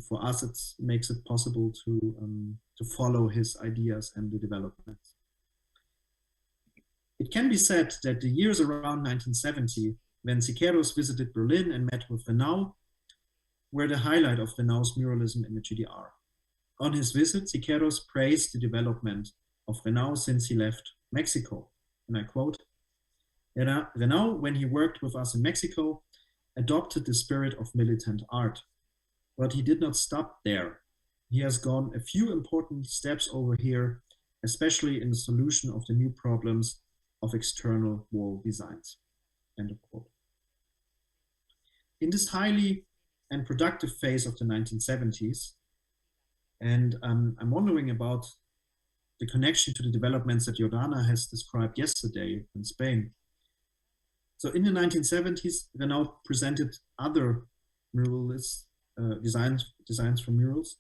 for us, it makes it possible to follow his ideas and the developments. It can be said that the years around 1970, when Siqueiros visited Berlin and met with Renau, were the highlight of Renau's muralism in the GDR. On his visit, Siqueiros praised the development of Renau since he left Mexico. And I quote, Renau, when he worked with us in Mexico, adopted the spirit of militant art. But he did not stop there. He has gone a few important steps over here, especially in the solution of the new problems of external wall designs. End of quote. In this highly and productive phase of the 1970s, and I'm wondering about the connection to the developments that Jordana has described yesterday in Spain. So in the 1970s, Renau presented other muralists, designs for murals.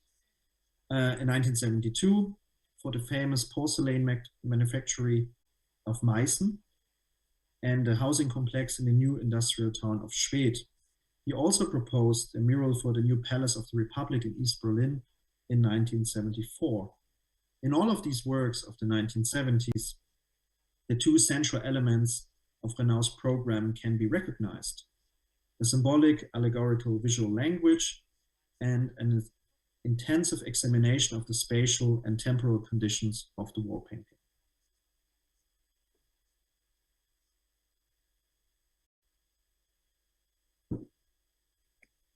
In 1972, for the famous porcelain manufactory of Meissen and the housing complex in the new industrial town of Schwedt. He also proposed a mural for the new Palace of the Republic in East Berlin in 1974. In all of these works of the 1970s, the two central elements of Renau's program can be recognized: the symbolic, allegorical visual language and an intensive examination of the spatial and temporal conditions of the wall painting.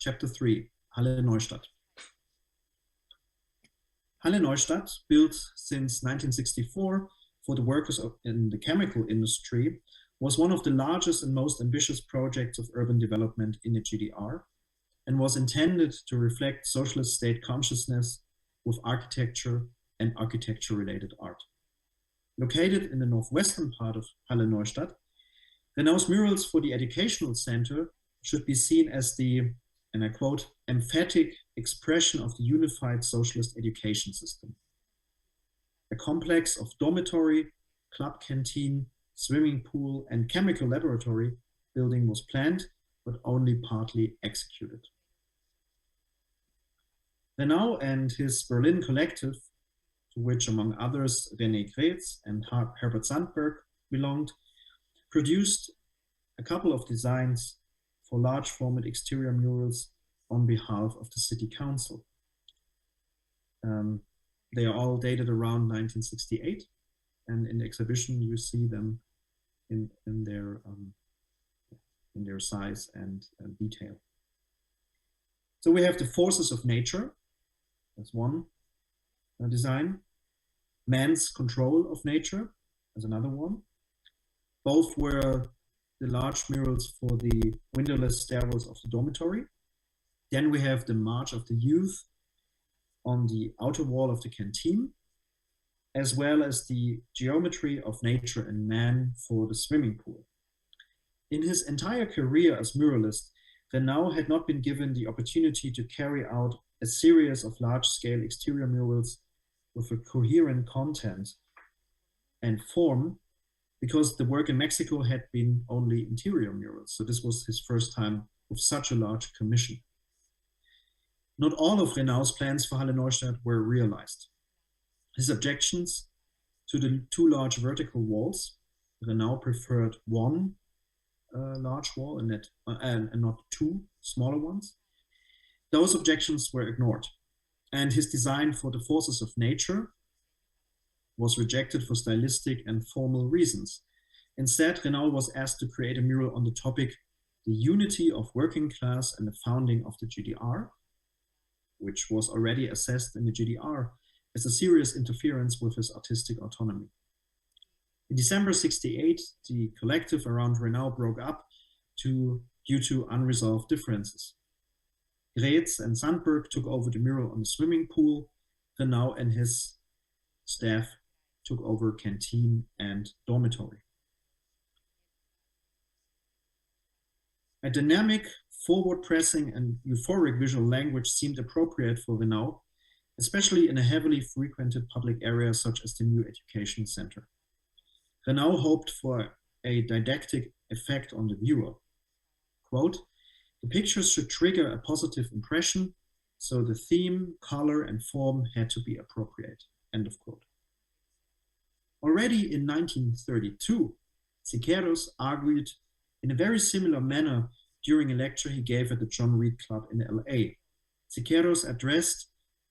Chapter 3, Halle-Neustadt. Halle-Neustadt, built since 1964 for the workers in the chemical industry, was one of the largest and most ambitious projects of urban development in the GDR and was intended to reflect socialist state consciousness with architecture and architecture-related art. Located in the northwestern part of Halle-Neustadt, Renau's murals for the educational center should be seen as the, and I quote, emphatic expression of the unified socialist education system. A complex of dormitory, club canteen, swimming pool, and chemical laboratory building was planned, but only partly executed. Renau and his Berlin collective, to which among others René Kretz and Herbert Sandberg belonged, produced a couple of designs for large format exterior murals on behalf of the city council. They are all dated around 1968, and in the exhibition you see them in their size and detail. So we have the forces of nature, that's one design. Man's control of nature, as another one. Both were the large murals for the windowless stairwells of the dormitory. Then we have the March of the Youth, on the outer wall of the canteen, as well as the geometry of nature and man for the swimming pool. In his entire career as muralist, Renau had not been given the opportunity to carry out a series of large-scale exterior murals with a coherent content and form, because the work in Mexico had been only interior murals. So this was his first time with such a large commission. Not all of Renau's plans for Halle Neustadt were realized. His objections to the two large vertical walls, Renau preferred one large wall and not two smaller ones. Those objections were ignored, and his design for the forces of nature was rejected for stylistic and formal reasons. Instead, Renau was asked to create a mural on the topic, the unity of working class and the founding of the GDR, which was already assessed in the GDR as a serious interference with his artistic autonomy. In December '68, the collective around Renau broke up due to unresolved differences. Gretz and Sandberg took over the mural on the swimming pool. Renau and his staff took over canteen and dormitory. A dynamic, forward-pressing and euphoric visual language seemed appropriate for Renau, especially in a heavily frequented public area such as the new education center. Renau hoped for a didactic effect on the viewer. Quote, the pictures should trigger a positive impression, so the theme, color, and form had to be appropriate, end of quote. Already in 1932, Siqueiros argued in a very similar manner during a lecture he gave at the John Reed Club in LA. Siqueiros addressed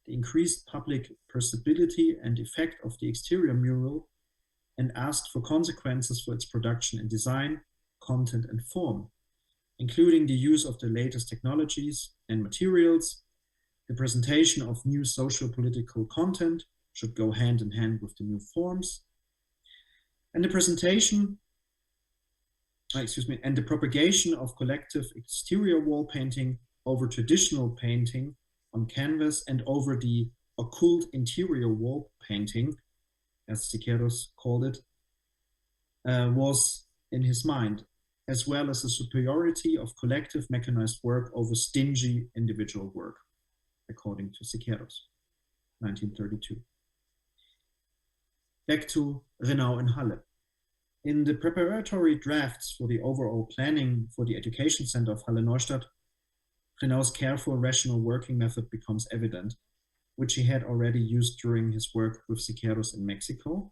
the increased public perceptibility and effect of the exterior mural and asked for consequences for its production and design, content, and form, including the use of the latest technologies and materials. The presentation of new socio-political content should go hand in hand with the new forms. And the propagation of collective exterior wall painting over traditional painting on canvas and over the occult interior wall painting, as Siqueiros called it, was in his mind, as well as the superiority of collective mechanized work over stingy individual work, according to Siqueiros, 1932. Back to Renau and Halle. In the preparatory drafts for the overall planning for the education center of Halle Neustadt, Renau's careful rational working method becomes evident, which he had already used during his work with Siqueiros in Mexico,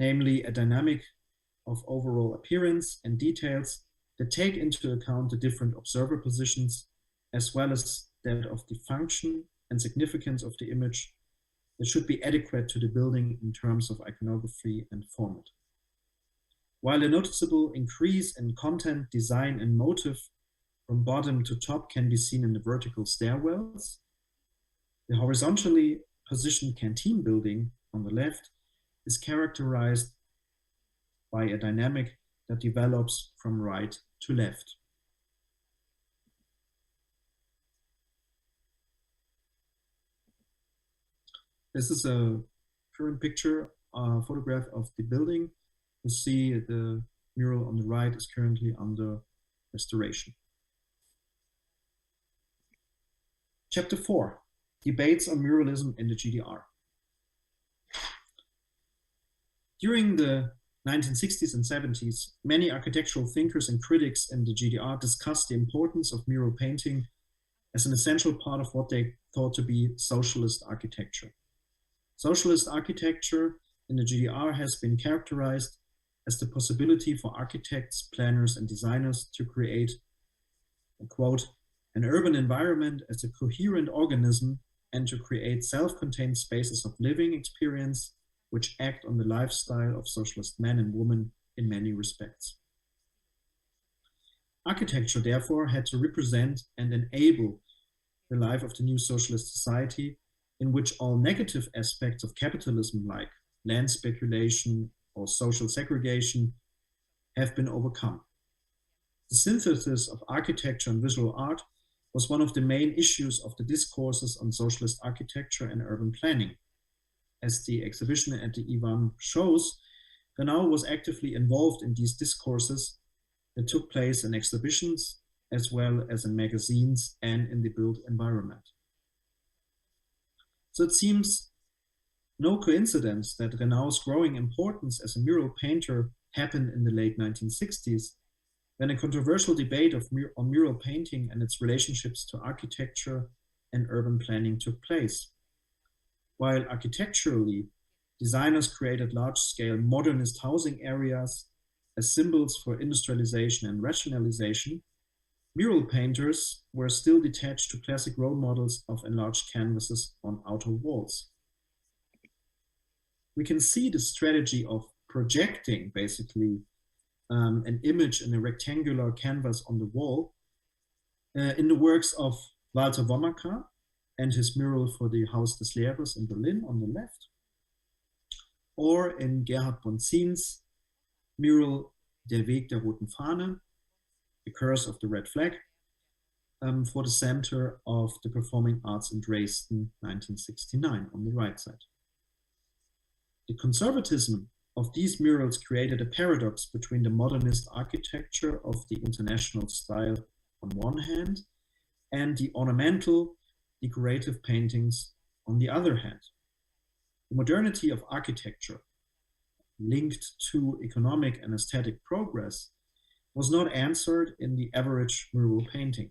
namely a dynamic of overall appearance and details that take into account the different observer positions, as well as that of the function and significance of the image that should be adequate to the building in terms of iconography and format. While a noticeable increase in content, design, and motive from bottom to top can be seen in the vertical stairwells, the horizontally positioned canteen building on the left is characterized by a dynamic that develops from right to left. This is a current picture, photograph of the building. You see the mural on the right is currently under restoration. Chapter 4, Debates on Muralism in the GDR. During the 1960s and 70s, many architectural thinkers and critics in the GDR discussed the importance of mural painting as an essential part of what they thought to be socialist architecture. Socialist architecture in the GDR has been characterized as the possibility for architects, planners, and designers to create, quote, an urban environment as a coherent organism and to create self-contained spaces of living experience which act on the lifestyle of socialist men and women in many respects. Architecture, therefore, had to represent and enable the life of the new socialist society in which all negative aspects of capitalism like land speculation or social segregation have been overcome. The synthesis of architecture and visual art was one of the main issues of the discourses on socialist architecture and urban planning. As the exhibition at the IVAM shows, Renau was actively involved in these discourses that took place in exhibitions as well as in magazines and in the built environment. So it seems no coincidence that Renau's growing importance as a mural painter happened in the late 1960s, when a controversial debate on mural painting and its relationships to architecture and urban planning took place. While architecturally, designers created large-scale modernist housing areas as symbols for industrialization and rationalization, mural painters were still detached to classic role models of enlarged canvases on outer walls. We can see the strategy of projecting, basically, an image in a rectangular canvas on the wall in the works of Walter Wommacker and his mural for the Haus des Lehrers in Berlin on the left, or in Gerhard Bonzin's mural Der Weg der roten Fahne, The Curse of the Red Flag, for the Center of the Performing Arts in Dresden, 1969, on the right side. The conservatism of these murals created a paradox between the modernist architecture of the International style on one hand, and the ornamental, decorative paintings on the other hand. The modernity of architecture, linked to economic and aesthetic progress, was not answered in the average mural painting.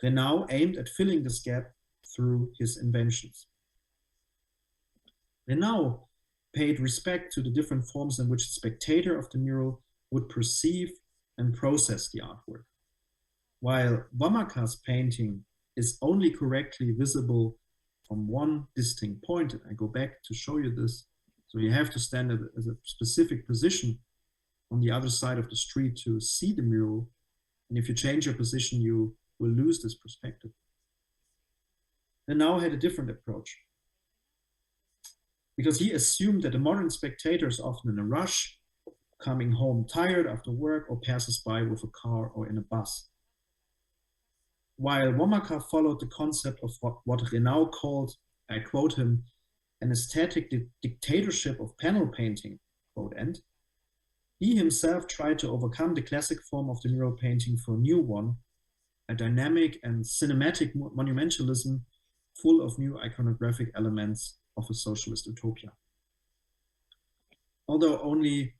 Renau aimed at filling this gap through his inventions. Renau paid respect to the different forms in which the spectator of the mural would perceive and process the artwork. While Wommacker's painting is only correctly visible from one distinct point, and I go back to show you this, so you have to stand at a specific position on the other side of the street to see the mural, and if you change your position, you will lose this perspective. Renau had a different approach, because he assumed that the modern spectator is often in a rush, coming home tired after work, or passes by with a car or in a bus. While Wommacker followed the concept of what Renau called, I quote him, an aesthetic dictatorship of panel painting, quote end, he himself tried to overcome the classic form of the mural painting for a new one, a dynamic and cinematic monumentalism full of new iconographic elements of a socialist utopia. Although only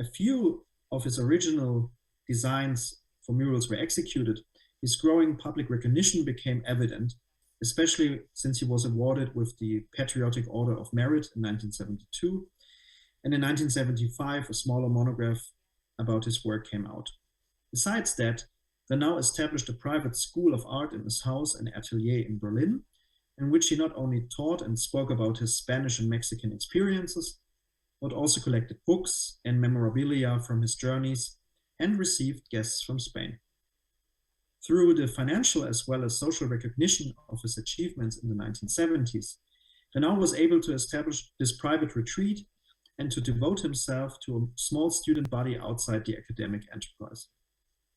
a few of his original designs for murals were executed, his growing public recognition became evident, especially since he was awarded with the Patriotic Order of Merit in 1972, and in 1975 a smaller monograph about his work came out. Besides that, Renau established a private school of art in his house and atelier in Berlin, in which he not only taught and spoke about his Spanish and Mexican experiences, but also collected books and memorabilia from his journeys and received guests from Spain. Through the financial as well as social recognition of his achievements in the 1970s, Renau was able to establish this private retreat and to devote himself to a small student body outside the academic enterprise.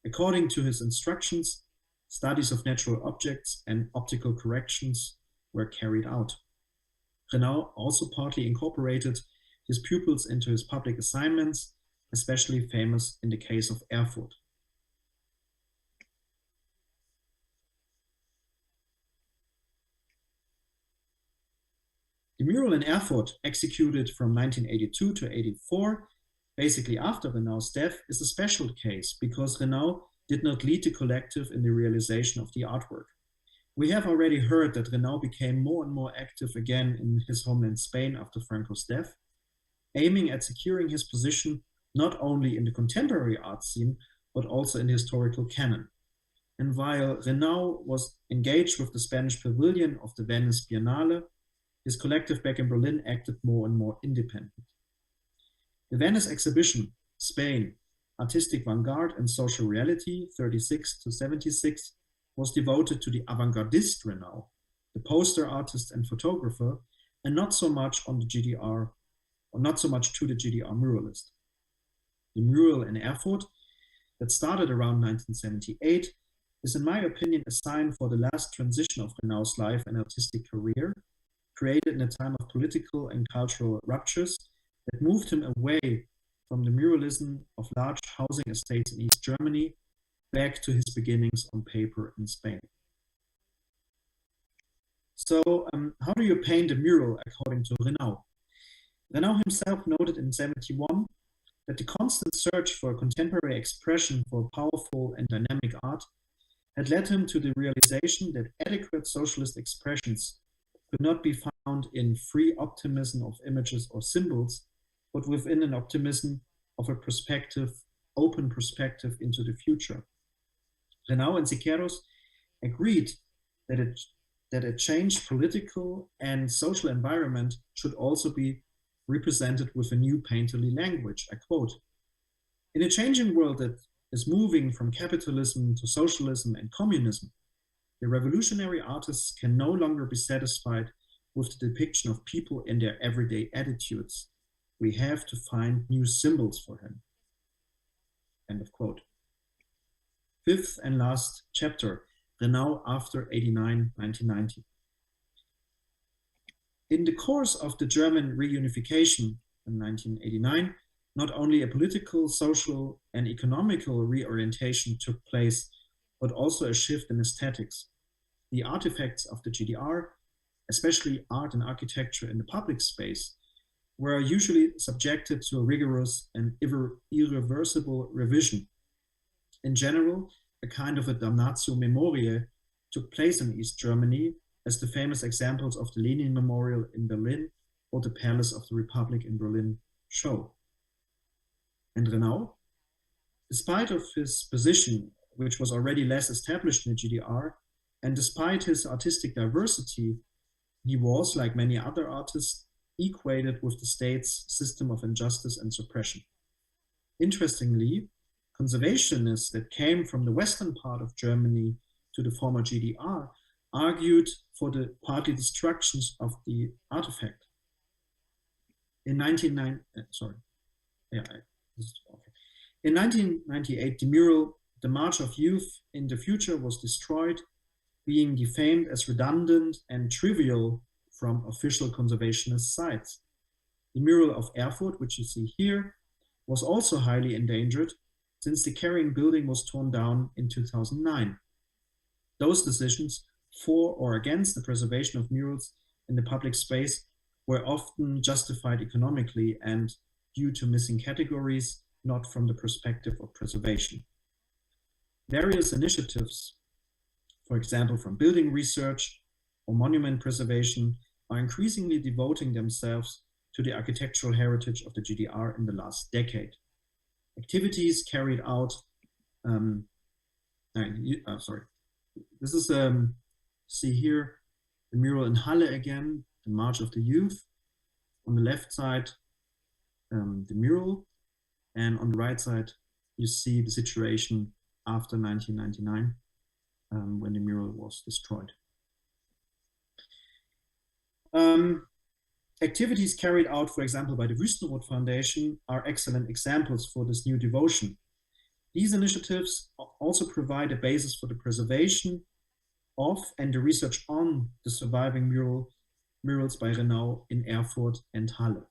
According to his instructions, studies of natural objects and optical corrections were carried out. Renau also partly incorporated his pupils into his public assignments, especially famous in the case of Erfurt. The mural in Erfurt, executed from 1982 to 84, basically after Renau's death, is a special case because Renau did not lead the collective in the realization of the artwork. We have already heard that Renau became more and more active again in his homeland Spain after Franco's death, aiming at securing his position not only in the contemporary art scene, but also in the historical canon. And while Renau was engaged with the Spanish pavilion of the Venice Biennale, his collective back in Berlin acted more and more independent. The Venice exhibition, Spain, Artistic Vanguard and Social Reality, 36 to 76, was devoted to the avant-gardist Renau, the poster artist and photographer, and not so much on the GDR, or not so much to the GDR muralist. The mural in Erfurt that started around 1978 is, in my opinion, a sign for the last transition of Renau's life and artistic career, created in a time of political and cultural ruptures that moved him away from the muralism of large housing estates in East Germany back to his beginnings on paper in Spain. So how do you paint a mural according to Renau? Renau himself noted in 1971 that the constant search for contemporary expression for powerful and dynamic art had led him to the realization that adequate socialist expressions could not be found in free optimism of images or symbols, but within an optimism of a perspective, open perspective into the future. Renau and Siqueiros agreed that a changed political and social environment should also be represented with a new painterly language. I quote, "In a changing world that is moving from capitalism to socialism and communism, the revolutionary artists can no longer be satisfied with the depiction of people in their everyday attitudes. We have to find new symbols for him." End of quote. Fifth and last chapter, Renau after 89, 1990. In the course of the German reunification in 1989, not only a political, social, and economical reorientation took place, but also a shift in aesthetics. The artifacts of the GDR, especially art and architecture in the public space, were usually subjected to a rigorous and irreversible revision. In general, a kind of a damnatio memoriae took place in East Germany, as the famous examples of the Lenin Memorial in Berlin or the Palace of the Republic in Berlin show. And Renau, despite of his position, which was already less established in the GDR, and despite his artistic diversity, he was, like many other artists, equated with the state's system of injustice and suppression. Interestingly, conservationists that came from the western part of Germany to the former GDR argued for the partly destructions of the artifact. In 1998, the mural, "The March of Youth in the Future," was destroyed, being defamed as redundant and trivial from official conservationist sites. The mural of Erfurt, which you see here, was also highly endangered since the carrying building was torn down in 2009. Those decisions for or against the preservation of murals in the public space were often justified economically and due to missing categories, not from the perspective of preservation. Various initiatives, for example, from building research or monument preservation, are increasingly devoting themselves to the architectural heritage of the GDR in the last decade. Activities carried out, this is, see here, the mural in Halle again, the March of the Youth. On the left side, the mural, and on the right side, you see the situation after 1999, when the mural was destroyed. Activities carried out, for example, by the Wüstenrot Foundation are excellent examples for this new devotion. These initiatives also provide a basis for the preservation of and the research on the surviving murals by Renau in Erfurt and Halle.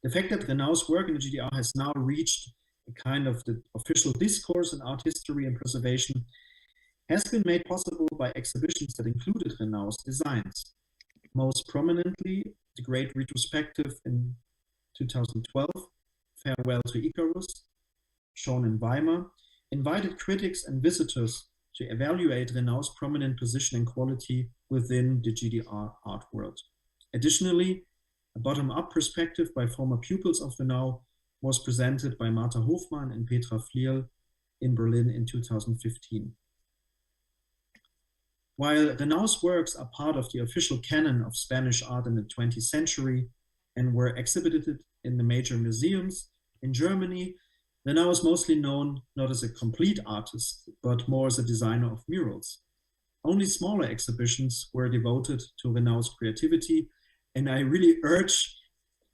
The fact that Renau's work in the GDR has now reached a kind of the official discourse in art history and preservation has been made possible by exhibitions that included Renau's designs. Most prominently, the great retrospective in 2012, Farewell to Icarus, shown in Weimar, invited critics and visitors to evaluate Renau's prominent position and quality within the GDR art world. Additionally, a bottom-up perspective by former pupils of Renau was presented by Martha Hofmann and Petra Flierl in Berlin in 2015. While Renau's works are part of the official canon of Spanish art in the 20th century and were exhibited in the major museums in Germany, Renau is mostly known not as a complete artist, but more as a designer of murals. Only smaller exhibitions were devoted to Renau's creativity, and I really urge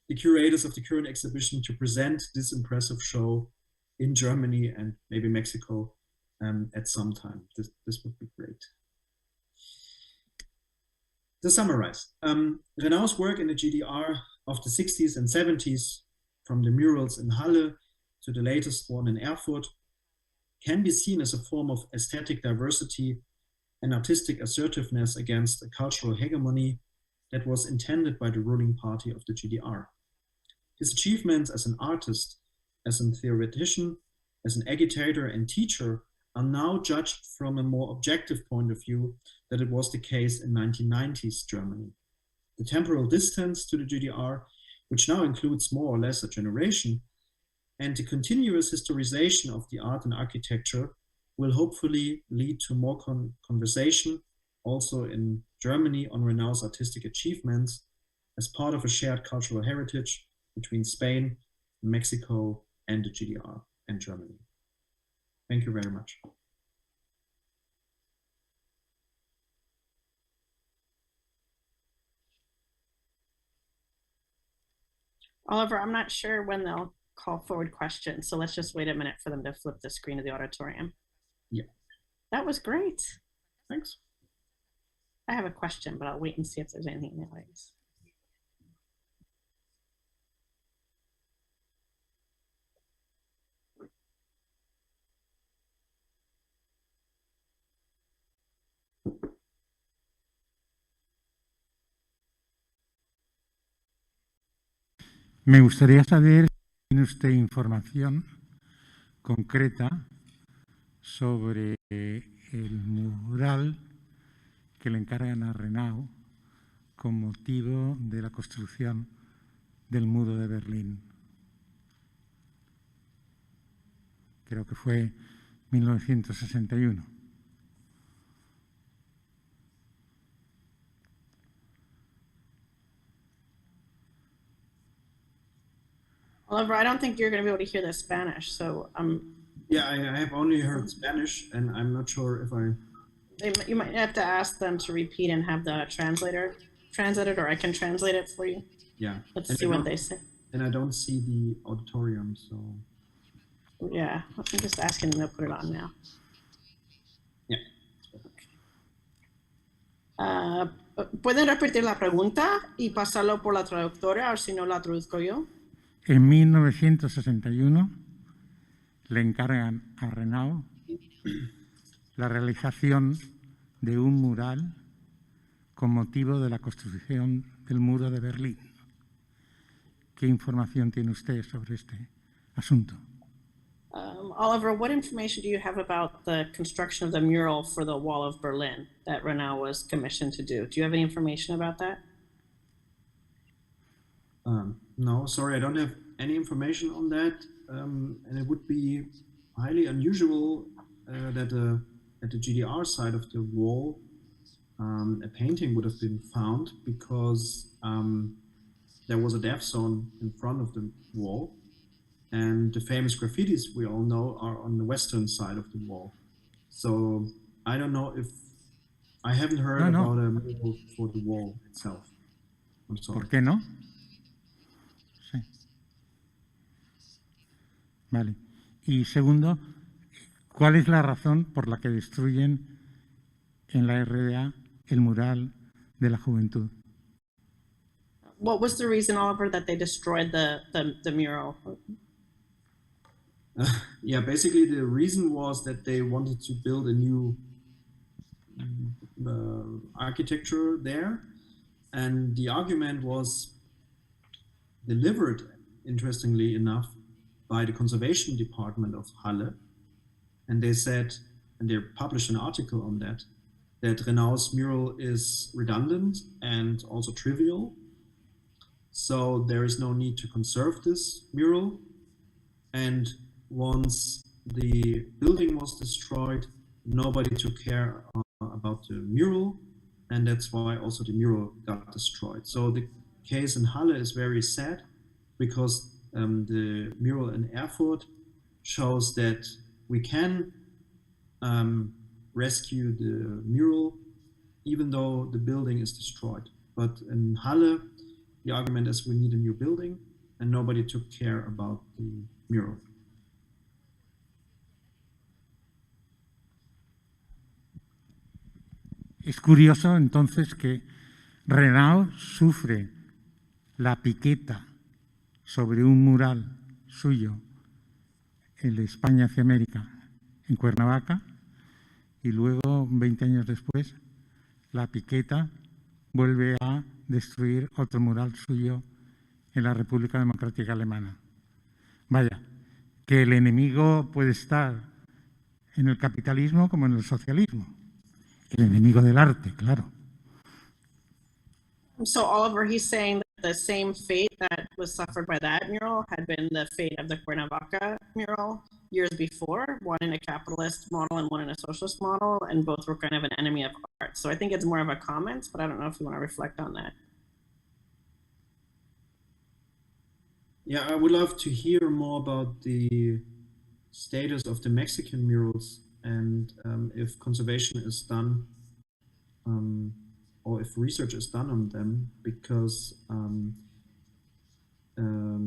the curators of the current exhibition to present this impressive show in Germany and maybe Mexico at some time. This would be great. To summarize, Renault's work in the GDR of the 60s and 70s, from the murals in Halle to the latest one in Erfurt, can be seen as a form of aesthetic diversity and artistic assertiveness against a cultural hegemony that was intended by the ruling party of the GDR. His achievements as an artist, as a theoretician, as an agitator and teacher are now judged from a more objective point of view than it was the case in 1990s Germany. The temporal distance to the GDR, which now includes more or less a generation, and the continuous historization of the art and architecture will hopefully lead to more conversation also in Germany on Renault's artistic achievements as part of a shared cultural heritage between Spain, Mexico, and the GDR and Germany. Thank you very much. Oliver, I'm not sure when they'll call forward questions, so let's just wait a minute for them to flip the screen of the auditorium. Yeah. That was great. Thanks. I have a question, but I'll wait and see if there's anything in the audience. Me gustaría saber si tiene usted información concreta sobre el mural que le encargan a Renau con motivo de la construcción del muro de Berlín. Creo que fue 1961. Oliver, I don't think you're going to be able to hear the Spanish, so yeah, I have only heard Spanish, and I'm not sure if you might have to ask them to repeat and have the translator translate it, or I can translate it for you. Yeah. Let's see what they say. And I don't see the auditorium, so. Yeah, I'm just asking them to put it on now. Yeah. ¿Pueden repetir la pregunta y pasarlo por la traductora, o si no la traduzco yo? En 1961 le encargan a Renau la realización de un mural con motivo de la construcción del muro de Berlín. ¿Qué información tiene usted sobre este asunto? Oliver, what information do you have about the construction of the mural for the Wall of Berlin that Renau was commissioned to do? Do you have any information about that? No, sorry, I don't have any information on that. And it would be highly unusual that at the GDR side of the wall, a painting would have been found, because there was a death zone in front of the wall. And the famous graffitis we all know are on the western side of the wall. So I don't know if I haven't heard about a mural for the wall itself. I'm sorry. ¿Por qué no? Sí. Vale. Y segundo, ¿cuál es la razón por la que destruyen en la RDA el mural de la juventud? What was the reason, Oliver, that they destroyed the mural? Yeah, basically the reason was that they wanted to build a new architecture there, and the argument was delivered, interestingly enough, by the conservation department of Halle, and they said, and they published an article on that Renault's mural is redundant and also trivial, so there is no need to conserve this mural. And once the building was destroyed, nobody took care about the mural, and that's why also the mural got destroyed. So the case in Halle is very sad, because the mural in Erfurt shows that we can rescue the mural even though the building is destroyed. But in Halle, the argument is we need a new building, and nobody took care about the mural. Es curioso entonces que Renault sufre la piqueta sobre un mural suyo, el de España hacia América, en Cuernavaca, y luego, 20 años después, la piqueta vuelve a destruir otro mural suyo en la República Democrática Alemana. Vaya, que el enemigo puede estar en el capitalismo como en el socialismo. El enemigo del arte, claro. So Oliver, he's saying that the same fate that was suffered by that mural had been the fate of the Cuernavaca mural years before, one in a capitalist model and one in a socialist model, and both were kind of an enemy of art. So I think it's more of a comment, but I don't know if you want to reflect on that. Yeah, I would love to hear more about the status of the Mexican murals and if conservation is done or if research is done on them, because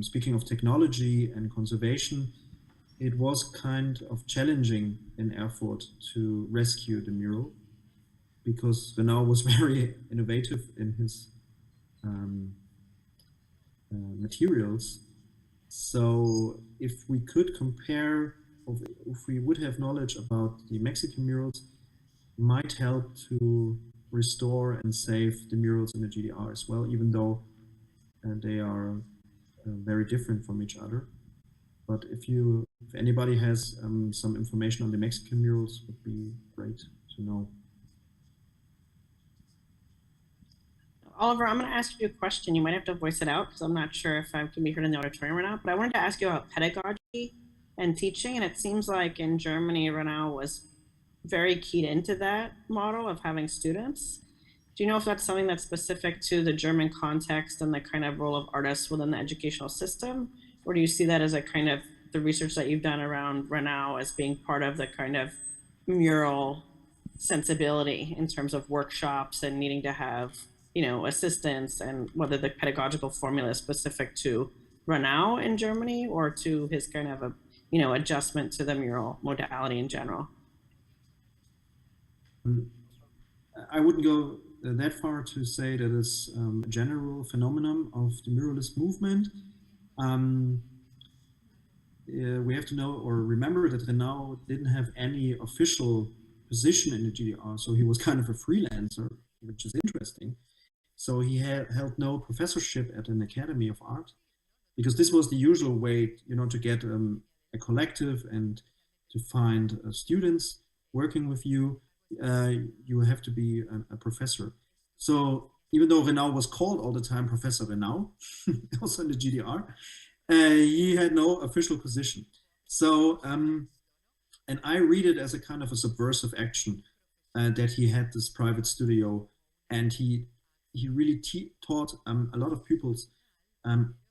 speaking of technology and conservation, it was kind of challenging in Erfurt to rescue the mural because Renau was very innovative in his materials. So if we could compare, or if we would have knowledge about the Mexican murals, might help to restore and save the murals in the GDR as well, even though they are very different from each other. But if anybody has some information on the Mexican murals, would be great to know. Oliver, I'm going to ask you a question. You might have to voice it out because I'm not sure if I can be heard in the auditorium or not. But I wanted to ask you about pedagogy and teaching. And it seems like in Germany, Renau was very keyed into that model of having students. Do you know if that's something that's specific to the German context and the kind of role of artists within the educational system? Or do you see that as a kind of the research that you've done around Renau as being part of the kind of mural sensibility in terms of workshops and needing to have, you know, assistance, and whether the pedagogical formula is specific to Renau in Germany or to his kind of a, you know, adjustment to the mural modality in general? I wouldn't go that far to say that it's a general phenomenon of the muralist movement. We have to know or remember that Renau didn't have any official position in the GDR, so he was kind of a freelancer, which is interesting. So he held no professorship at an academy of art, because this was the usual way, you know, to get a collective and to find students working with you. You have to be a professor. So even though Renau was called all the time Professor Renau, also in the GDR, he had no official position. So, and I read it as a kind of a subversive action that he had this private studio, and he really taught a lot of pupils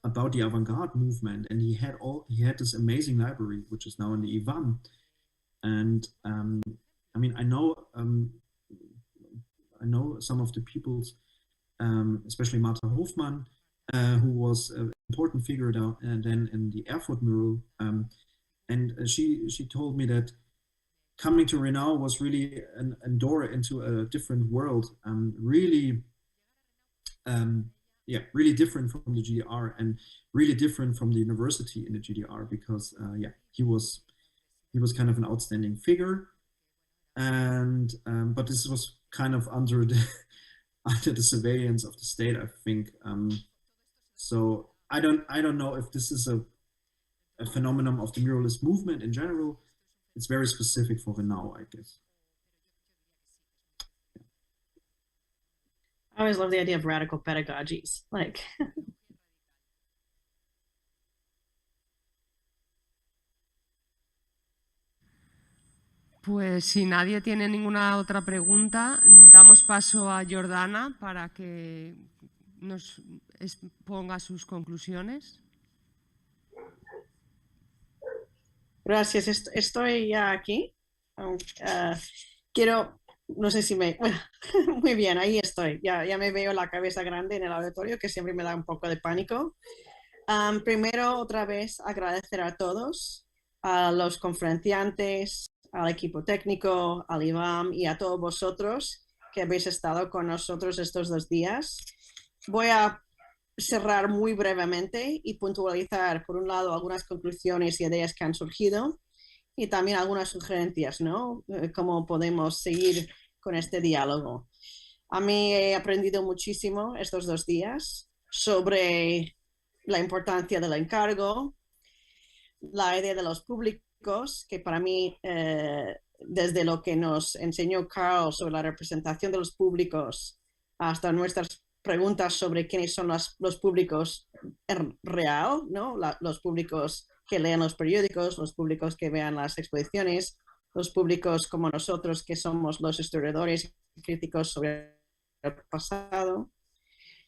about the avant-garde movement, and he had this amazing library, which is now in the IVAM. And I mean, I know some of the pupils, especially Martha Hofmann, who was an important figure then in the Erfurt mural, and she told me that coming to Renau was really a door into a different world, really different from the GDR and really different from the university in the GDR, because he was kind of an outstanding figure, and but this was kind of under the surveillance of the state, I think. So I don't know if this is a phenomenon of the muralist movement in general. It's very specific for Renau, I guess. I always love the idea of radical pedagogies, like. Pues si nadie tiene ninguna otra pregunta, damos paso a Jordana para que nos exponga sus conclusiones. Gracias, estoy ya aquí. Quiero, no sé si me... Muy bien, ahí estoy. Ya me veo la cabeza grande en el auditorio, que siempre me da un poco de pánico. Primero, otra vez, agradecer a todos, a los conferenciantes, al equipo técnico, al IVAM y a todos vosotros que habéis estado con nosotros estos 2 días. Voy a cerrar muy brevemente y puntualizar, por un lado, algunas conclusiones y ideas que han surgido y también algunas sugerencias, ¿no? Cómo podemos seguir con este diálogo. A mí he aprendido muchísimo estos 2 días sobre la importancia del encargo, la idea de los públicos, que para mí, desde lo que nos enseñó Carl sobre la representación de los públicos hasta nuestras preguntas sobre quiénes son los públicos real, ¿no? Los públicos que leen los periódicos, los públicos que vean las exposiciones, los públicos como nosotros que somos los historiadores y críticos sobre el pasado.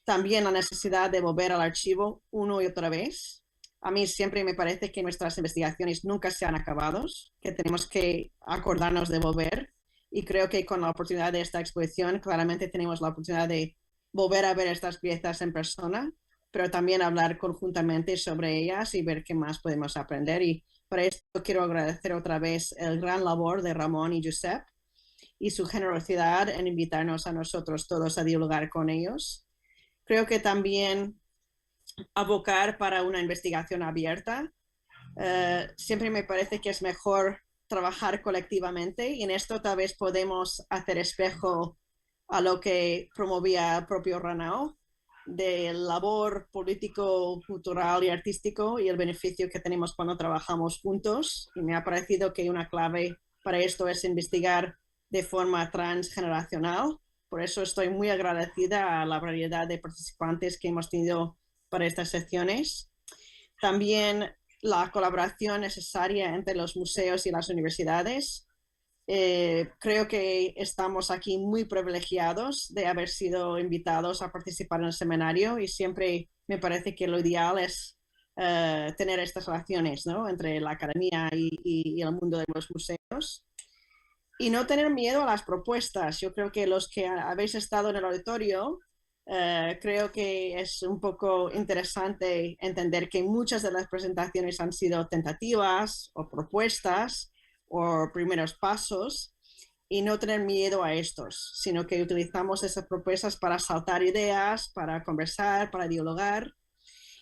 También la necesidad de volver al archivo una y otra vez. A mí siempre me parece que nuestras investigaciones nunca se han acabado, que tenemos que acordarnos de volver, y creo que con la oportunidad de esta exposición claramente tenemos la oportunidad de volver a ver estas piezas en persona, pero también hablar conjuntamente sobre ellas y ver qué más podemos aprender. Y para esto quiero agradecer otra vez el gran labor de Ramón y Josep y su generosidad en invitarnos a nosotros todos a dialogar con ellos. Creo que también abocar para una investigación abierta. Siempre me parece que es mejor trabajar colectivamente, y en esto tal vez podemos hacer espejo a lo que promovía el propio Renault, de labor político, cultural y artístico, y el beneficio que tenemos cuando trabajamos juntos. Y me ha parecido que una clave para esto es investigar de forma transgeneracional. Por eso estoy muy agradecida a la variedad de participantes que hemos tenido para estas secciones. También la colaboración necesaria entre los museos y las universidades. Creo que estamos aquí muy privilegiados de haber sido invitados a participar en el seminario, y siempre me parece que lo ideal es tener estas relaciones, ¿no? Entre la academia y el mundo de los museos. Y no tener miedo a las propuestas. Yo creo que los que habéis estado en el auditorio, creo que es un poco interesante entender que muchas de las presentaciones han sido tentativas o propuestas o primeros pasos, y no tener miedo a estos, sino que utilizamos esas propuestas para saltar ideas, para conversar, para dialogar.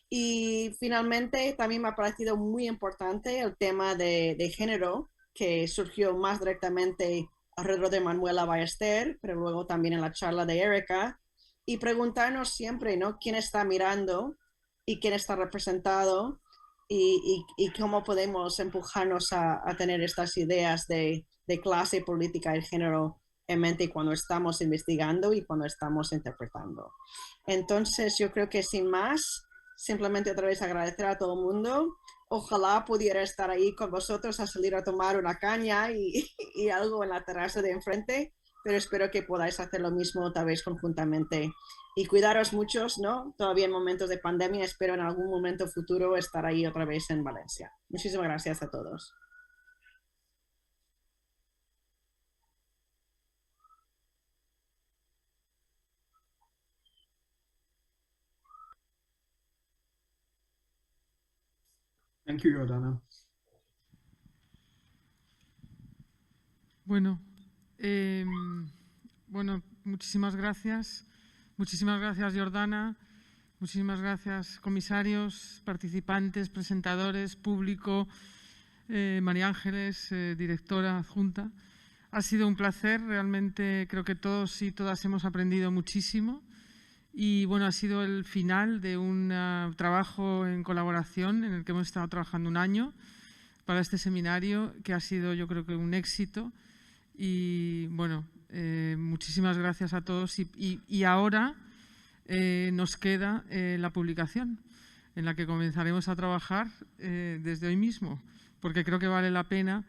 Y finalmente también me ha parecido muy importante el tema de género, que surgió más directamente alrededor de Manuela Ballester, pero luego también en la charla de Erika, y preguntarnos siempre, ¿no?, quién está mirando y quién está representado, y cómo podemos empujarnos a tener estas ideas de clase, política y género en mente cuando estamos investigando y cuando estamos interpretando. Entonces yo creo que sin más, simplemente otra vez agradecer a todo el mundo. Ojalá pudiera estar ahí con vosotros a salir a tomar una caña y algo en la terraza de enfrente, pero espero que podáis hacer lo mismo tal vez conjuntamente. Y cuidaros muchos, ¿no? Todavía en momentos de pandemia, espero en algún momento futuro estar ahí otra vez en Valencia. Muchísimas gracias a todos. Thank you, Jordana. Bueno, muchísimas gracias. Muchísimas gracias, Jordana. Muchísimas gracias, comisarios, participantes, presentadores, público, María Ángeles, directora adjunta. Ha sido un placer, realmente creo que todos y todas hemos aprendido muchísimo. Y bueno, ha sido el final de un trabajo en colaboración en el que hemos estado trabajando un año para este seminario, que ha sido, yo creo que, un éxito. Y bueno, muchísimas gracias a todos. Y ahora nos queda la publicación, en la que comenzaremos a trabajar desde hoy mismo, porque creo que vale la pena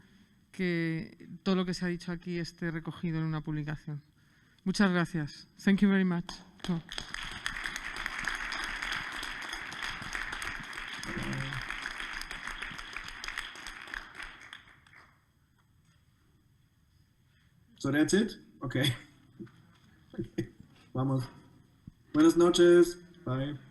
que todo lo que se ha dicho aquí esté recogido en una publicación. Muchas gracias. Thank you very much. So that's it? Okay. Vamos. Buenas noches. Bye.